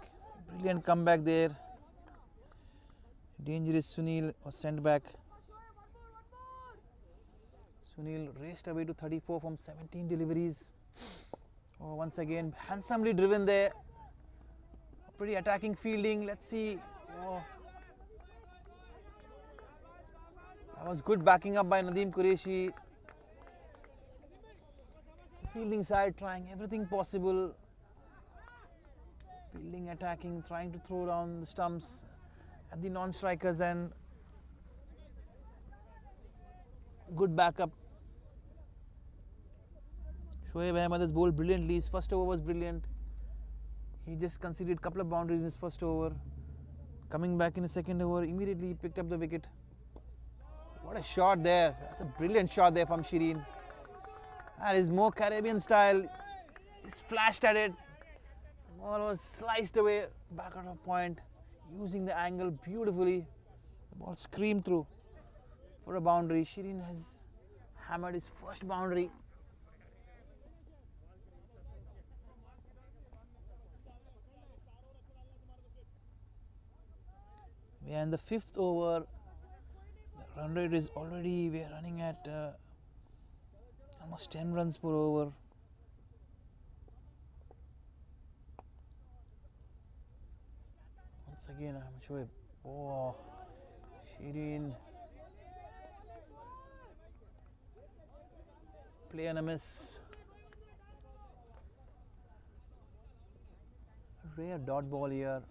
Brilliant comeback there. Dangerous Sunil was sent back. Sunil raced away to 34 from 17 deliveries. Oh, once again, handsomely driven there. Pretty attacking fielding. Let's see. Oh. That was good backing up by Nadeem Qureshi. Fielding side trying everything possible. Fielding, attacking, trying to throw down the stumps at the non-strikers, and good backup. Shoaib Ahmed has bowled brilliantly. His first over was brilliant. He just conceded a couple of boundaries in his first over. Coming back in his second over, immediately he picked up the wicket. What a shot there. That's a brilliant shot there from Shireen. That is more Caribbean style. He's flashed at it. The ball was sliced away back out of point, using the angle beautifully. The ball screamed through for a boundary. Shireen has hammered his first boundary. We are in the 5th over. The run rate is already, we are running at almost 10 runs per over. Once again, I'm sure. Oh, Shireen. Play on a miss. Rare dot ball here.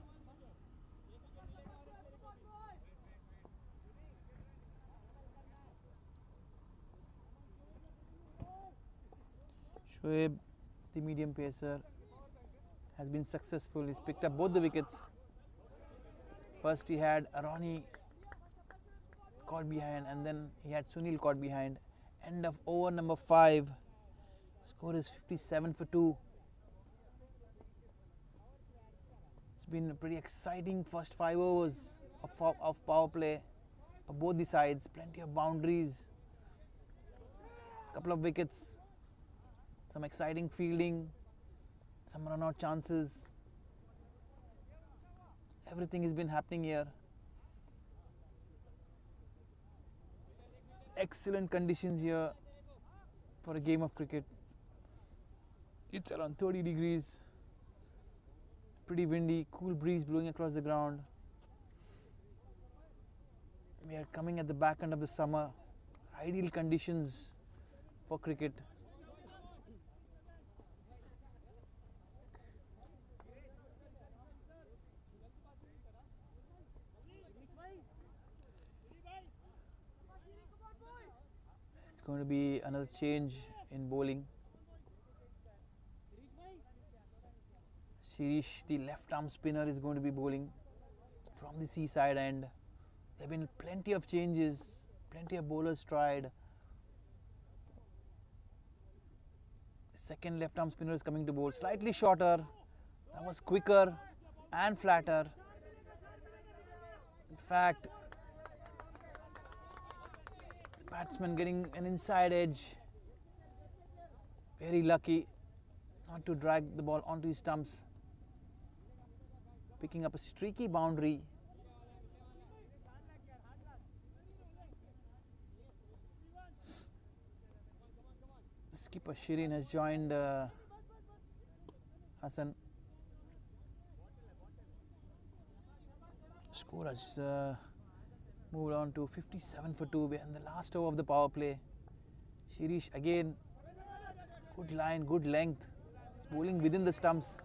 Shoaib, the medium pacer, has been successful. He's picked up both the wickets. First he had Aroni caught behind, and then he had Sunil caught behind. End of over number 5. Score is 57 for 2. It's been a pretty exciting first 5 overs of power play for both the sides. Plenty of boundaries, couple of wickets, some exciting fielding, some run out chances. Everything has been happening here. Excellent conditions here for a game of cricket. It's around 30 degrees, pretty windy, cool breeze blowing across the ground. We are coming at the back end of the summer, ideal conditions for cricket. It's going to be another change in bowling. Shirish, the left arm spinner, is going to be bowling from the seaside end. There have been plenty of changes, plenty of bowlers tried. The second left arm spinner is coming to bowl, slightly shorter. That was quicker and flatter. In fact, the batsman getting an inside edge. Very lucky not to drag the ball onto his stumps. Picking up a streaky boundary. Skipper Shirin has joined Hassan. Score has moved on to 57 for 2. We're in the last over of the power play. Shirish again, good line, good length. He's bowling within the stumps.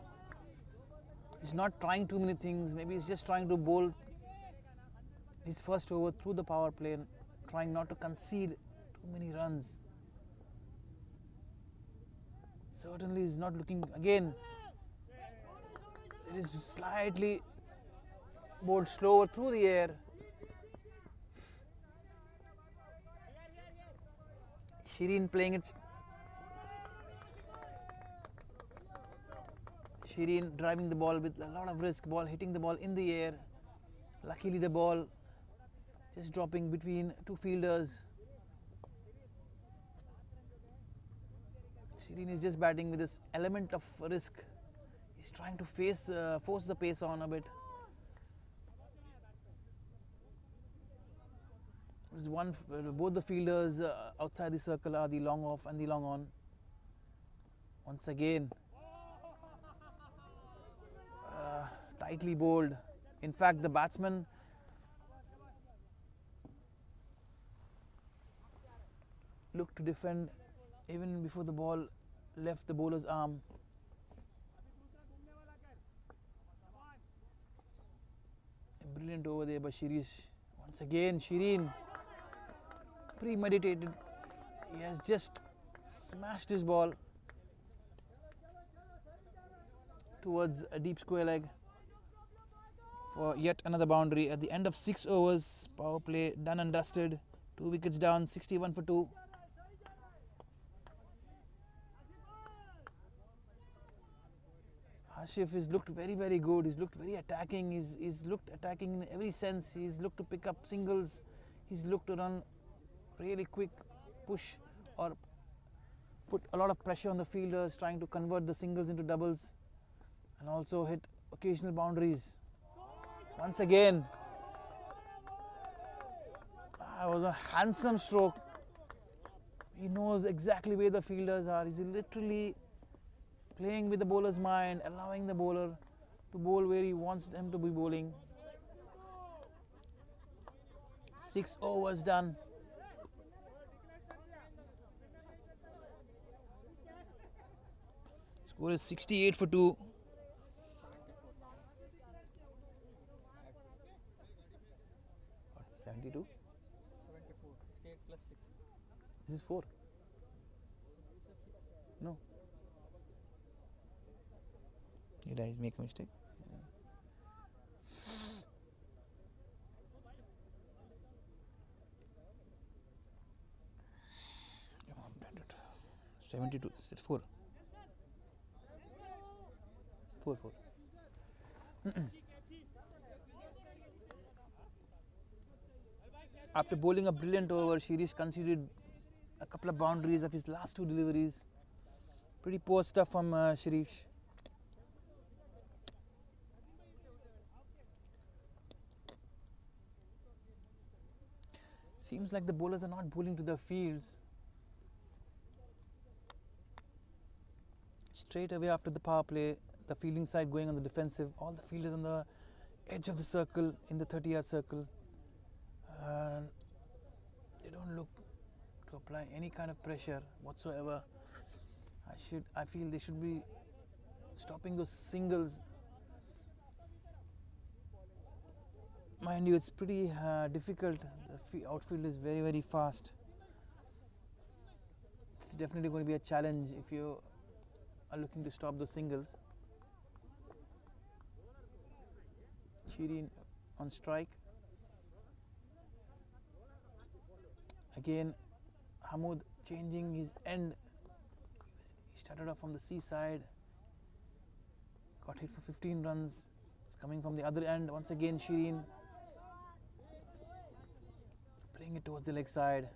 He's not trying too many things. Maybe he's just trying to bowl his first over through the power play, and trying not to concede too many runs. Certainly is not looking, again, there is slightly bowled slower through the air. Shirin playing it. Shirin driving the ball with a lot of risk, ball hitting the ball in the air. Luckily the ball just dropping between two fielders. Shirin is just batting with this element of risk. He's trying to force the pace on a bit. There's both the fielders outside the circle are the long off and the long on. Once again, tightly bowled. In fact, the batsman looked to defend even before the ball left the bowler's arm. Brilliant over there by Shirish. Once again, Shirin, premeditated. He has just smashed his ball towards a deep square leg for yet another boundary. At the end of 6 overs, power play done and dusted. 2 wickets down, 61 for 2. Hashif has looked very, very good. He's looked very attacking. He's looked attacking in every sense. He's looked to pick up singles. He's looked to run really quick, push or put a lot of pressure on the fielders, trying to convert the singles into doubles and also hit occasional boundaries. Once again, it was a handsome stroke. He knows exactly where the fielders are. He's literally playing with the bowler's mind, allowing the bowler to bowl where he wants them to be bowling. 6 overs done. Score is 68 for 2. What, 72? 74, 68 plus 6. This is 4. No. Did I make a mistake? 72. Is it 4? 4. After bowling a brilliant over, Shirish conceded a couple of boundaries of his last 2 deliveries. Pretty poor stuff from Shirish. Seems like the bowlers are not bowling to their fields. Straight away after the power play, the fielding side going on the defensive. All the fielders on the edge of the circle, in the 30-yard circle. And they don't look to apply any kind of pressure whatsoever. I feel they should be stopping those singles. Mind you, it's pretty difficult. The outfield is very, very fast. It's definitely going to be a challenge if you are looking to stop those singles. Shireen on strike. Again, Hamoud changing his end. He started off from the seaside, got hit for 15 runs. It's coming from the other end. Once again, Shireen playing it towards the leg side.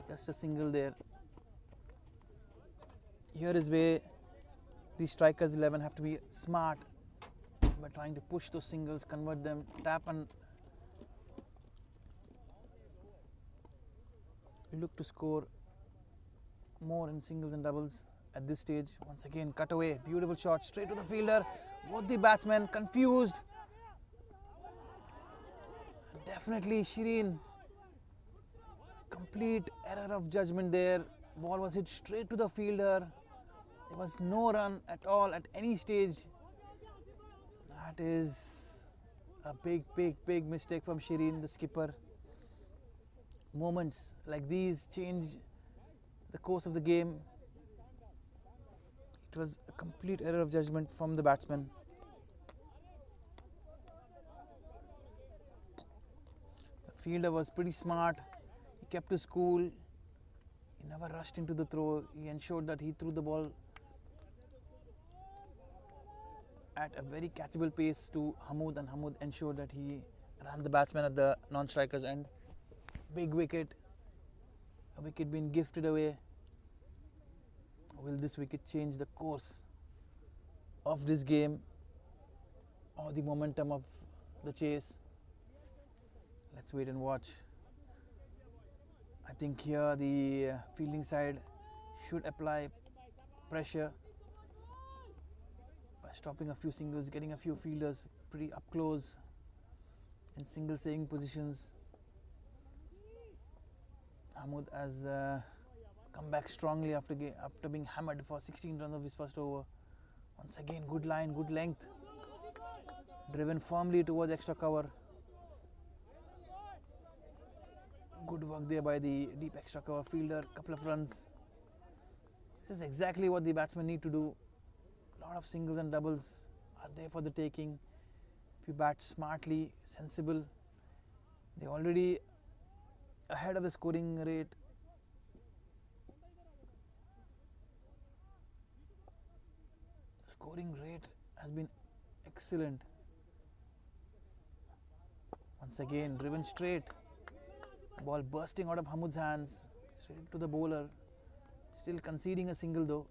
Just a single there. Here is where the strikers 11 have to be smart by trying to push those singles, convert them, tap, and we look to score more in singles and doubles at this stage. Once again, cut away, beautiful shot straight to the fielder. Both the batsmen confused. Definitely Shireen, complete error of judgment there. Ball was hit straight to the fielder. There was no run at all at any stage. That is a big mistake from Shireen, the skipper. Moments like these change the course of the game. It was a complete error of judgment from the batsman. The fielder was pretty smart. He kept his cool. He never rushed into the throw. He ensured that he threw the ball at a very catchable pace to Hamoud, and Hamoud ensured that he ran the batsman at the non-striker's end. Big wicket. A wicket being gifted away. Will this wicket change the course of this game or the momentum of the chase? Let's wait and watch. I think here the fielding side should apply pressure by stopping a few singles, getting a few fielders pretty up close in single saving positions. Hamoud has come back strongly after being hammered for 16 runs of his first over. Once again, good line, good length. Driven firmly towards extra cover. Good work there by the deep extra cover fielder. Couple of runs. This is exactly what the batsmen need to do. A lot of singles and doubles are there for the taking. If you bat smartly, sensible, they're already ahead of the scoring rate. The scoring rate has been excellent. Once again, driven straight. Ball bursting out of Hamoud's hands, straight to the bowler. Still conceding a single though.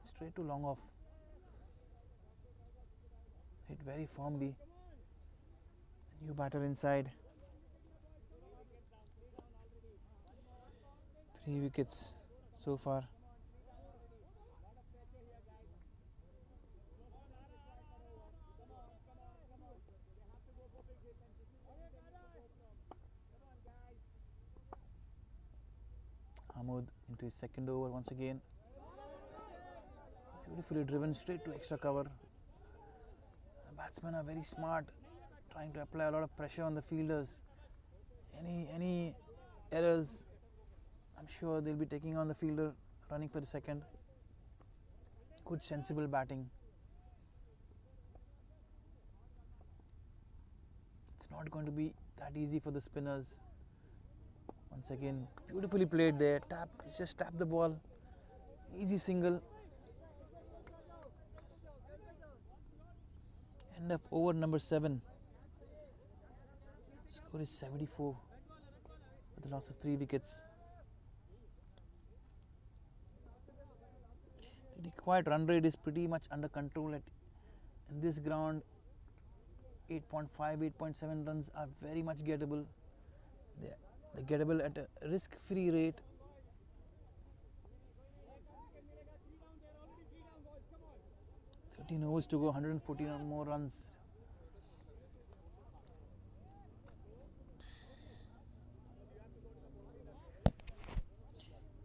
Straight to long off. Hit very firmly. New batter inside. 3 wickets so far. Hamoud into his second over once again. Beautifully driven straight to extra cover. The batsmen are very smart, trying to apply a lot of pressure on the fielders. Any errors, I'm sure they'll be taking on the fielder running for the second. Good sensible batting. It's not going to be that easy for the spinners. Once again, beautifully played there. Just tap the ball. Easy single. End of over number 7. Score is 74 with the loss of 3 wickets. The required run rate is pretty much under control in this ground. 8.5, 8.7 runs are very much gettable. They're gettable at a risk-free rate. Overs to go, 114 more runs.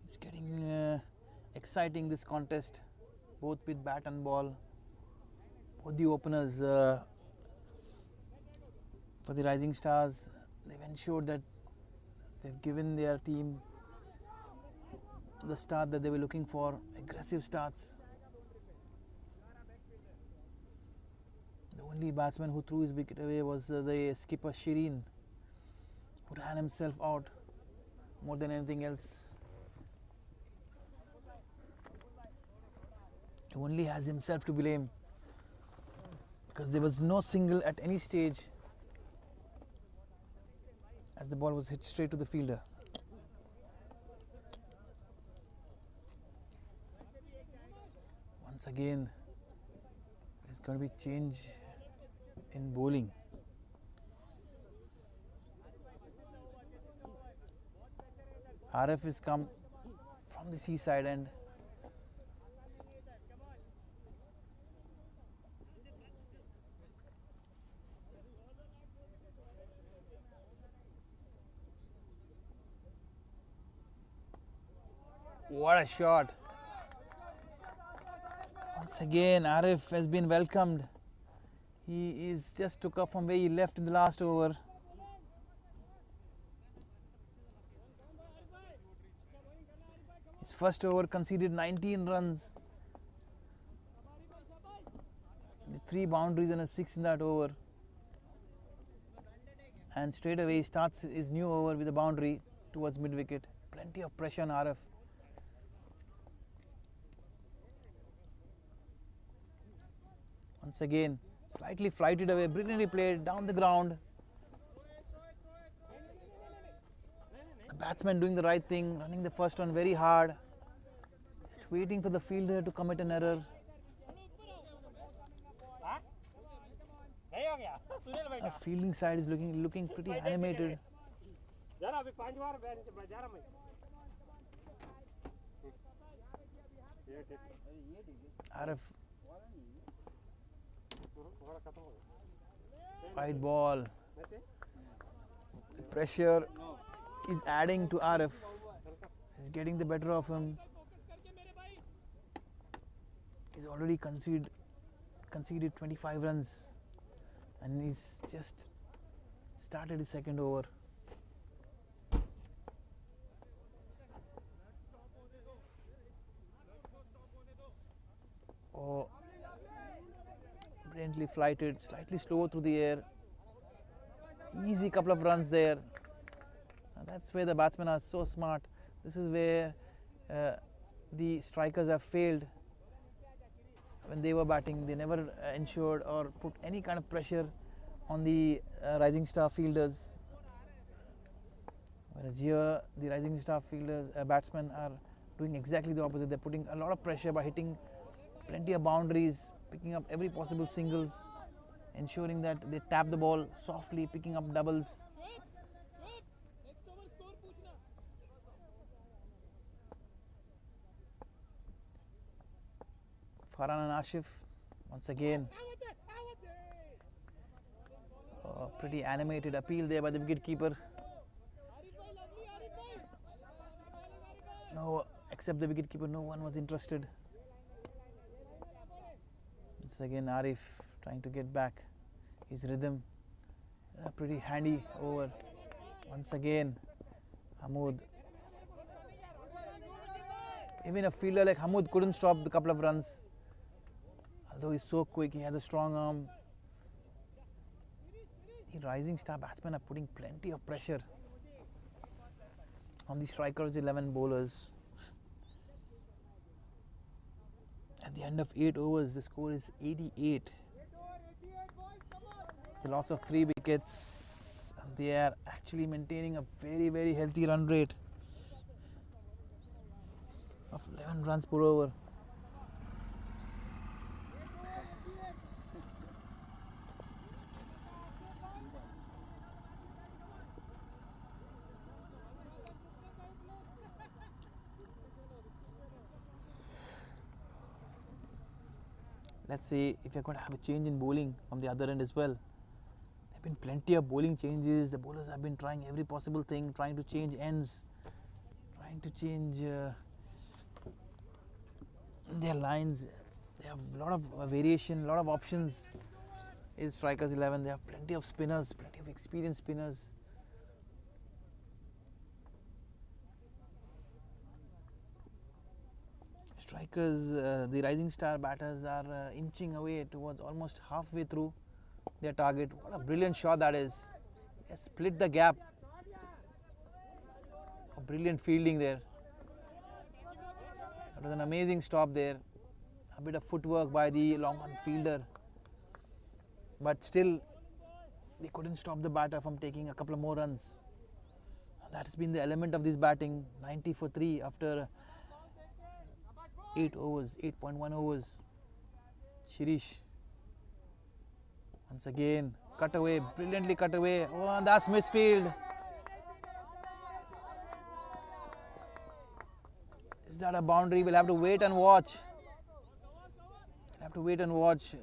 It's getting exciting, this contest, both with bat and ball. Both the openers for the Rising Stars, they've ensured that they've given their team the start that they were looking for, aggressive starts. The only batsman who threw his wicket away was the skipper Shireen, who ran himself out more than anything else. He only has himself to blame because there was no single at any stage as the ball was hit straight to the fielder. Once again, there's going to be change in bowling. RF has come from the seaside end. What a shot. Once again, Arif has been welcomed. He is just took up from where he left in the last over. His first over conceded 19 runs. 3 boundaries and a 6 in that over. And straight away he starts his new over with a boundary towards mid-wicket. Plenty of pressure on Arif. Once again, slightly flighted away, brilliantly played down the ground. The batsman doing the right thing, running the first one very hard. Just waiting for the fielder to commit an error. The fielding side is looking pretty animated. Arif. Wide ball. The pressure is adding to Arif. He's getting the better of him. He's already conceded 25 runs and he's just started his second over. Oh, brilliantly flighted, slightly slow through the air. Easy couple of runs there. That's where the batsmen are so smart. This is where the strikers have failed when they were batting. They never ensured or put any kind of pressure on the Rising Star fielders. Whereas here, the Rising Star fielders, batsmen are doing exactly the opposite. They're putting a lot of pressure by hitting plenty of boundaries, picking up every possible singles, ensuring that they tap the ball softly, picking up doubles. Farhan and Ashif once again. Pretty animated appeal there by the wicketkeeper. No, except the wicketkeeper, no one was interested. Once again, Arif trying to get back his rhythm. Pretty handy over. Once again, Hamoud. Even a fielder like Hamoud couldn't stop the couple of runs Although he's so quick, he has a strong arm. The rising star batsmen are putting plenty of pressure on the strikers 11 bowlers. At the end of 8 overs, the score is 88. The loss of 3 wickets, and they are actually maintaining a very healthy run rate of 11 runs per over. Let's see if you're going to have a change in bowling from the other end as well. There have been plenty of bowling changes. The bowlers have been trying every possible thing, trying to change ends, trying to change their lines. They have a lot of variation, a lot of options. Is strikers 11. They have plenty of spinners, plenty of experienced spinners. Strikers, the rising star batters are inching away towards almost halfway through their target. What a brilliant shot that is. He has split the gap. A brilliant fielding there. That was an amazing stop there. A bit of footwork by the long on fielder. But still, they couldn't stop the batter from taking a couple of more runs. That's been the element of this batting. 90 for 3 after 8 overs, 8.1 overs. Shirish once again cut away, brilliantly cut away. Oh, and that's misfield. Is that a boundary? We'll have to wait and watch. We'll have to wait and watch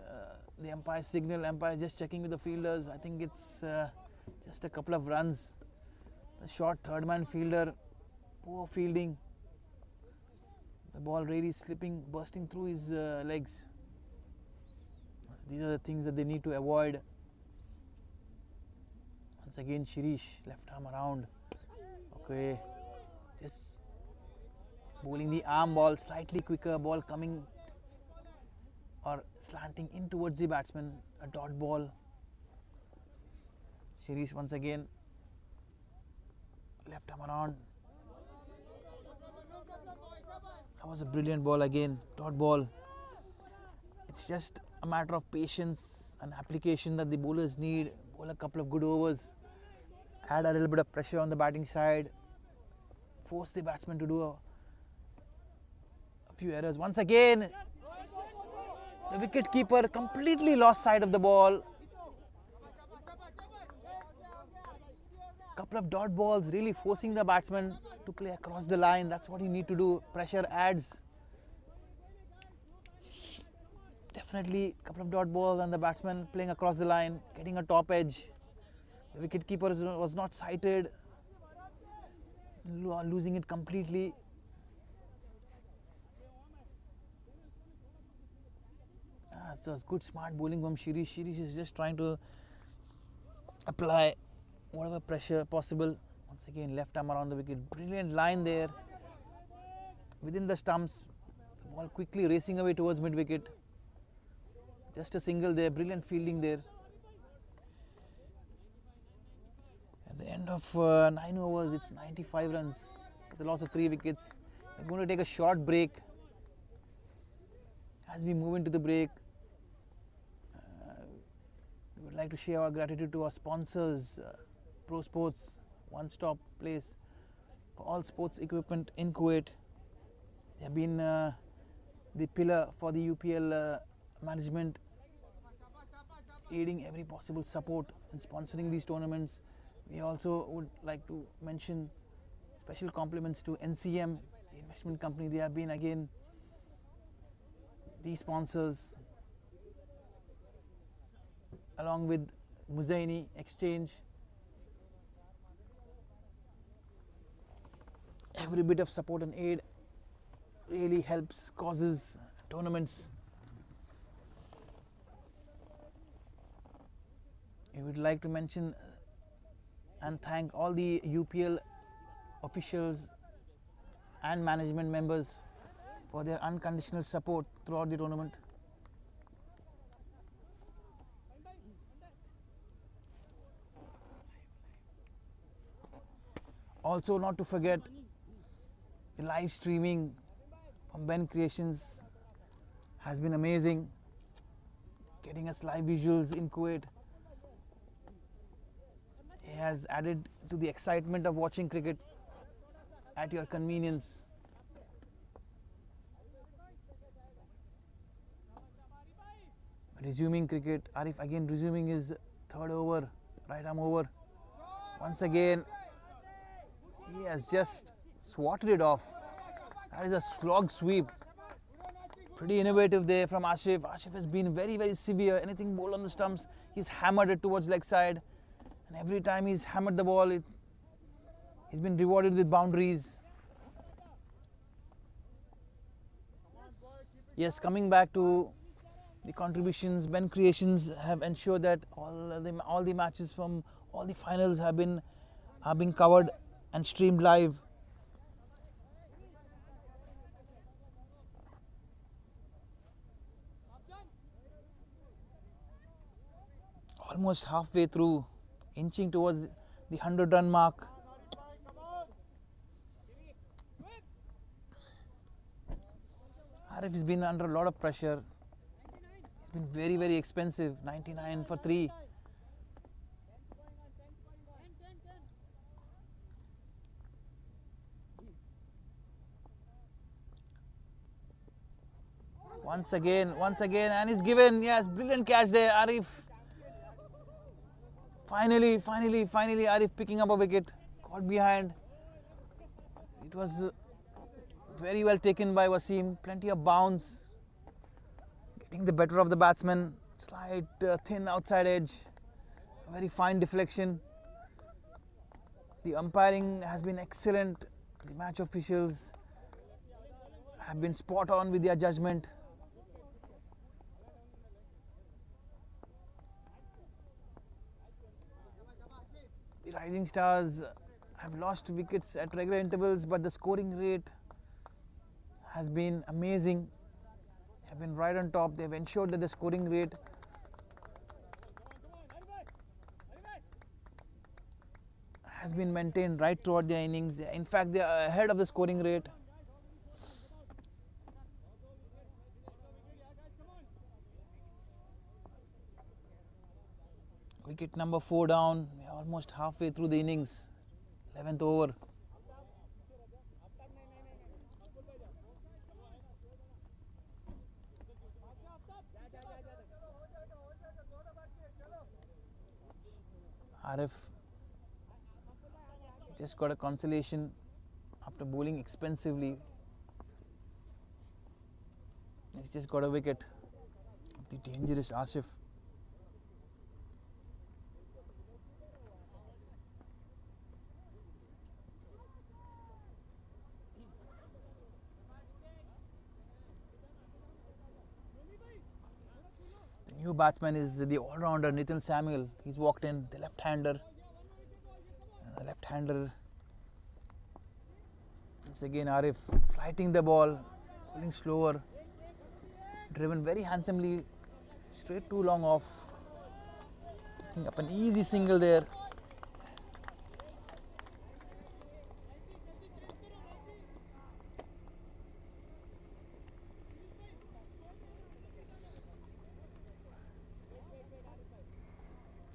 the umpire's signal. Umpire just checking with the fielders. I think it's just a couple of runs. The short third man fielder, poor fielding. The ball really slipping, bursting through his legs. These are the things that they need to avoid. Once again, Shirish, left arm around. Okay, just bowling the arm ball, slightly quicker ball coming or slanting in towards the batsman. A dot ball. Shirish once again, left arm around. That was a brilliant ball again, dot ball. It's just a matter of patience and application that the bowlers need. Bowl a couple of good overs, add a little bit of pressure on the batting side, force the batsman to do a few errors. Once again, the wicket keeper completely lost sight of the ball. Couple of dot balls, really forcing the batsman to play across the line. That's what you need to do. Pressure adds. Definitely a couple of dot balls and the batsman playing across the line, getting a top edge. The wicket keeper was not sighted, losing it completely. So it's good smart bowling from Shirish. Shirish is just trying to apply whatever pressure possible. Once again, left arm around the wicket. Brilliant line there. Within the stumps, the ball quickly racing away towards mid wicket. Just a single there. Brilliant fielding there. At the end of 9 overs, it's 95 runs. The loss of 3 wickets. We're going to take a short break. As we move into the break, we would like to share our gratitude to our sponsors, Pro Sports, one-stop place for all sports equipment in Kuwait. They have been the pillar for the UPL management, aiding every possible support in sponsoring these tournaments. We also would like to mention special compliments to NCM, the investment company. They have been again the sponsors, along with Muzaini Exchange. Every bit of support and aid really helps causes, tournaments. We would like to mention and thank all the UPL officials and management members for their unconditional support throughout the tournament. Also, not to forget the live streaming from Ben Creations has been amazing, getting us live visuals in Kuwait. It has added to the excitement of watching cricket at your convenience. Resuming cricket, Arif again resuming his third over, right arm over. Once again, he has just swatted it off. That is a slog sweep. Pretty innovative there from Ashif. Ashif has been very, very severe. Anything bowled on the stumps, he's hammered it towards leg side. And every time he's hammered the ball, he's been rewarded with boundaries. Yes, coming back to the contributions, Ben Creations have ensured that all the matches from all the finals have been covered and streamed live. Almost halfway through, inching towards the 100-run mark. Arif has been under a lot of pressure. He's been very, very expensive. 99 for 3. Once again, and he's given. Yes, brilliant catch there, Arif. Finally, Arif picking up a wicket. Caught behind. It was very well taken by Wasim. Plenty of bounce. Getting the better of the batsman. Slight thin outside edge. A very fine deflection. The umpiring has been excellent. The match officials have been spot on with their judgment. The Rising Stars have lost wickets at regular intervals, but the scoring rate has been amazing. They have been right on top. They have ensured that the scoring rate has been maintained right throughout their innings. In fact, they are ahead of the scoring rate. Wicket number 4 down. We are almost halfway through the innings. 11th over. Arif just got a consolation after bowling expensively. He's just got a wicket of the dangerous Asif. The new batsman is the all-rounder Nitin Samuel. He's walked in, the left-hander. The left-hander. Once again Arif flighting the ball, pulling slower. Driven very handsomely, straight too long off. Picking up an easy single there.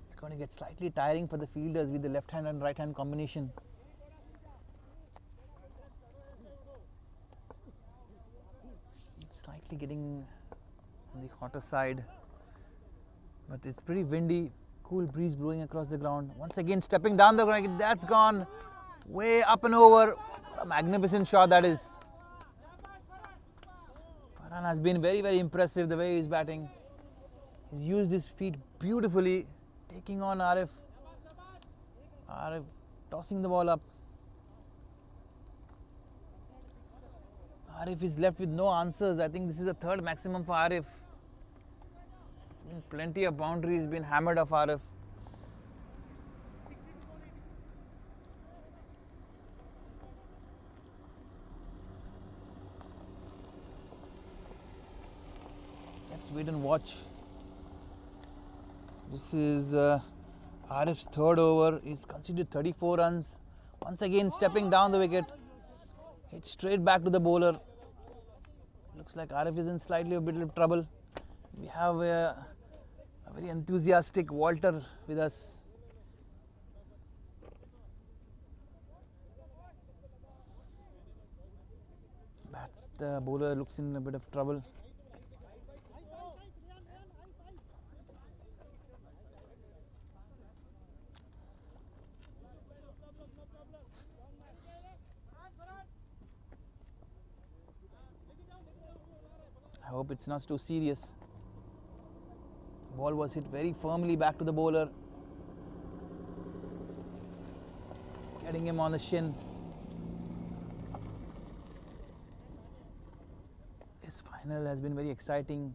It's going to get slightly tiring for the fielders with the left hand and right hand combination. It's slightly getting on the hotter side, but it's pretty windy. Cool breeze blowing across the ground. Once again stepping down the ground. That's gone way up and over. What a magnificent shot that is. Varun has been very, very impressive the way he's batting. He's used his feet beautifully, taking on Arif. Arif tossing the ball up. Arif is left with no answers. I think this is the third maximum for Arif. Plenty of boundaries been hammered off Arif. Let's wait and watch. This is Arif's third over. He's conceded 34 runs. Once again stepping down the wicket. Hit straight back to the bowler. Looks like Arif is in slightly a bit of trouble. We have a very enthusiastic Walter with us. The bowler looks in a bit of trouble. I hope it's not too serious. Ball was hit very firmly back to the bowler, getting him on the shin. This final has been very exciting.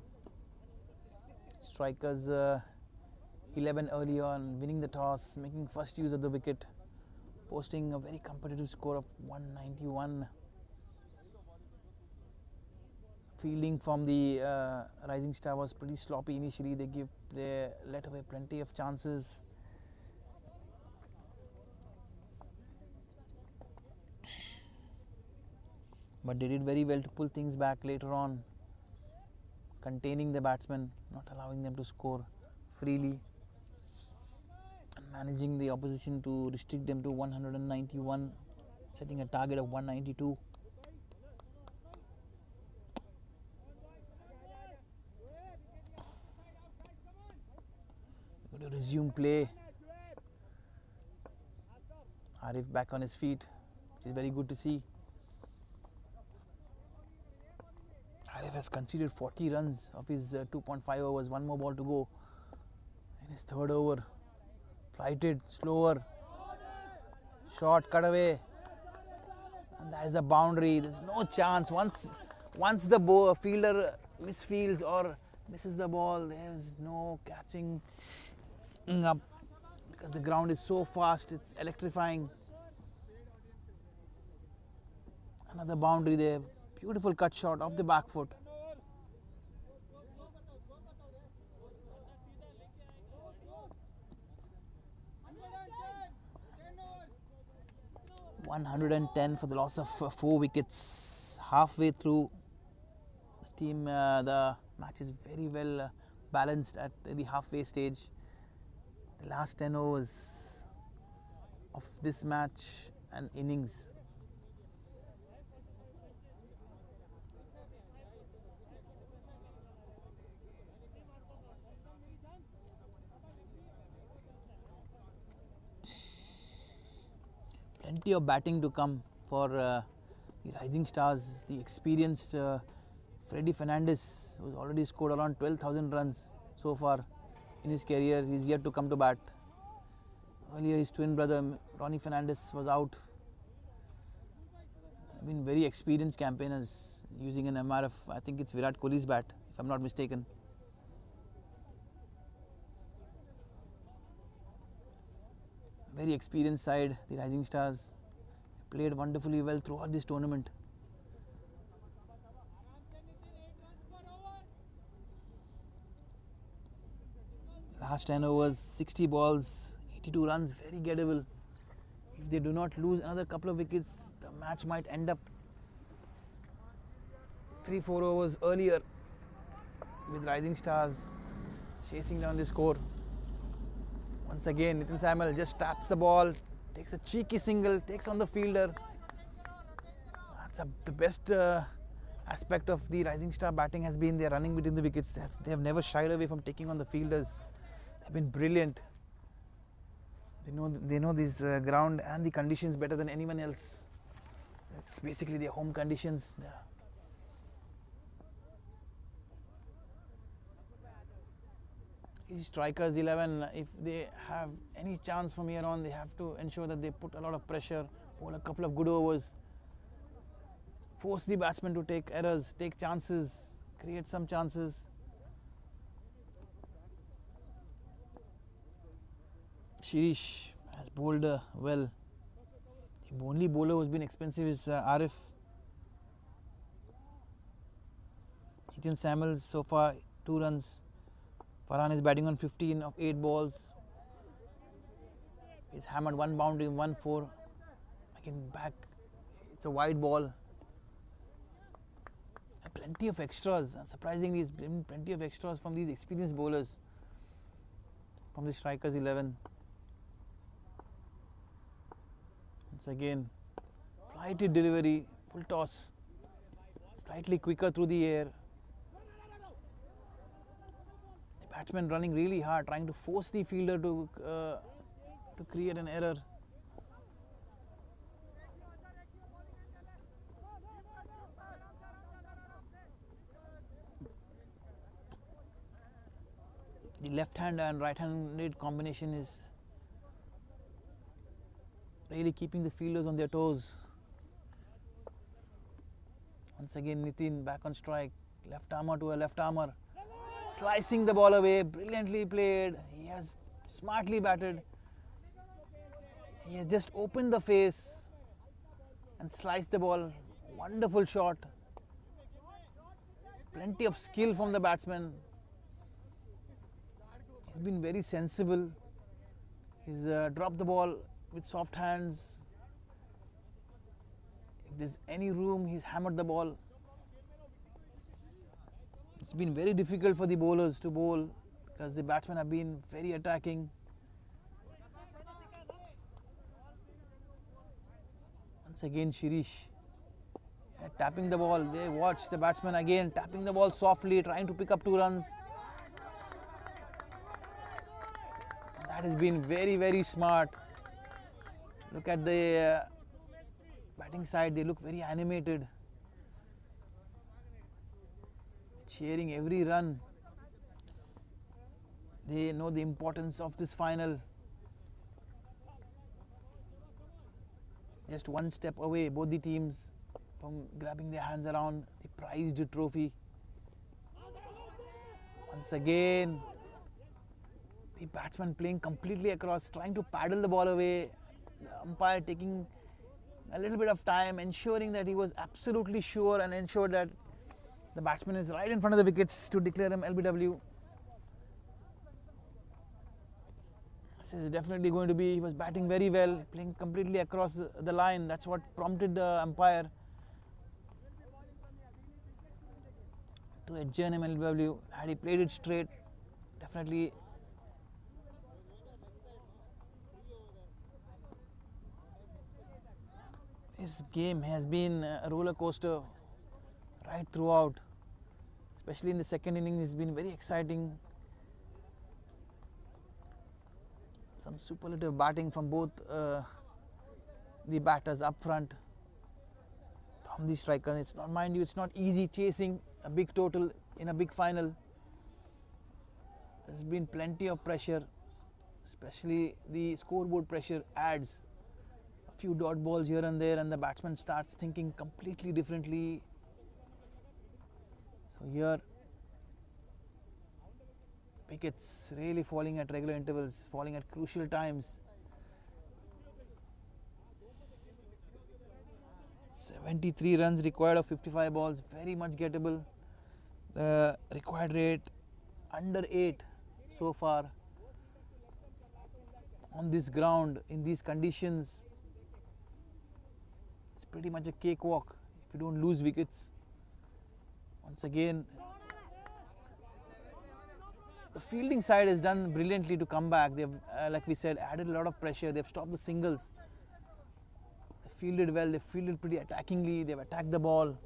Strikers 11 early on, winning the toss, making first use of the wicket, posting a very competitive score of 191. Fielding from the Rising Star was pretty sloppy initially. They let away plenty of chances. But they did very well to pull things back later on, containing the batsmen, not allowing them to score freely, and managing the opposition to restrict them to 191, setting a target of 192. Going to resume play. Arif back on his feet, which is very good to see. Arif has conceded 40 runs of his 2.5 overs, one more ball to go in his third over. Flighted, slower, short, cut away, and that is a boundary. There's no chance. Once the fielder misfields or misses the ball, there's no catching up because the ground is so fast, it's electrifying. Another boundary there. Beautiful cut shot off the back foot. $110 for the loss of 4 wickets. Halfway through the team, the match is very well balanced at the halfway stage. The last 10 overs of this match and innings. Plenty of batting to come for the Rising Stars. The experienced Freddie Fernandez, who's already scored around 12,000 runs so far in his career, he's yet to come to bat. Earlier his twin brother Ronnie Fernandez was out. Been very experienced campaigners using an MRF. I think it's Virat Kohli's bat, if I'm not mistaken. Very experienced side, the Rising Stars. Played wonderfully well throughout this tournament. Last 10 overs, 60 balls, 82 runs, very gettable. If they do not lose another couple of wickets, the match might end up 3-4 overs earlier with Rising Stars chasing down the score. Once again, Nitin Samuel just taps the ball, takes a cheeky single, takes on the fielder. That's the best aspect of the Rising Star batting has been their running between the wickets. They have never shied away from taking on the fielders. They've been brilliant. They know this ground and the conditions better than anyone else. It's basically their home conditions. These strikers 11, if they have any chance from here on, they have to ensure that they put a lot of pressure, bowl a couple of good overs, force the batsmen to take errors, take chances, create some chances. Shirish has bowled well. The only bowler who's been expensive is Arif. Nitin Samuel so far 2 runs. Varun is batting on 15 of 8 balls. He's hammered 1 boundary, 1 4. Again back, it's a wide ball. And plenty of extras. Surprisingly, it's been plenty of extras from these experienced bowlers, from the strikers 11. Once again, flighty delivery, full toss, slightly quicker through the air. The batsman running really hard, trying to force the fielder to create an error. The left-hand and right-handed combination is really keeping the fielders on their toes. Once again, Nitin back on strike, left armour to a left armour, slicing the ball away, brilliantly played. He has smartly batted. He has just opened the face and sliced the ball. Wonderful shot. Plenty of skill from the batsman. He's been very sensible. He's dropped the ball with soft hands. If there's any room, he's hammered the ball. It's been very difficult for the bowlers to bowl because the batsmen have been very attacking. Once again, Shirish tapping the ball. They watch the batsman again tapping the ball softly, trying to pick up 2 runs. That has been very, very smart. Look at the batting side, they look very animated, cheering every run. They know the importance of this final. Just one step away, both the teams, from grabbing their hands around the prized trophy. Once again, the batsman playing completely across, trying to paddle the ball away. The umpire taking a little bit of time, ensuring that he was absolutely sure and ensured that the batsman is right in front of the wickets to declare him LBW. This is definitely going to be, he was batting very well, playing completely across the line. That's what prompted the umpire to adjourn him LBW. Had he played it straight, definitely. This game has been a roller coaster right throughout, especially in the second inning. It's been very exciting. Some superlative batting from both the batters up front, from the strikers. It's not, mind you, it's not easy chasing a big total in a big final. There's been plenty of pressure, especially the scoreboard pressure adds a few dot balls here and there, and the batsman starts thinking completely differently. So here, wickets really falling at regular intervals, falling at crucial times. 73 runs required of 55 balls, very much gettable. The required rate under 8 so far on this ground, in these conditions. It's pretty much a cakewalk if you don't lose wickets. Once again, the fielding side has done brilliantly to come back. They've, like we said, added a lot of pressure. They've stopped the singles. They fielded well. They fielded pretty attackingly. They've attacked the ball.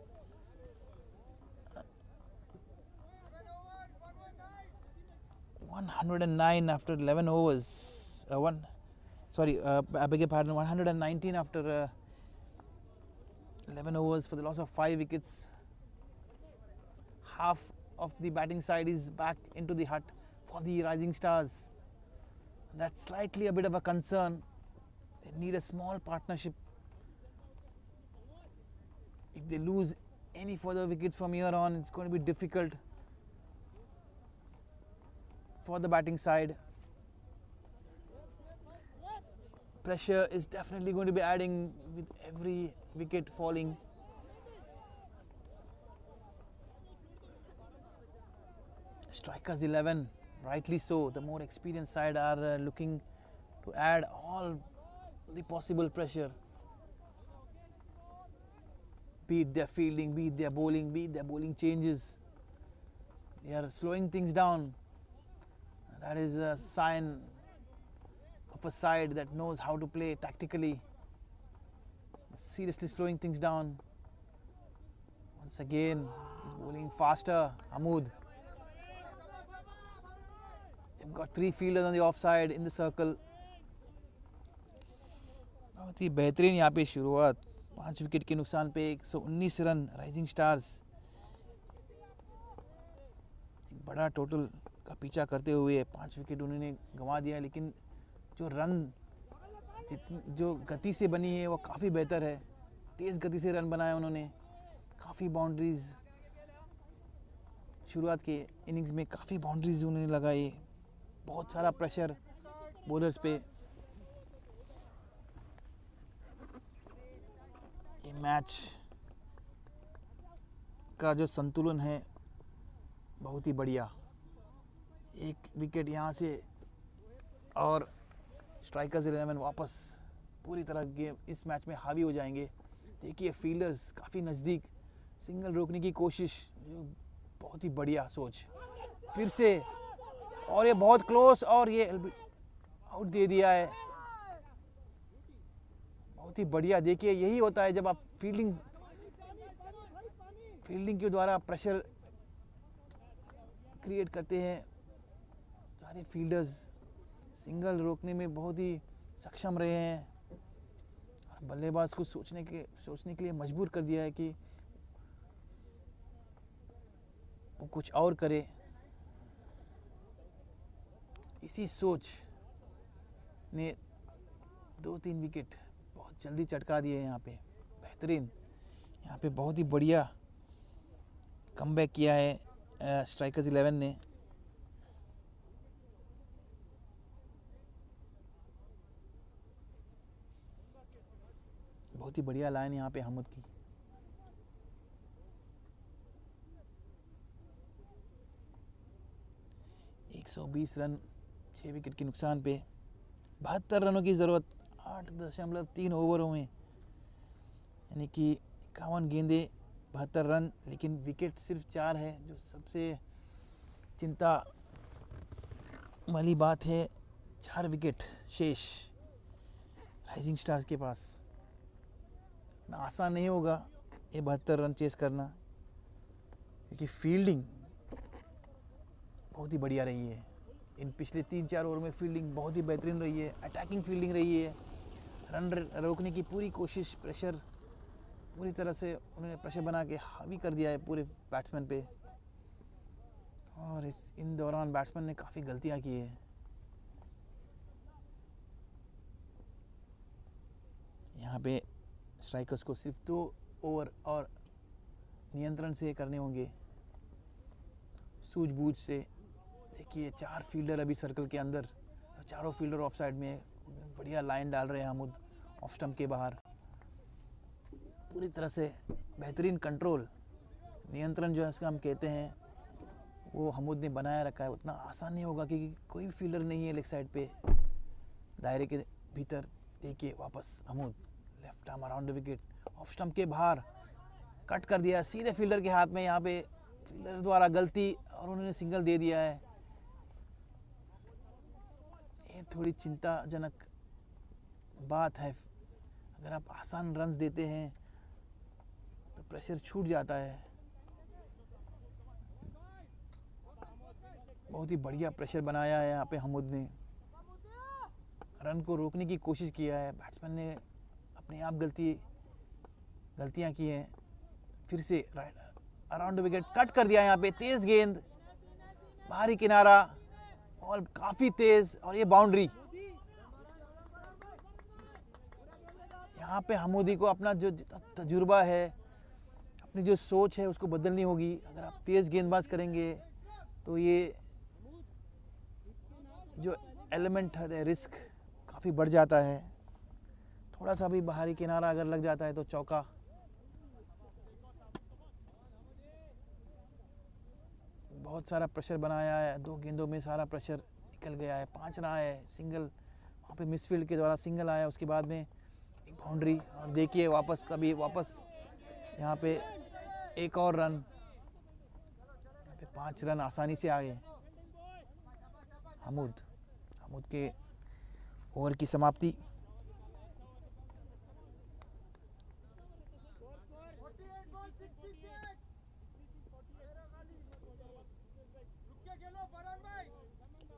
...109 after 11 overs. I beg your pardon, 119 after 11 overs for the loss of 5 wickets. Half of the batting side is back into the hut for the Rising Stars. That's slightly a bit of a concern. They need a small partnership. If they lose any further wickets from here on, it's going to be difficult for the batting side. Pressure is definitely going to be adding with every wicket falling. Strikers 11, rightly so. The more experienced side are looking to add all the possible pressure. be it their fielding, be it their bowling changes. They are slowing things down. That is a sign of a side that knows how to play tactically. Seriously slowing things down. Once again, he's bowling faster. Hamoud. They've got 3 fielders on the offside in the circle. बहुत ही बेहतरीन यहाँ पे शुरुआत, 5 wicket के नुकसान पे 119 run rising stars एक बड़ा टोटल का पीछा करते हुए 5 विकेट उन्होंने गंवा दिया, लेकिन जो रन जो गति से बनी है वो काफ़ी बेहतर है। तेज़ गति से रन बनाए उन्होंने, काफ़ी बाउंड्रीज शुरुआत के इनिंग्स में काफ़ी बाउंड्रीज उन्होंने लगाई, बहुत सारा प्रेशर बॉलर्स पे। ये मैच का जो संतुलन है बहुत ही बढ़िया। 1 विकेट यहाँ से और स्ट्राइकर्स 11 वापस पूरी तरह गेम इस मैच में हावी हो जाएंगे। देखिए फील्डर्स काफ़ी नज़दीक, सिंगल रोकने की कोशिश, जो बहुत ही बढ़िया सोच। फिर से और ये बहुत क्लोज और ये आउट दे दिया है। बहुत ही बढ़िया। देखिए यही होता है जब आप फील्डिंग के द्वारा प्रेशर क्रिएट करते हैं। सारे फील्डर्स सिंगल रोकने में बहुत ही सक्षम रहे हैं, बल्लेबाज को सोचने के लिए मजबूर कर दिया है कि वो कुछ और करे। इसी सोच ने 2-3 विकेट बहुत जल्दी चटका दिए यहाँ पे। बेहतरीन, यहाँ पे बहुत ही बढ़िया कमबैक किया है स्ट्राइकर्स 11 ने। बहुत ही बढ़िया लाइन यहाँ पे हामिद की। एक 120 रन 6 विकेट के नुकसान पे 72 रनों की ज़रूरत 8.3 ओवरों में, यानी कि 51 गेंदे 72 रन, लेकिन विकेट सिर्फ 4 है। जो सबसे चिंता वाली बात है, 4 विकेट शेष राइजिंग स्टार्स के पास। ना आसान नहीं होगा ये 72 रन चेस करना, क्योंकि फील्डिंग बहुत ही बढ़िया रही है। इन पिछले 3-4 ओवर में फील्डिंग बहुत ही बेहतरीन रही है, अटैकिंग फील्डिंग रही है। रन रोकने की पूरी कोशिश, प्रेशर पूरी तरह से उन्होंने प्रेशर बना के हावी कर दिया है पूरे बैट्समैन पे। और इन दौरान बैट्समैन ने काफ़ी गलतियां की है। यहाँ पे स्ट्राइकर्स को सिर्फ 2 ओवर और नियंत्रण से करने होंगे, सूझबूझ से। देखिए 4 फील्डर अभी सर्कल के अंदर, चारों फील्डर ऑफ साइड में बढ़िया लाइन डाल रहे हैं हामिद ऑफ स्टंप के बाहर। पूरी तरह से बेहतरीन कंट्रोल, नियंत्रण जो है इसका हम कहते हैं, वो हामिद ने बनाया रखा है। उतना आसान नहीं होगा क्योंकि कोई फील्डर नहीं है लेग साइड पे दायरे के भीतर। देखिए वापस Hamid left arm around the wicket, off stump के बाहर कट कर दिया सीधे फील्डर के हाथ में। यहाँ पे फील्डर द्वारा गलती और उन्होंने सिंगल दे दिया है। ये थोड़ी चिंताजनक बात है। अगर आप आसान रन्स देते हैं तो प्रेशर छूट जाता है। बहुत ही बढ़िया प्रेशर बनाया है यहाँ पे हामिद ने, रन को रोकने की कोशिश किया है। बैट्समैन ने अपने आप गलतियाँ की हैं। फिर से राइट अराउंड विकेट कट कर दिया यहाँ पे, तेज़ गेंद, बाहरी किनारा और काफ़ी तेज़, और ये बाउंड्री। यहाँ पे हामिदी को अपना जो तजुर्बा है, अपनी जो सोच है उसको बदलनी होगी। अगर आप तेज़ गेंदबाज करेंगे तो ये जो एलिमेंट है रिस्क काफ़ी बढ़ जाता है। थोड़ा सा भी बाहरी किनारा अगर लग जाता है तो चौका। बहुत सारा प्रेशर बनाया है, 2 गेंदों में सारा प्रेशर निकल गया है। 5 रहा है, सिंगल वहाँ पे मिसफील्ड के द्वारा सिंगल आया, उसके बाद में एक बाउंड्री। और देखिए वापस यहाँ पे एक और रन, यहाँ पे 5 रन आसानी से आ गए। हमूद के ओवर की समाप्ति।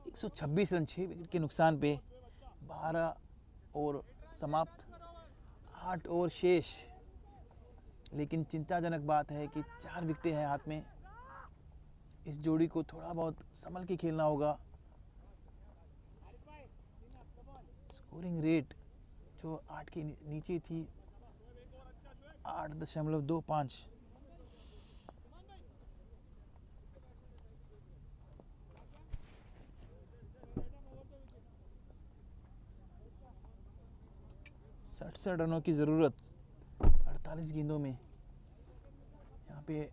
एक 126 रन 6 विकेट के नुकसान पे 12 ओवर समाप्त, 8 ओवर शेष। लेकिन चिंताजनक बात है कि 4 विकेटें हैं हाथ में। इस जोड़ी को थोड़ा बहुत संभल के खेलना होगा। स्कोरिंग रेट जो 8 के नीचे थी, 8.25। सड़सठ रनों की ज़रूरत 48 गेंदों में। यहाँ पे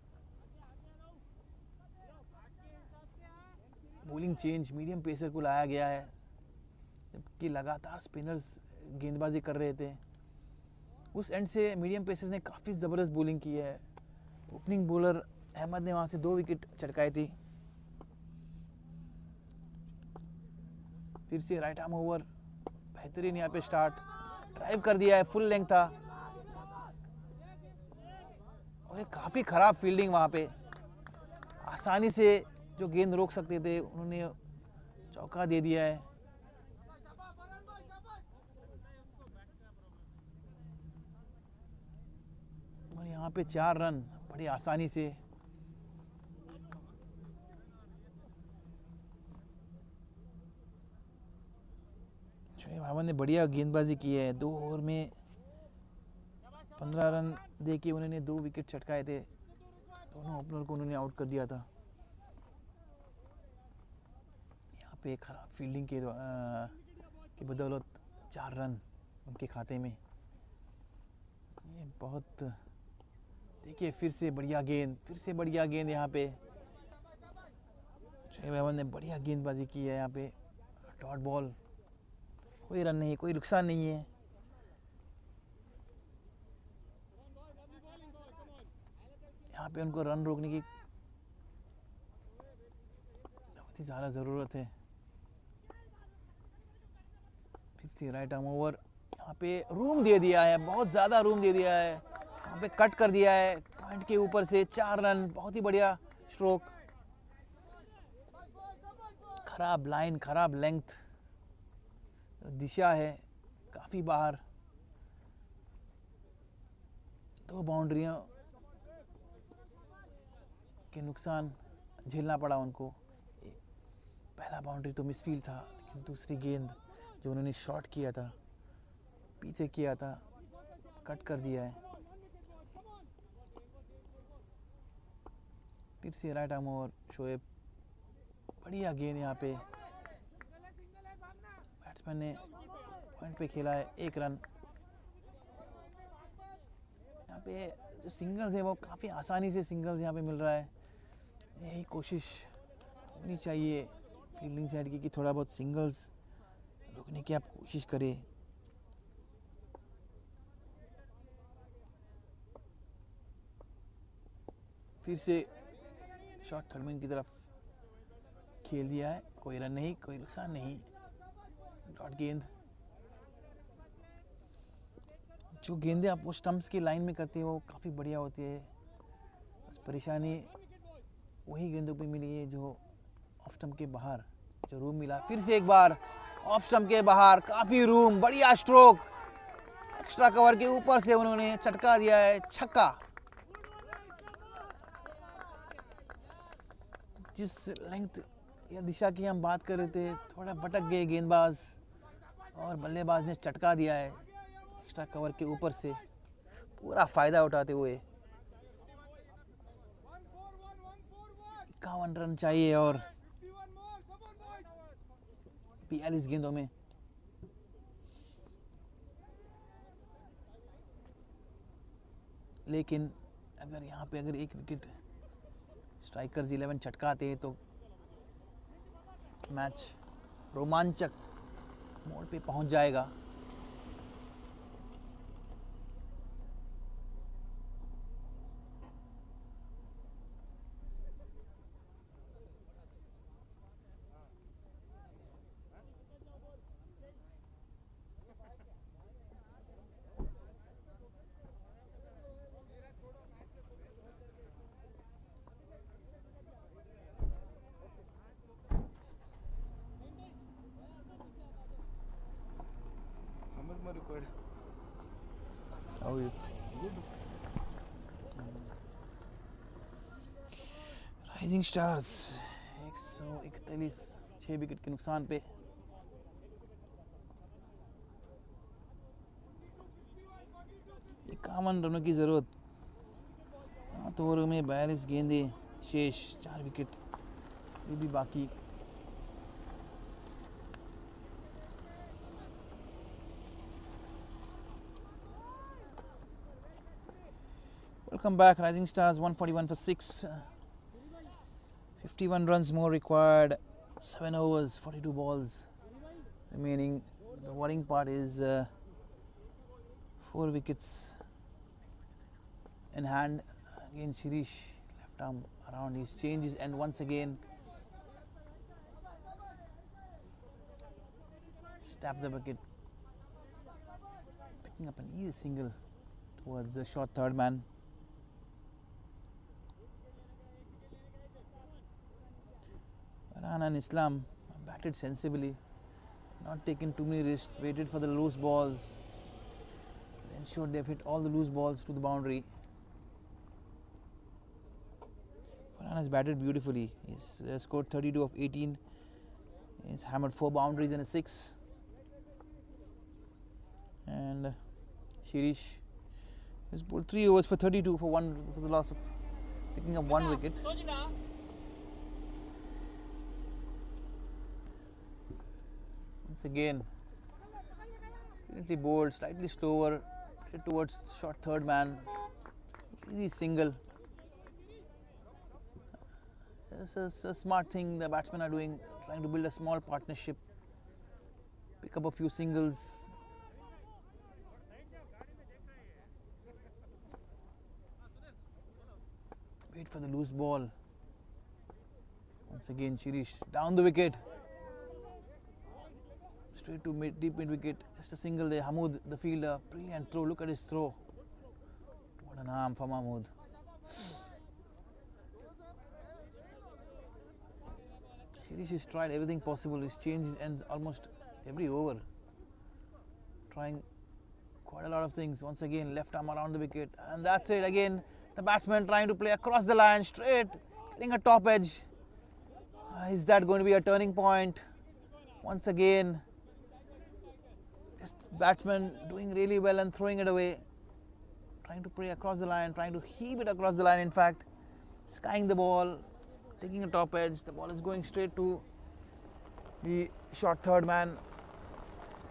बॉलिंग चेंज, मीडियम पेसर को लाया गया है, जबकि लगातार स्पिनर्स गेंदबाजी कर रहे थे। उस एंड से मीडियम पेसर्स ने काफ़ी ज़बरदस्त बॉलिंग की है। ओपनिंग बॉलर अहमद ने वहाँ से 2 विकेट चटकाई थी। फिर से राइट आर्म ओवर, बेहतरीन यहाँ पे स्टार्ट, ड्राइव कर दिया है, फुल लेंथ था। और एक काफ़ी ख़राब फील्डिंग वहाँ पे, आसानी से जो गेंद रोक सकते थे उन्होंने चौका दे दिया है। और यहाँ पे 4 रन बड़ी आसानी से। शोएब अहमद ने बढ़िया गेंदबाजी की है। 2 ओवर में 15 रन दे के उन्होंने 2 विकेट चटकाए थे। दोनों ओपनर को उन्होंने आउट कर दिया था। यहाँ पे खराब फील्डिंग के बदौलत 4 रन उनके खाते में। ये बहुत, देखिए फिर से बढ़िया गेंद यहाँ पे। शोएब अहमद ने बढ़िया गेंदबाजी की है यहाँ पे। डॉट बॉल, कोई रन नहीं, कोई नुकसान नहीं है। यहाँ पे उनको रन रोकने की बहुत ही ज़्यादा ज़रूरत है। फिर से राइट आर्म ओवर, यहाँ पे रूम दे दिया है, बहुत ज़्यादा रूम दे दिया है। यहाँ पे कट कर दिया है पॉइंट के ऊपर से। 4 रन, बहुत ही बढ़िया स्ट्रोक। खराब लाइन, खराब लेंथ, दिशा है काफ़ी बाहर। 2 बाउंड्रियों के नुकसान झेलना पड़ा उनको। पहला बाउंड्री तो मिसफील्ड था, लेकिन दूसरी गेंद जो उन्होंने शॉट किया था, पीछे किया था, कट कर दिया है। फिर से राइट आर्म ओवर, शोएब, बढ़िया गेंद यहाँ पे। बैट्समैन ने पॉइंट पे खेला है, 1 रन। यहाँ पे जो सिंगल्स है वो काफ़ी आसानी से सिंगल्स यहाँ पे मिल रहा है। यही कोशिश होनी चाहिए फील्डिंग साइड की कि थोड़ा बहुत सिंगल्स रोकने की आप कोशिश करें। फिर से शॉट थर्डमैन की तरफ खेल दिया है, कोई रन नहीं, कोई नुकसान नहीं। डॉट गेंद, जो गेंदें आप वो स्टंप्स की लाइन में करते हैं वो काफ़ी बढ़िया होती है। बस परेशानी वही गेंदों पे मिली है जो ऑफ स्टंप के बाहर जो रूम मिला। फिर से एक बार ऑफ स्टंप के बाहर, काफ़ी रूम, बढ़िया स्ट्रोक, एक्स्ट्रा कवर के ऊपर से उन्होंने चटका दिया है, छक्का। जिस लेंथ या दिशा की हम बात कर रहे थे, थोड़ा भटक गए गेंदबाज और बल्लेबाज ने चटका दिया है एक्स्ट्रा कवर के ऊपर से, पूरा फायदा उठाते हुए। 51 रन चाहिए और 42 गेंदों में। लेकिन अगर यहाँ पे अगर 1 विकेट स्ट्राइकर्स 11 चटकाते हैं तो मैच रोमांचक मोड़ पे पहुंच जाएगा। more required. How are you? Rising stars 141 6 wicket के नुकसान पे इक्यावन रनों की ज़रूरत 7 ओवर में 42 गेंदें शेष 4 विकेट ये भी बाकी Welcome back, Rising Stars. 141 for 6. 51 runs more required. 7 overs, 42 balls remaining. The worrying part is 4 wickets in hand. Again, Shirish left arm around his changes, and once again stab the wicket, picking up an easy single towards the short third man. Varun and Islam batted sensibly, not taken too many risks, waited for the loose balls, ensured they've hit all the loose balls to the boundary. Varun has batted beautifully. He's scored 32 of 18. He's hammered 4 boundaries and a 6. And Shirish has bowled 3 overs for 32 for the loss of picking up 1 wicket. Once again, brilliantly bowled, slightly slower, played towards short third man, easy single. This is a smart thing the batsmen are doing, trying to build a small partnership, pick up a few singles. Wait for the loose ball. Once again, Shirish down the wicket. Straight to deep mid wicket, just a single there. Hamoud, the fielder, brilliant throw. Look at his throw. What an arm from Hamoud. Shirish has tried everything possible. He's changed his ends almost every over, trying quite a lot of things. Once again, left arm around the wicket, and that's it again. The batsman trying to play across the line, straight, getting a top edge. Is that going to be a turning point? Once again, this batsman doing really well and throwing it away, trying to play across the line, trying to heave it across the line. In fact, skying the ball, taking a top edge. The ball is going straight to the short third man.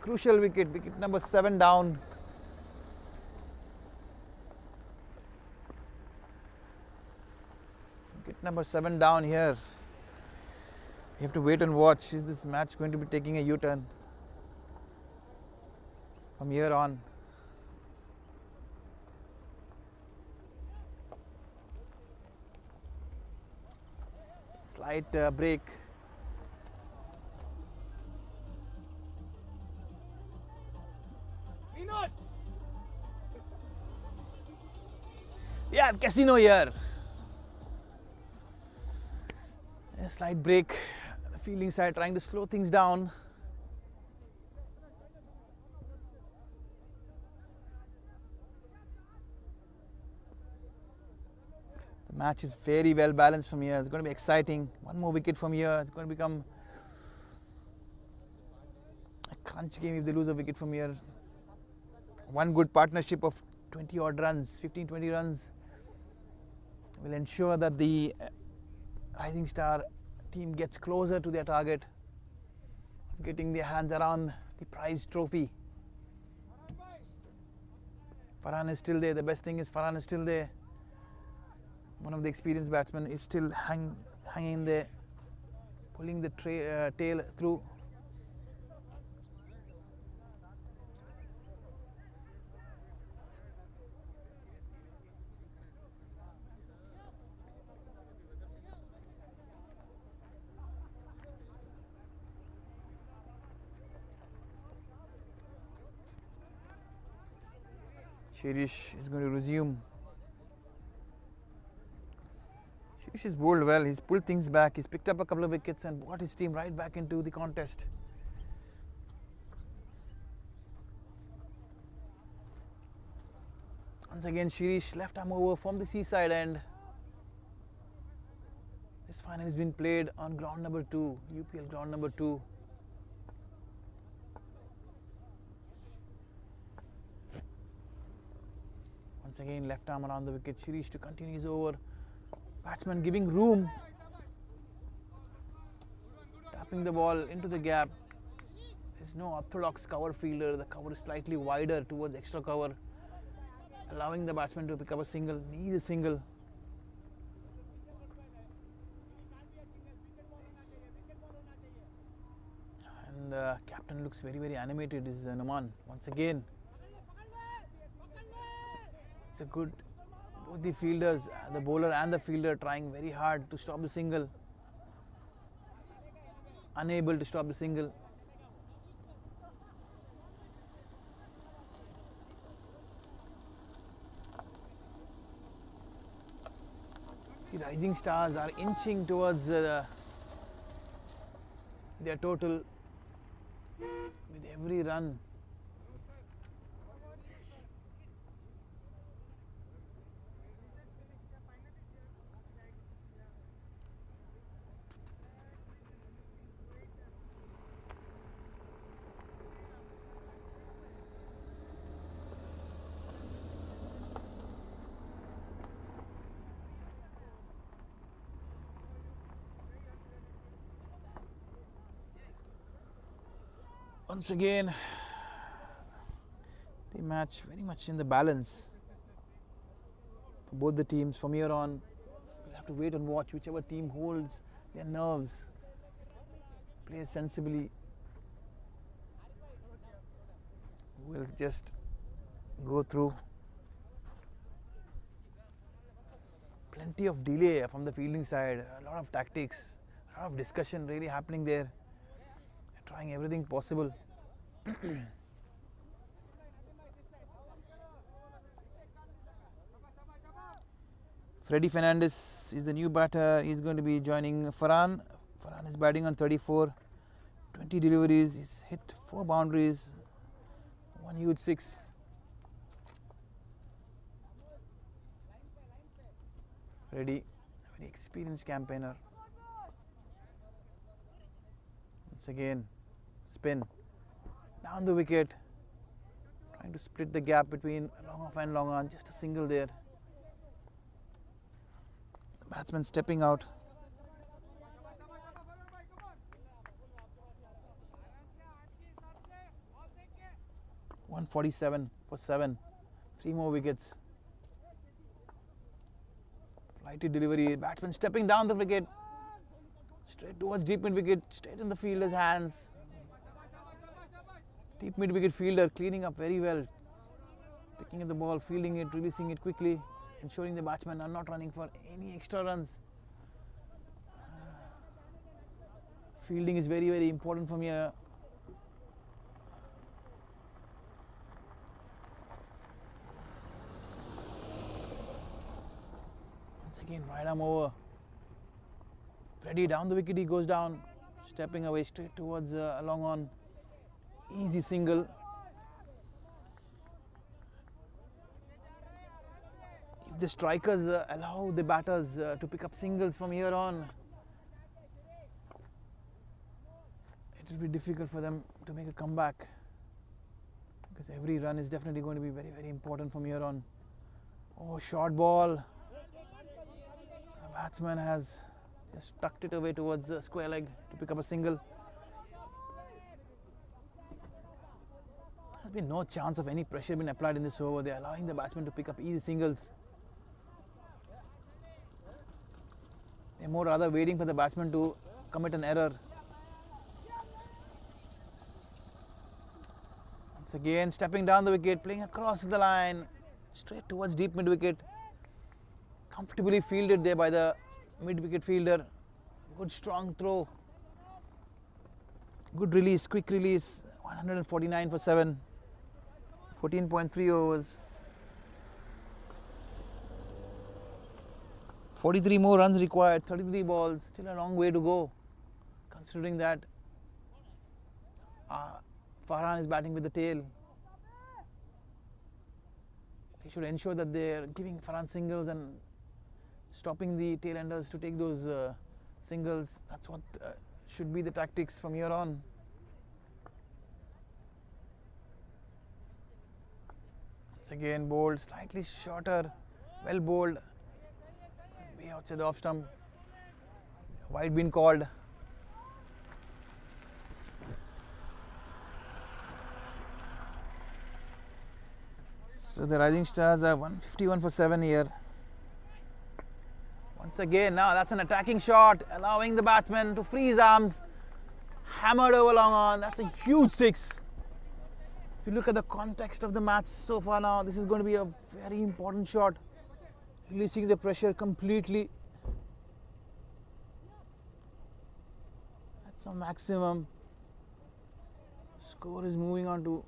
Crucial wicket, wicket number 7 down. Wicket number 7 down here. You have to wait and watch. Is this match going to be taking a U-turn from here on? Slight break. Yeah, casino here. A slight break. The fielding side trying to slow things down. The match is very well balanced from here. It's going to be exciting. One more wicket from here. It's going to become a crunch game if they lose a wicket from here. One good partnership of 20 odd runs, 15-20 runs will ensure that the Rising Star team gets closer to their target of getting their hands around the prize trophy. Farhan is still there. The best thing is Farhan is still there. One of the experienced batsmen is still hanging there, pulling the tail through. Shirish is going to resume. Shirish has bowled well. He's pulled things back. He's picked up a couple of wickets and brought his team right back into the contest. Once again, Shirish left arm over from the seaside end. This final has been played on ground number 2, UPL ground number 2. Once again, left arm around the wicket, Shirish to continue his over. Batsman giving room. Tapping the ball into the gap. There's no orthodox cover fielder. The cover is slightly wider towards extra cover, allowing the batsman to pick up a single. Needs a single. And the captain looks very, very animated. Is Numan once again. It's a good, both the fielders, the bowler and the fielder, trying very hard to stop the single. Unable to stop the single. The rising stars are inching towards their total with every run. Once again, the match very much in the balance for both the teams. From here on, we'll have to wait and watch whichever team holds their nerves, plays sensibly. We'll just go through. Plenty of delay from the fielding side, a lot of tactics, a lot of discussion really happening there. They're trying everything possible. Freddie Fernandez is the new batter. He's going to be joining Farhan. Farhan is batting on 34, 20 deliveries. He's hit 4 boundaries, 1 huge 6. Freddie, a very experienced campaigner. Once again, spin. Down the wicket, trying to split the gap between long off and long on, just a single there. The batsman stepping out. .147 for 7, 3 more wickets. Flighty delivery, batsman stepping down the wicket, straight towards deep mid wicket, straight in the fielder's hands. Deep mid wicket fielder cleaning up very well, picking up the ball, fielding it, releasing it quickly, ensuring the batsmen are not running for any extra runs. Fielding is very, very important from here. Once again, right arm over. Freddie down the wicket, he goes down, stepping away straight towards a long on. Easy single. If the strikers allow the batters to pick up singles from here on, it will be difficult for them to make a comeback, because every run is definitely going to be very, very important from here on. Oh, short ball. The batsman has just tucked it away towards the square leg to pick up a single. There's been no chance of any pressure being applied in this over. They're allowing the batsman to pick up easy singles. They're more rather waiting for the batsman to commit an error. Once again, stepping down the wicket, playing across the line, straight towards deep mid wicket. Comfortably fielded there by the mid wicket fielder. Good strong throw. Good release, quick release. 149 for 7. 14.3 overs. 43 more runs required, 33 balls, still a long way to go, considering that Farhan is batting with the tail. He should ensure that they are giving Farhan singles and stopping the tail-enders to take those singles. That's what should be the tactics from here on. Once again bowled, slightly shorter, well bowled, way outside the off stump. Wide been called. So the Rising Stars are 151 for 7 here. Once again, now that's an attacking shot, allowing the batsman to free his arms. Hammered over long on. That's a huge six. If you look at the context of the match so far now, this is going to be a very important shot. Releasing the pressure completely. That's a maximum. Score is moving on to.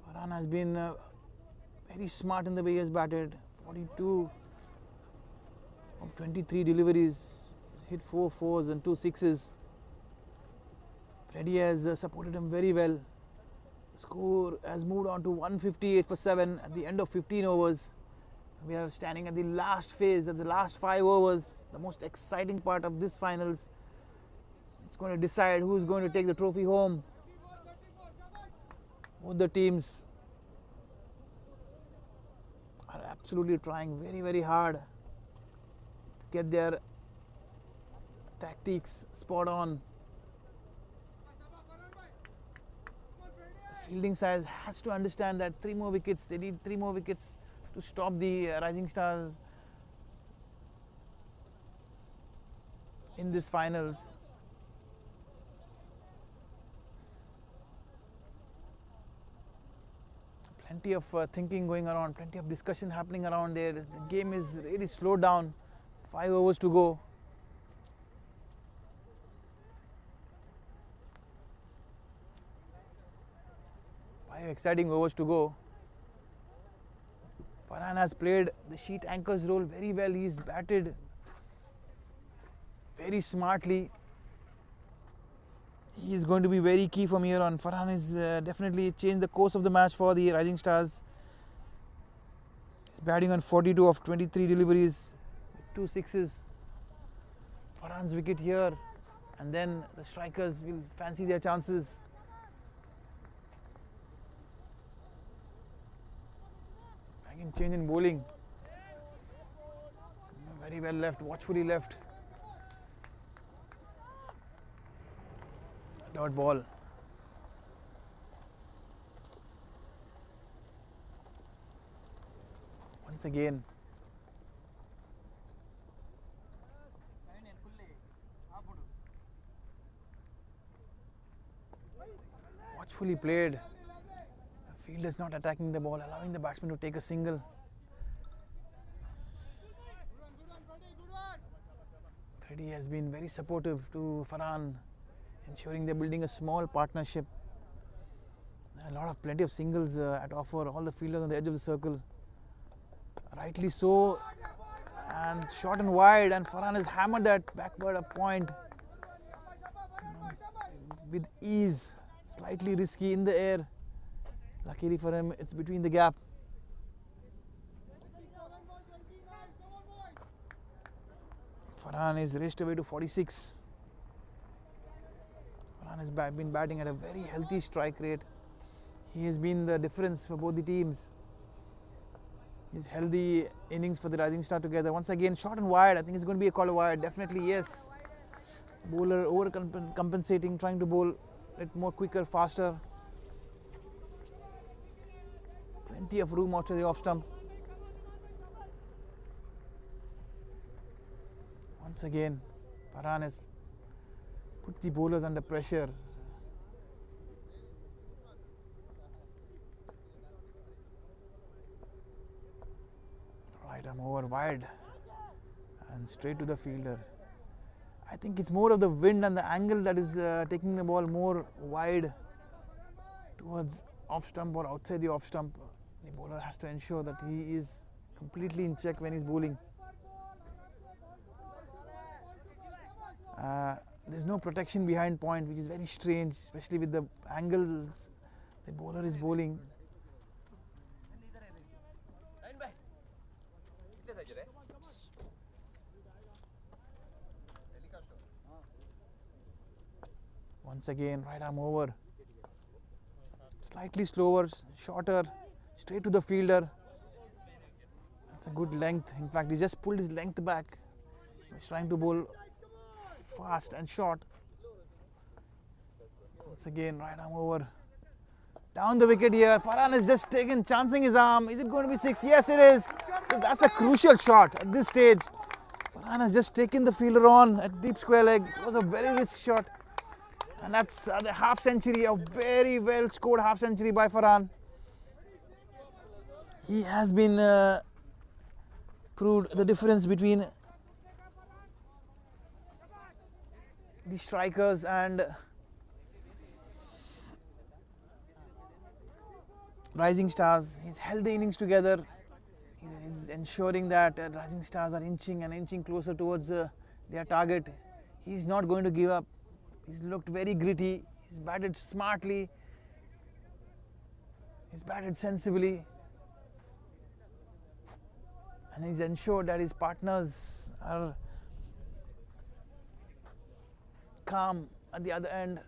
Farhan has been very smart in the way he has batted. 42 of 23 deliveries. He's hit 4 fours and 2 sixes. Freddie has supported him very well. The score has moved on to 158 for 7 at the end of 15 overs. We are standing at the last phase, at the last 5 overs. The most exciting part of this finals. It's going to decide who is going to take the trophy home. Both the teams are absolutely trying very, very hard to get their tactics spot on. The fielding side has to understand that 3 more wickets, they need 3 more wickets to stop the Rising Stars in this finals. Plenty of thinking going around, plenty of discussion happening around there. The game is really slowed down. 5 overs to go. Exciting overs to go. Farhan has played the sheet anchor's role very well. He's batted very smartly. He is going to be very key from here on. Farhan has definitely changed the course of the match for the Rising Stars. He's batting on 42 of 23 deliveries, 2 sixes. Farhan's wicket here, and then the strikers will fancy their chances. Again, change in bowling. Very well left, watchfully left. Dot ball. Once again. Watchfully played. The field is not attacking the ball, allowing the batsman to take a single. Freddie has been very supportive to Farhan, ensuring they're building a small partnership. Plenty of singles at offer, all the fielders on the edge of the circle. Rightly so, and short and wide, and Farhan has hammered that backward up point with ease. Slightly risky in the air. Luckily for him, it's between the gap. Farhan is raced away to 46. Farhan has been batting at a very healthy strike rate. He has been the difference for both the teams. He's held the innings for the Rising Star together. Once again, short and wide. I think it's going to be a call wide. Definitely, yes. Bowler overcompensating, trying to bowl it more quicker, faster. Plenty of room out to the off stump. Once again, Farhan has put the bowlers under pressure. Right arm over wide and straight to the fielder. I think it's more of the wind and the angle that is taking the ball more wide towards off stump or outside the off stump. The bowler has to ensure that he is completely in check when he's bowling. There's no protection behind point, which is very strange, especially with the angles The bowler is bowling. Once again, right arm over. Slightly slower, shorter, straight to the fielder. That's a good length. In fact, he just pulled his length back. He's trying to bowl fast and short. Once again, right arm over. Down the wicket here. Farhan is just chancing his arm. Is it going to be 6? Yes, it is. So that's a crucial shot at this stage. Farhan has just taken the fielder on at deep square leg. It was a very risky shot. And that's the half century, a very well scored half century by Farhan. He has been proved the difference between the strikers and rising stars. He's held the innings together. He's ensuring that rising stars are inching closer towards their target. He's not going to give up. He's looked very gritty. He's batted smartly. He's batted sensibly. And he's ensured that his partners are calm at the other end.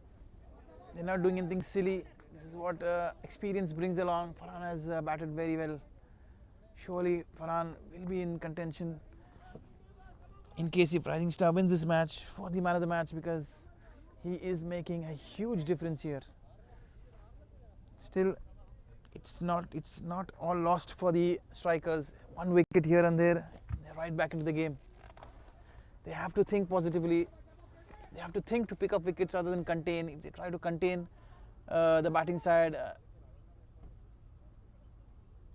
They're not doing anything silly. This is what experience brings along. Farhan has batted very well. Surely Farhan will be in contention in case if Rising Star wins this match for the man of the match, because he is making a huge difference here. Still, it's not all lost for the strikers. One wicket here and there, they're right back into the game. They have to think positively. They have to think to pick up wickets rather than contain. If they try to contain the batting side,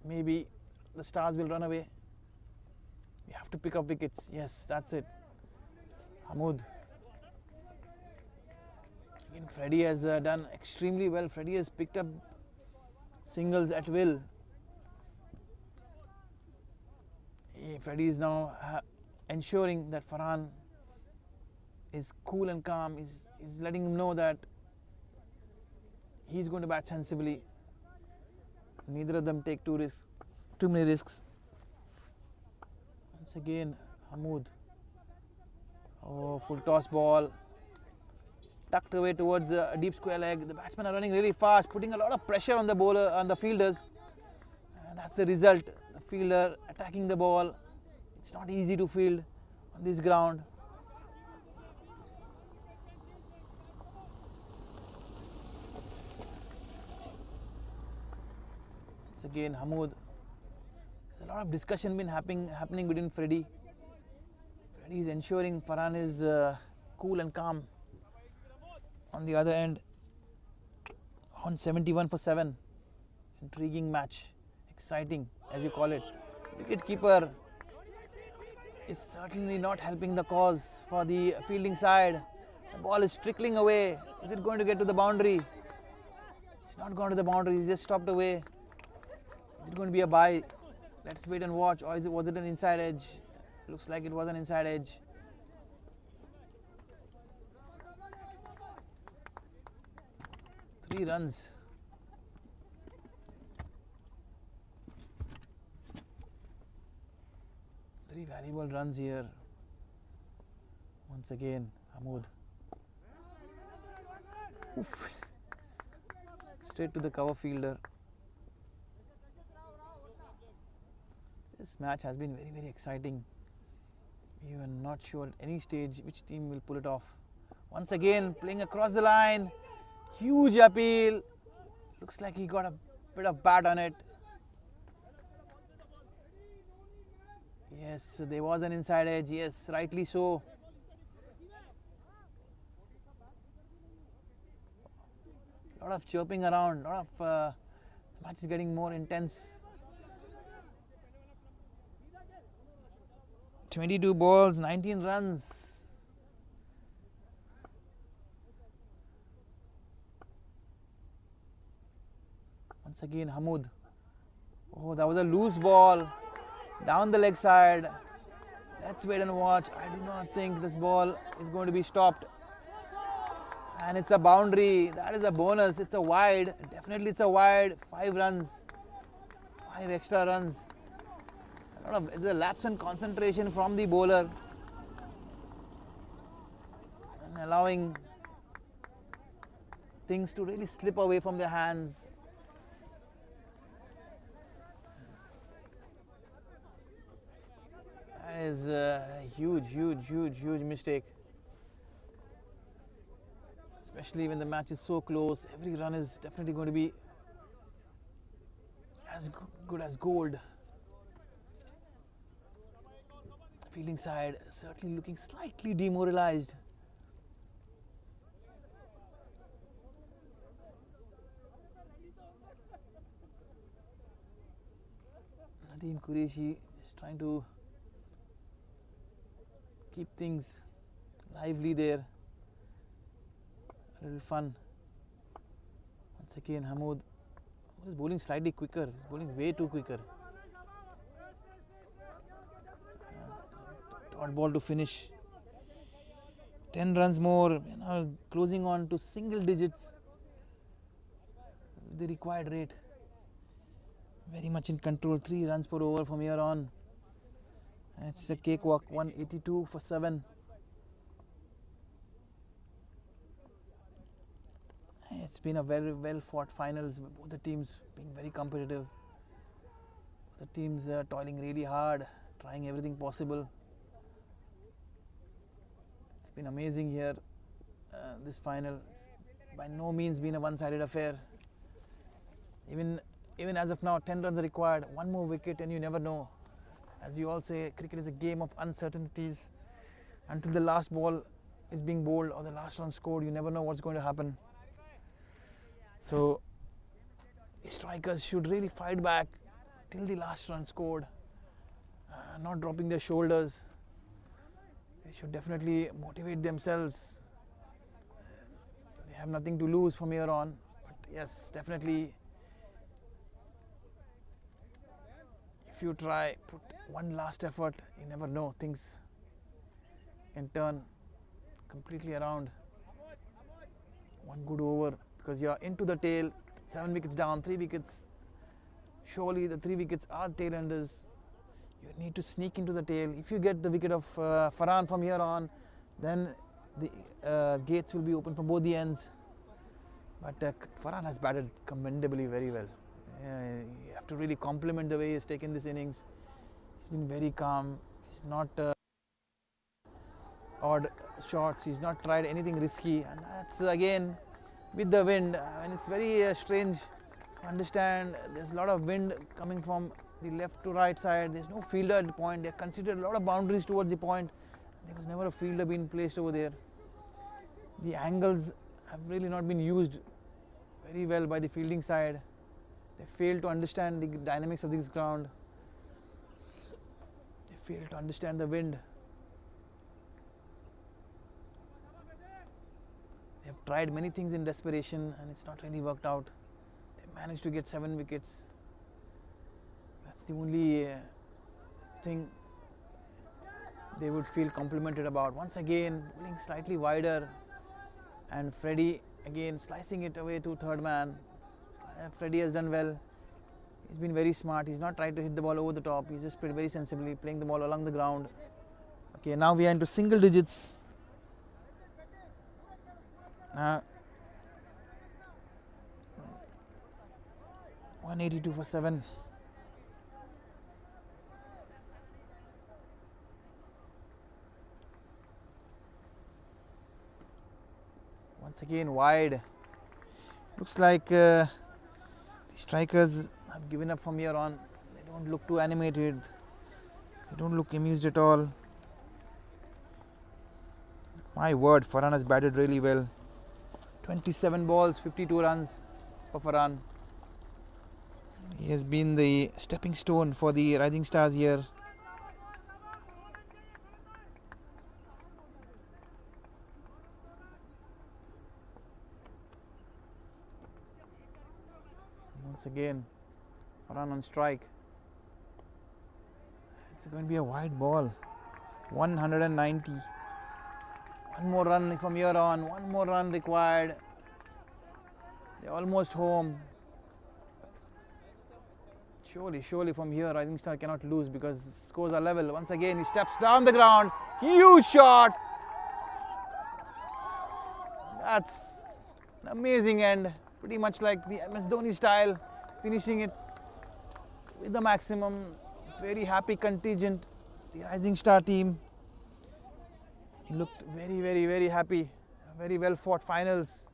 maybe the Stars will run away. You have to pick up wickets. Yes, that's it. Hamoud. Again, Freddie has done extremely well. Freddie has picked up singles at will. Freddie is now ensuring that Farhan is cool and calm. He's letting him know that he's going to bat sensibly. Neither of them take too many risks. Once again, Hamoud. Oh, full toss ball. Tucked away towards a deep square leg. The batsmen are running really fast, putting a lot of pressure on the bowler, on the fielders. And that's the result. The fielder attacking the ball. It's not easy to field on this ground. Once again, Hamoud. There's a lot of discussion been happening between Freddie. Freddie is ensuring Farhan is cool and calm. On the other end, on 71 for 7. Intriguing match. Exciting, as you call it. Wicket-keeper is certainly not helping the cause for the fielding side. The ball is trickling away. Is it going to get to the boundary? It's not gone to the boundary. It's just stopped away. Is it going to be a bye? Let's wait and watch. Or was it an inside edge? Looks like it was an inside edge. Three runs. Three valuable runs here. Once again, Hamoud. Oof. Straight to the cover fielder. This match has been very, very exciting. We were not sure at any stage which team will pull it off. Once again, playing across the line. Huge appeal. Looks like he got a bit of bat on it. Yes, there was an inside edge. Yes, rightly so. A lot of chirping around. A lot of the match is getting more intense. 22 balls, 19 runs. Once again, Hamoud. Oh, that was a loose ball. Down the leg side. Let's wait and watch. I do not think this ball is going to be stopped. And it's a boundary. That is a bonus. It's a wide. Definitely it's a wide. 5 runs. 5 extra runs. It's a lapse in concentration from the bowler. And allowing things to really slip away from their hands. That is a huge mistake. Especially when the match is so close. Every run is definitely going to be as good as gold. Fielding side certainly looking slightly demoralized. Nadeem Qureshi is trying to keep things lively there. A little fun. Once again, Hamoud is bowling slightly quicker. He's bowling way too quicker. Dot ball to finish. 10 runs more. Now closing on to single digits. The required rate. Very much in control. 3 runs per over from here on. It's a cakewalk. 182 for 7. It's been a very well fought finals. Both the teams being very competitive. Both the teams are toiling really hard, trying everything possible. It's been amazing here. This final, by no means been a one-sided affair. Even as of now, 10 runs are required. 1 more wicket, and you never know. As we all say, cricket is a game of uncertainties. Until the last ball is being bowled or the last run scored, you never know what's going to happen. So, the strikers should really fight back till the last run scored, not dropping their shoulders. They should definitely motivate themselves. They have nothing to lose from here on. But yes, definitely, if you try, put one last effort, you never know. Things can turn completely around. One good over. Because you're into the tail, 7 wickets down, 3 wickets. Surely the 3 wickets are tail-enders. You need to sneak into the tail. If you get the wicket of Farhan from here on, then the gates will be open for both the ends. But Farhan has batted commendably very well. You have to really compliment the way he has taken this innings. He's been very calm. He's not odd shots. He's not tried anything risky. And that's again with the wind. And it's very strange to understand. There's a lot of wind coming from the left to right side. There's no fielder at the point. They considered a lot of boundaries towards the point. There was never a fielder being placed over there. The angles have really not been used very well by the fielding side. They failed to understand the dynamics of this ground. They failed to understand the wind. They have tried many things in desperation and it's not really worked out. They managed to get 7 wickets. That's the only thing they would feel complimented about. Once again, bowling slightly wider, and Freddie again slicing it away to third man. Freddie has done well. He's been very smart. He's not tried to hit the ball over the top. He's just played very sensibly, playing the ball along the ground. Okay, now we are into single digits. 182 for 7. Once again wide. Looks like the strikers have given up from here on. They don't look too animated. They don't look amused at all. My word, Farhan has batted really well. 27 balls, 52 runs for Farhan. He has been the stepping stone for the Rising Stars here. Once again, Farhan on strike. It's going to be a wide ball. 190. One more run from here on, one more run required. They're almost home. Surely from here Rising Star cannot lose because scores are level. Once again he steps down the ground. Huge shot. That's an amazing end. Pretty much like the MS Dhoni style. Finishing it with the maximum. Very happy contingent. The Rising Star team. He looked very happy. Very well fought finals.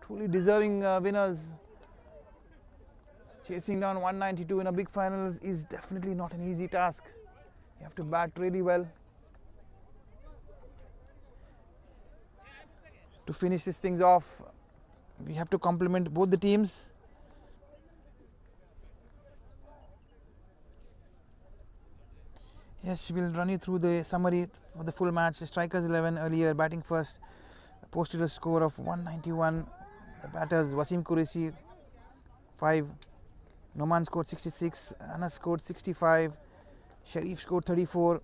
Truly deserving winners. Chasing down 192 in a big finals is definitely not an easy task. You have to bat really well to finish these things off. We have to compliment both the teams. Yes, we'll run you through the summary for the full match. The strikers 11 earlier, batting first, posted a score of 191. The batters Wasim Qureshi 5, Noman scored 66, Anas scored 65, Sharif scored 34,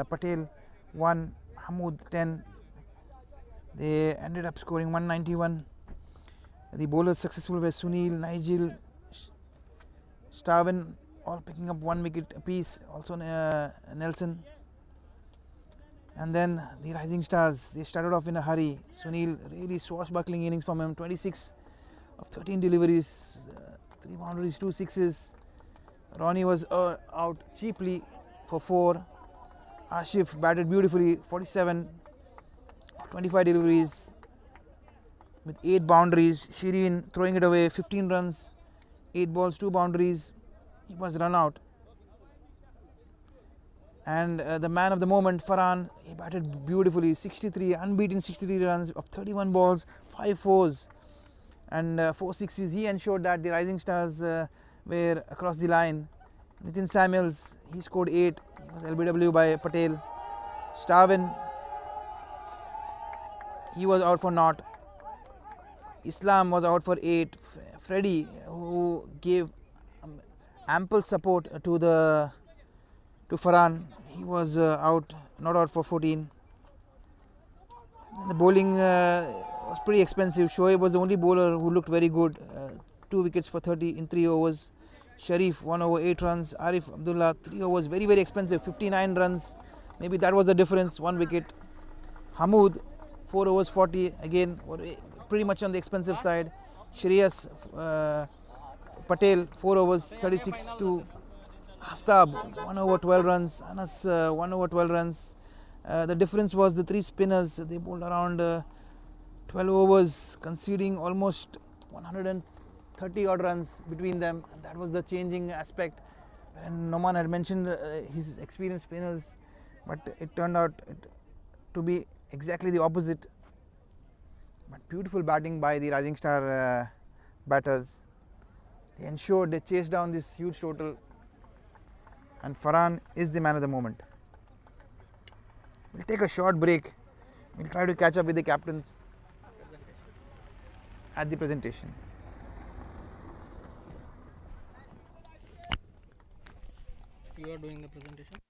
Patel 1, Hamoud 10. They ended up scoring 191. The bowlers successful were Sunil, Nigel, Starvin, all picking up 1 wicket apiece, also Nelson. And then the Rising Stars, they started off in a hurry. Sunil, really swashbuckling innings from him, 26 of 13 deliveries, 3 boundaries, 2 sixes. Ronnie was out cheaply for 4. Ashif batted beautifully, 47 of 25 deliveries with 8 boundaries. Shireen throwing it away, 15 runs, 8 balls, 2 boundaries. He was run out. And the man of the moment, Farhan, he batted beautifully, 63, unbeaten 63 runs of 31 balls, 5 fours and 4 sixes. He ensured that the Rising Stars were across the line. Nitin Samuels, he scored 8. He was LBW by Patel. Starvin, he was out for naught. Islam was out for 8. Freddie, who gave ample support to Farhan, he was out, not out for 14. The bowling was pretty expensive. Shoaib was the only bowler who looked very good. 2 wickets for 30 in 3 overs. Sharif 1 over 8 runs. Arif Abdullah 3 overs, very expensive, 59 runs. Maybe that was the difference, 1 wicket. Hamoud 4 overs 40, again pretty much on the expensive side. Shreyas Patel 4 overs 36 to Aftab 1 over 12 runs. Anas 1 over 12 runs. The difference was the 3 spinners. They bowled around 12 overs, conceding almost 130 odd runs between them. And that was the changing aspect. And Noman had mentioned his experienced spinners, but it turned out to be exactly the opposite. But beautiful batting by the Rising Star batters. They ensured they chased down this huge total, and Farhan is the man of the moment. We'll take a short break. We'll try to catch up with the captains at the presentation. You are doing the presentation?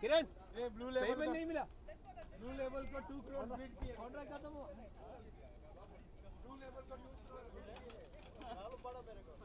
किरण ये blue level नहीं मिला blue level को 2 crore beat किए contract खत्म हो blue level को 2 करोड़ मालूम पड़ा मेरे को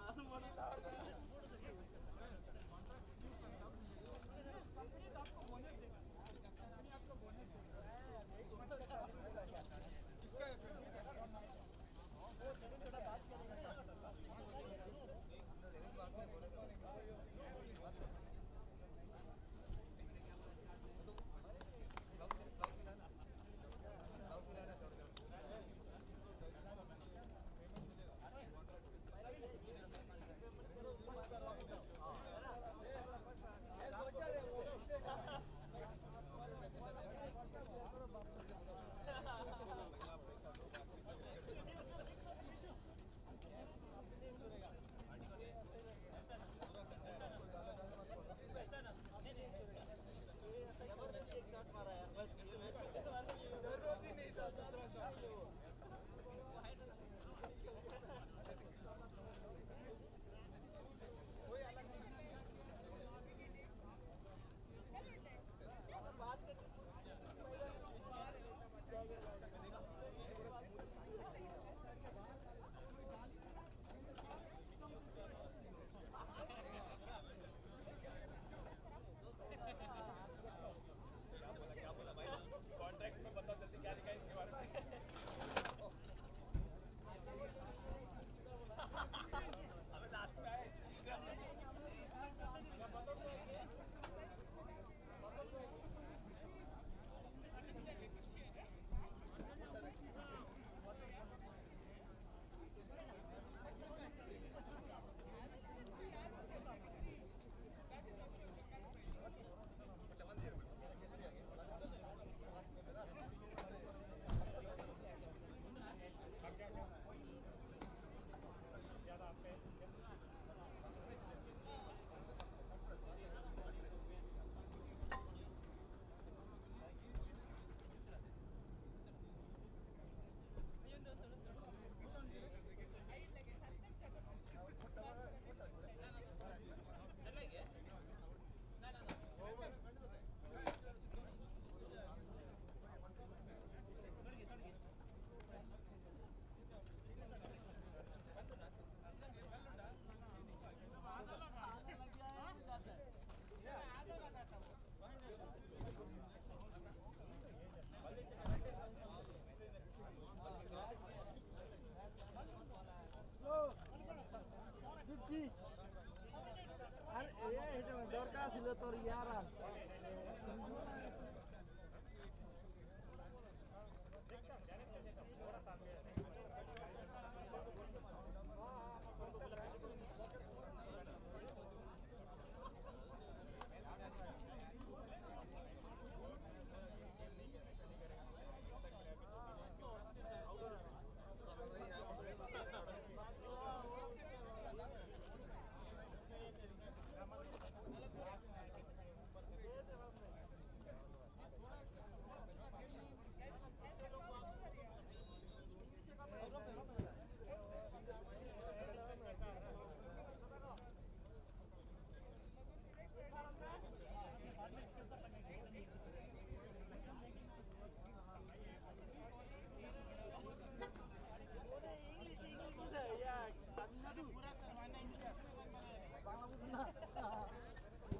দরকার ছিল তোর ইয়ারা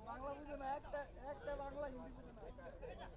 বাংলা বুঝে না একটা বাংলা হিন্দি বুঝে না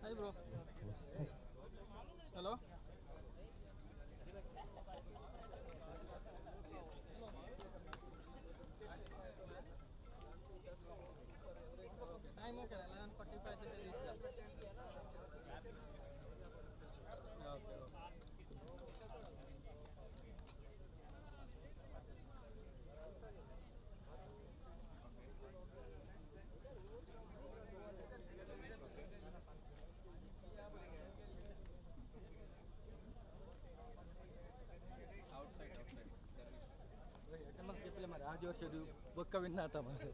Hi bro. Hello. Time okay 11:45 से reach okay. आज और शेड्यूल वो कभी ना था हमारे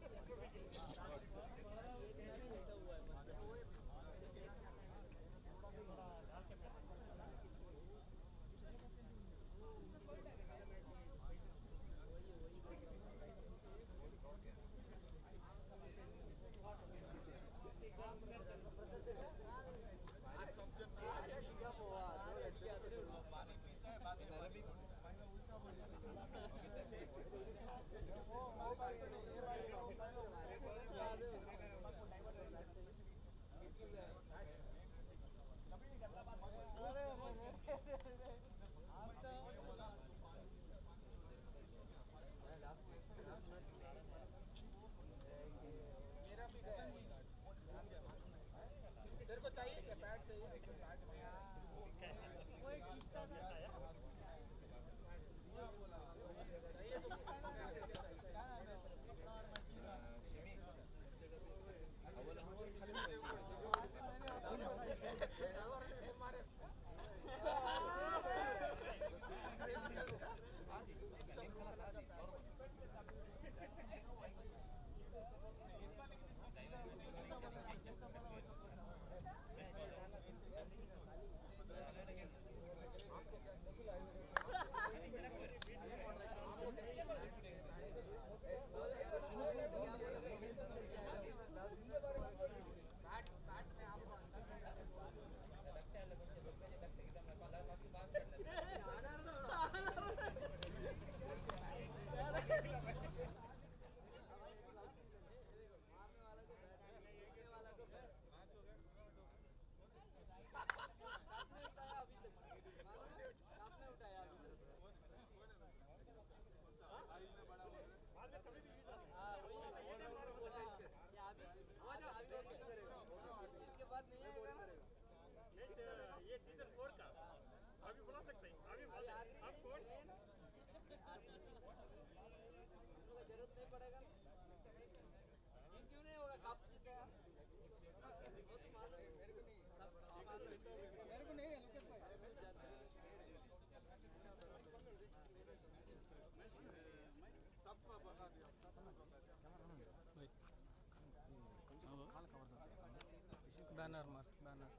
बैनर मार बैनर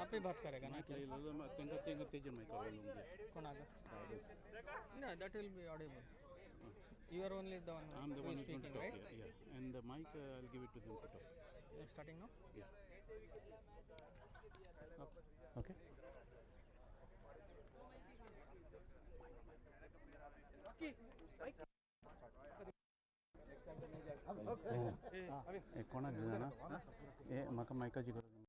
आप ही बात करेगा ना कौन आगे no that will be audible you are only the one I'm the who one is who's going to speaking talk, right yeah. And the mic I'll give it to them to talk. you're starting now Yeah. okay कोणाक दिना ए म्हाका मायकाची गरज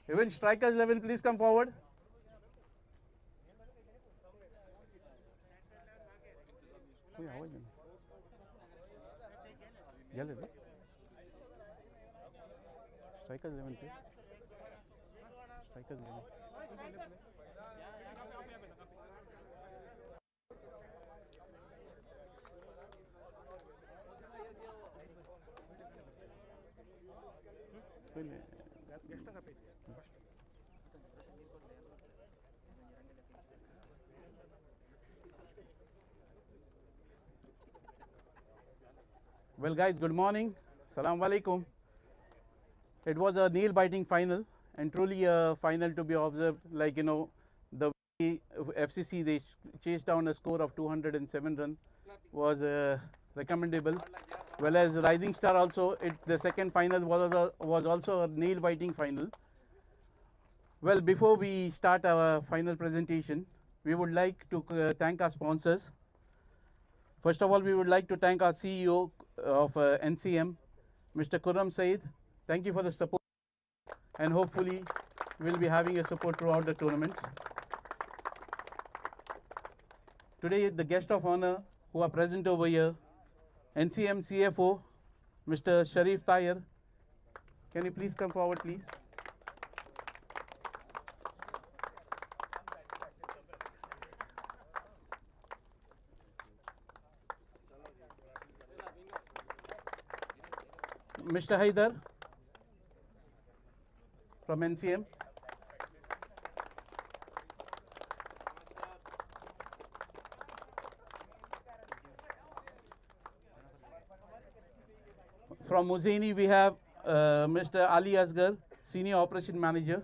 Even strikers level, please come forward. कोई आवाज नहीं जल्दी दे strikers level पे strikers level Well, guys, good morning. Assalamu alaikum. It was a nail-biting final, and truly a final to be observed. Like, you know, the FCC, they chased down a score of 207 runs was recommendable. Well, as Rising Star also, the second final was also a nail-biting final. Well, before we start our final presentation, we would like to thank our sponsors. First of all, we would like to thank our CEO of NCM, Mr. Khurram Saeed. Thank you for the support, and hopefully we'll be having your support throughout the tournaments. Today, the guest of honor who are present over here, NCM CFO, Mr. Sharif Tayer. Can you please come forward, please? Mr. Haidar from NCM. From Muzaini, we have Mr. Ali Asgar, Senior Operation Manager.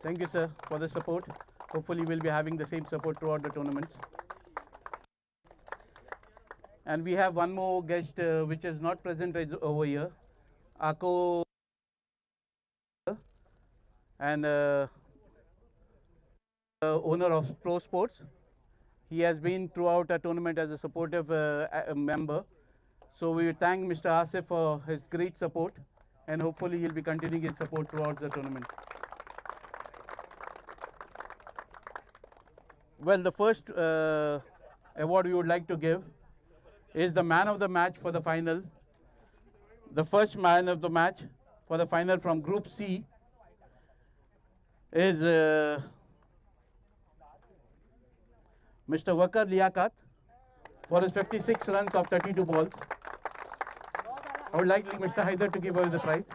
Thank you, sir, for the support. Hopefully, we'll be having the same support throughout the tournaments. And we have one more guest which is not present over here, Ako, and owner of Pro Sports. He has been throughout our tournament as a supportive member. So we thank Mr. Asif for his great support, and hopefully he'll be continuing his support throughout the tournament. Well, the first award we would like to give is the man of the match for the final. The first man of the match for the final from Group C is Mr. Wakar Liaquat for his 56 runs of 32 balls. I would like Mr. Haider to give away the prize.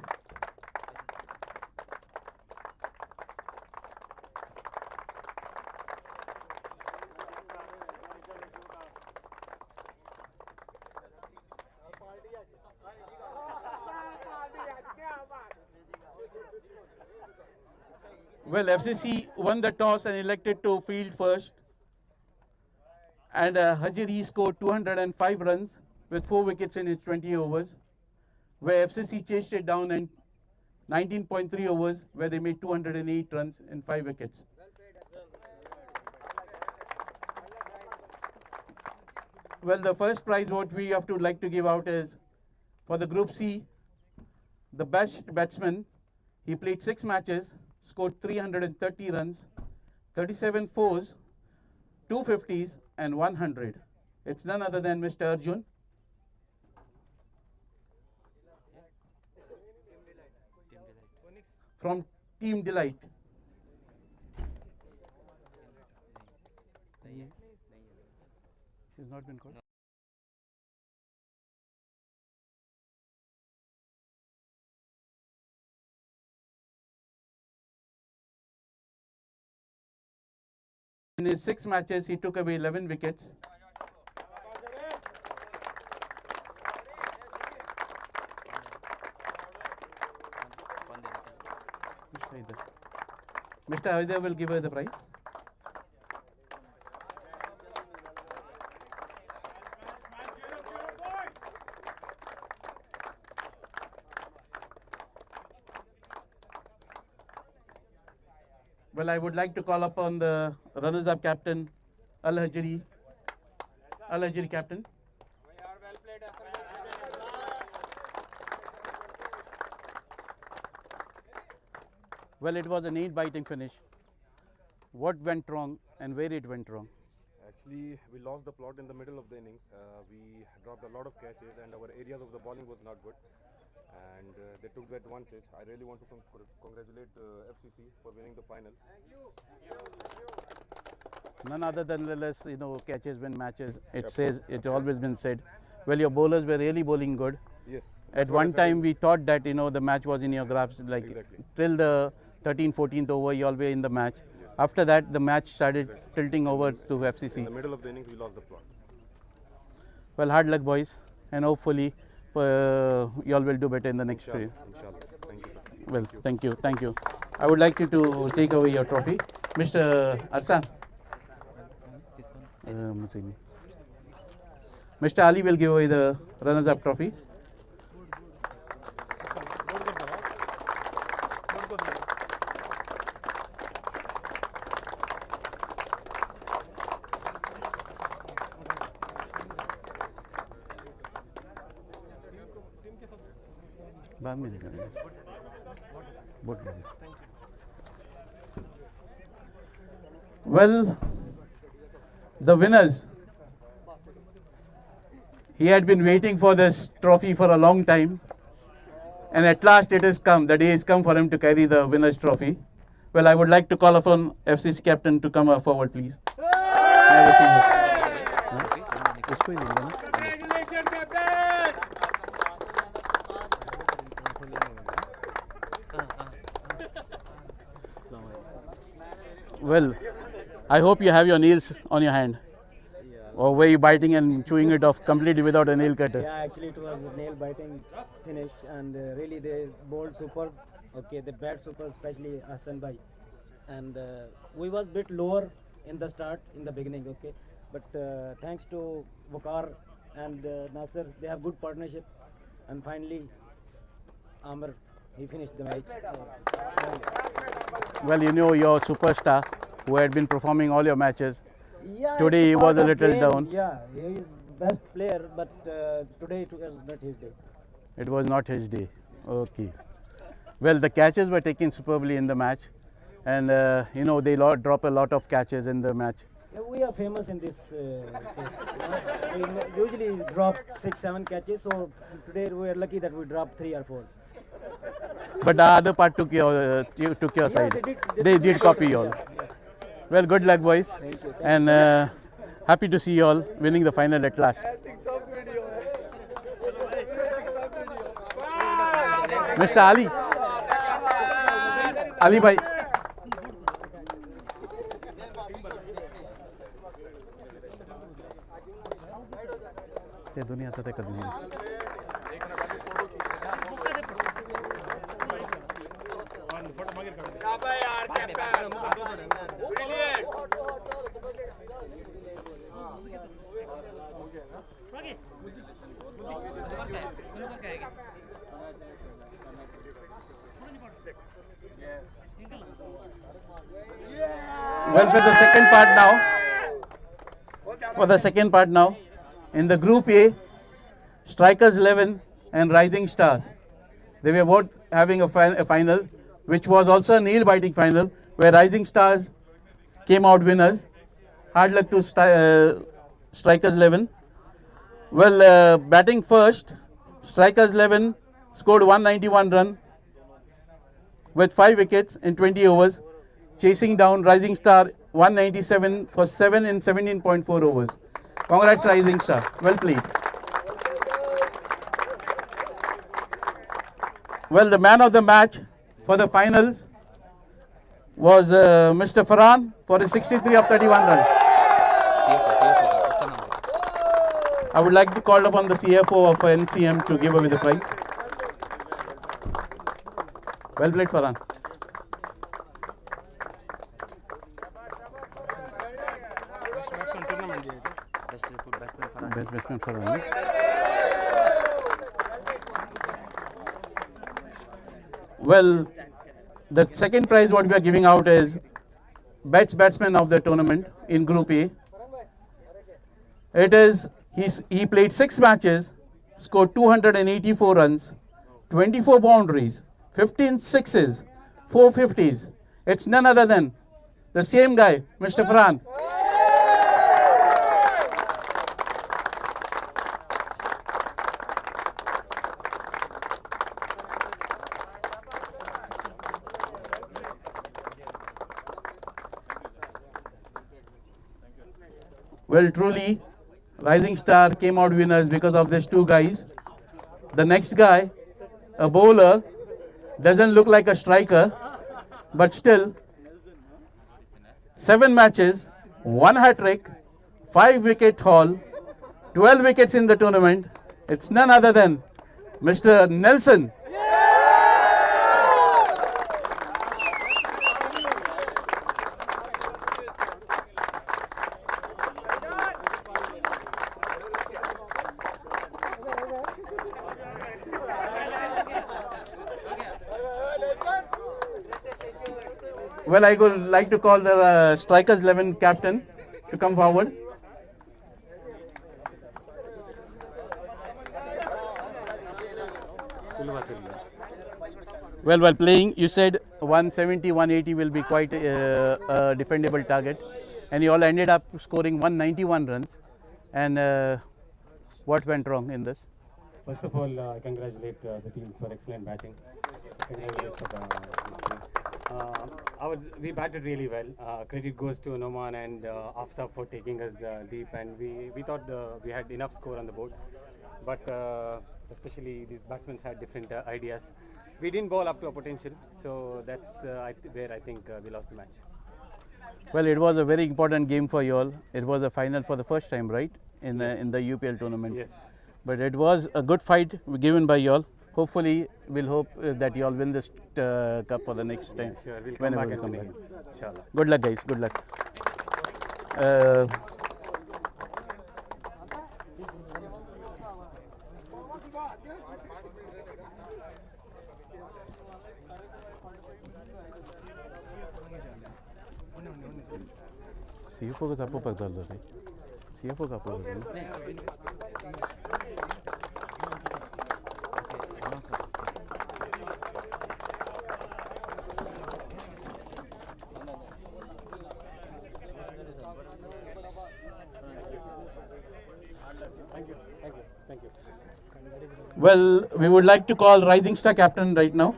Well, FCC won the toss and elected to field first. And Hajiri scored 205 runs with 4 wickets in his 20 overs, where FCC chased it down in 19.3 overs, where they made 208 runs in 5 wickets. Well, the first prize what we have to like to give out is for the Group C, the best batsman. He played 6 matches, scored 330 runs, 37 fours, 2 50s and 100. It's none other than Mr. Arjun. From Team Delight. He's not been called. In his 6 matches, he took away 11 wickets. Mr. Aida will give her the prize. Well, I would like to call upon the runners-up captain, Al-Hajri captain. Well, it was a nail-biting finish. What went wrong and where it went wrong? Actually, we lost the plot in the middle of the innings. We dropped a lot of catches and our areas of the bowling was not good. And they took that one catch. I really want to congratulate FCC for winning the finals. None other than the less, catches win matches. It says, it always been said. Well, your bowlers were really bowling good. Yes. At one time, we thought that, the match was in your grasp. Like, exactly. Till the 13th, 14th over, you all were in the match. Yes. After that, the match started tilting over to FCC. In the middle of the innings, we lost the plot. Well, hard luck, boys. And hopefully, you all will do better in the next Inshallah. year. Inshallah. Thank you, sir. Well, thank you. I would like you to take away your trophy. Mr. Arsan. Mr. Ali will give away the runners-up trophy. Well, the winners, he had been waiting for this trophy for a long time, and at last it has come. The day has come for him to carry the winners trophy. Well, I would like to call upon FCC captain to come forward, please. Congratulations, captain! Well, I hope you have your nails on your hand. Or were you biting and chewing it off completely without a nail cutter? Yeah, actually it was a nail biting finish, and really they bowled superb. Okay, they bat super, especially Hassan Bhai. And we was bit lower in the start, in the beginning, okay. But thanks to Vakar and Nasser, they have good partnership. And finally, Amr, he finished the match. Well, your superstar who had been performing all your matches. Yeah, today he was a little game. down. Yeah, he is best player, but today it was not his day. It was not his day. Okay. Well, the catches were taken superbly in the match, and they drop a lot of catches in the match. Yeah, we are famous in this case. We usually drop 6-7 catches, so today we are lucky that we dropped 3 or 4. But the other part took your side. They did copy you all. Yeah. Well, good luck, boys. Thank you. And happy to see you all winning the final at last. Mr. Ali. Ali bhai. दुनिया तो कभी Well, for the second part now, in the Group A, Strikers 11 and Rising Stars. They were both having a final, which was also a nail-biting final, where Rising Stars came out winners. Hard luck to Strikers 11. Well, batting first, strikers 11 scored 191 run with 5 wickets in 20 overs, chasing down Rising Star 197 for 7 in 17.4 overs. Congrats, Rising Star. Well played. Well, the man of the match for the finals was Mr. Farhan for his 63 of 31 runs. I would like to call upon the CFO of NCM to give away the prize. Well played, Farhan. Best batsman Farhan. Well, the second prize what we are giving out is best batsman of the tournament in Group A. It is he played 6 matches, scored 284 runs, 24 boundaries, 15 sixes, 4 50s. It's none other than the same guy, Mr. Farhan. Well, truly, Rising Star came out winners because of these 2 guys. The next guy, a bowler, doesn't look like a striker, but still, 7 matches, 1 hat-trick, 5 wicket haul, 12 wickets in the tournament. It's none other than Mr. Nelson. Well, I would like to call the Strikers 11 captain to come forward. Well, while playing, you said 170, 180 will be quite a defendable target, and you all ended up scoring 191 runs. And what went wrong in this? First of all, I congratulate the team for excellent batting. Congratulate for we batted really well. Credit goes to Noman and Aftab for taking us deep, and we thought we had enough score on the board. But especially these batsmen had different ideas. We didn't bowl up to our potential, so that's where I think we lost the match. Well, it was a very important game for you all. It was a final for the first time, right, in the UPL tournament. Yes. But it was a good fight given by you all. Hopefully, we'll hope that you all win this cup for the next time. Sure, we'll come back and win again. Inshallah. Good luck, guys. Good luck. CFO का आपको पता चल रहा है CFO का आपको Thank you. Well, we would like to call Rising Star captain right now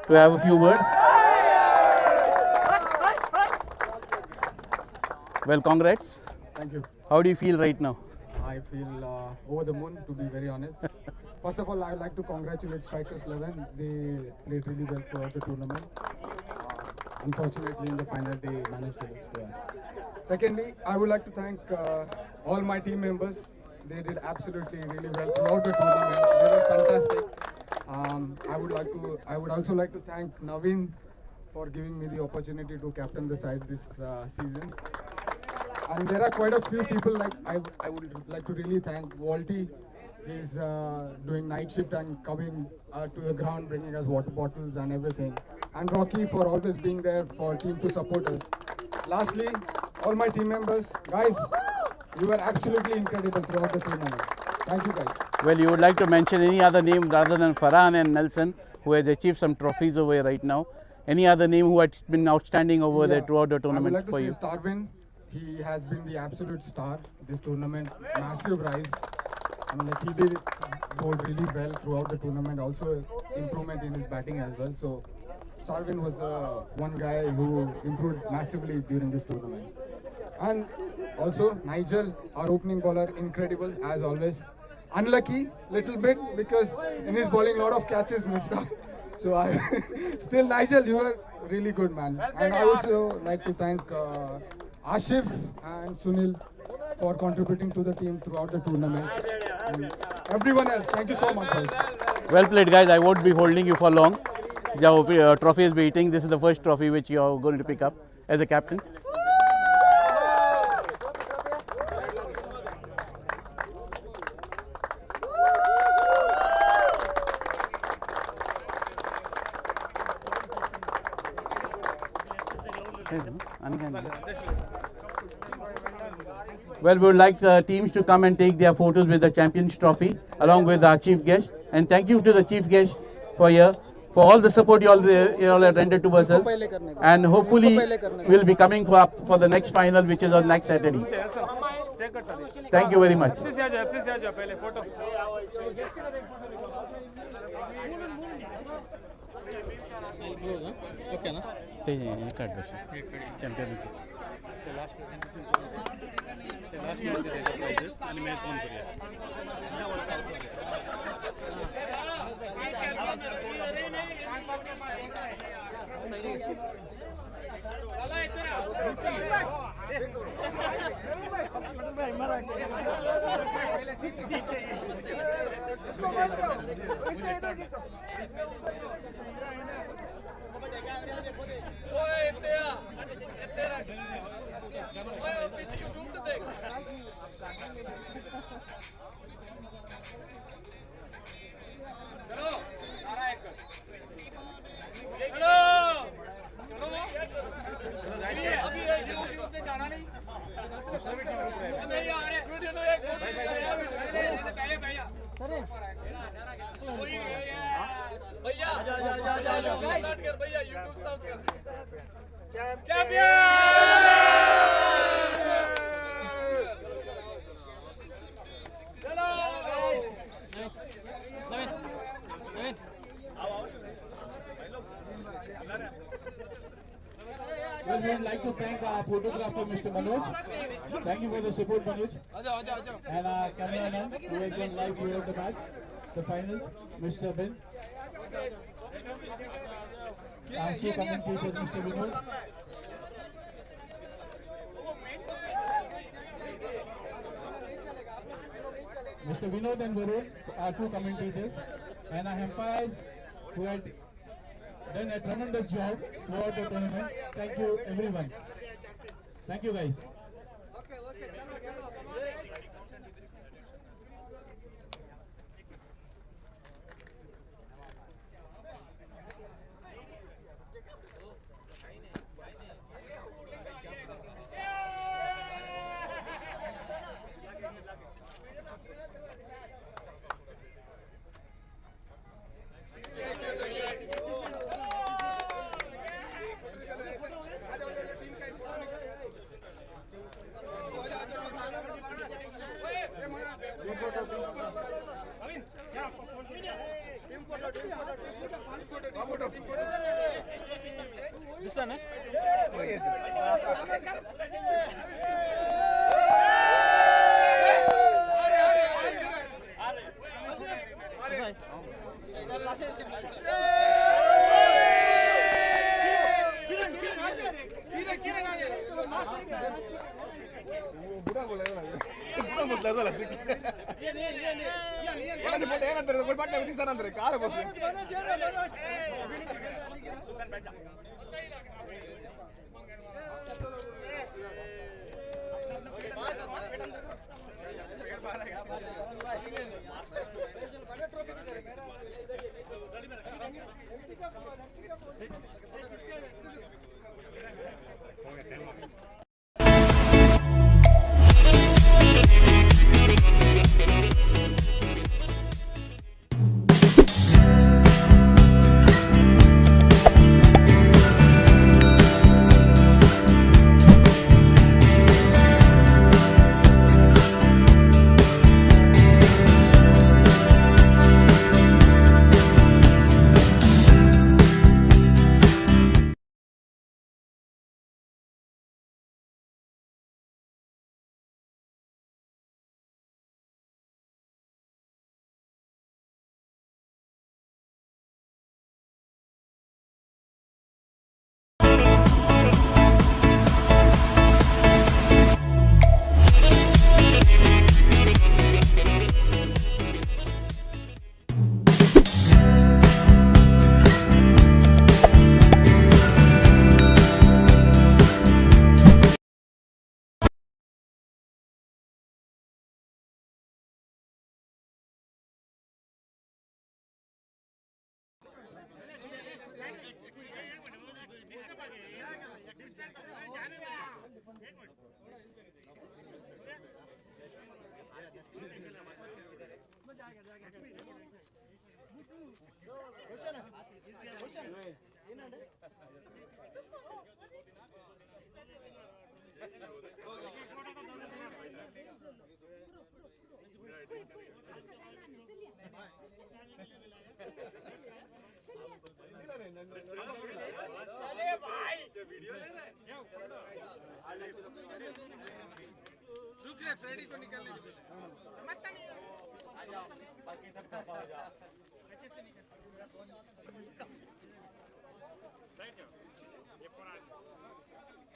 to have a few words. Well, congrats. Thank you. How do you feel right now? I feel over the moon, to be very honest. First of all, I would like to congratulate Strikers 11. They played really well throughout the tournament. Unfortunately, in the final, they managed to lose to us. Secondly, I would like to thank all my team members. They did absolutely really well throughout the tournament. They were fantastic. I would also like to thank Naveen for giving me the opportunity to captain the side this season. And there are quite a few people, like I would like to really thank Walty. He's doing night shift and coming to the ground, bringing us water bottles and everything. And Rocky for always being there for team to support us. Lastly, all my team members, guys, you were absolutely incredible throughout the tournament. Thank you, guys. Well, you would like to mention any other name rather than Farhan and Nelson, who has achieved some trophies over here right now? Any other name who has been outstanding over there throughout the tournament I would like for to you? say Starvin. He has been the absolute star this tournament. Massive rise. I mean, like he did bowled really well throughout the tournament. Also improvement in his batting as well. So Sarvin was the one guy who improved massively during this tournament. And also Nigel, our opening bowler, incredible as always. Unlucky little bit because in his bowling lot of catches missed out. So I still Nigel, you are really good, man. And I also like to thank Ashif and Sunil for contributing to the team throughout the tournament. And everyone else, thank you so much, guys. Well played, guys. I won't be holding you for long. The trophy is waiting. This is the first trophy which you are going to pick up as a captain. Well, we would like teams to come and take their photos with the Champions Trophy along with our chief guest. And thank you to the chief guest for all the support you all have rendered towards us. And hopefully we'll be coming for the next final, which is on next Saturday. Thank you very much. Okay, na? Champion. Well, we would like to thank our photographer, Mr. Manoj. Thank you for the support, Manoj. And our cameraman, who has been live throughout the match, the finals, Mr. Ben. Thank you, commentators, Mr. Vinod. Mr. Vinod and Varun are two commentators, and our umpires who had done a tremendous job throughout the tournament. Thank you, everyone. Thank you, guys. This one, eh? रुक रहे Freddy को निकलने दो बाकी सब दफा हो जाओ साइड जाओ ये पुराना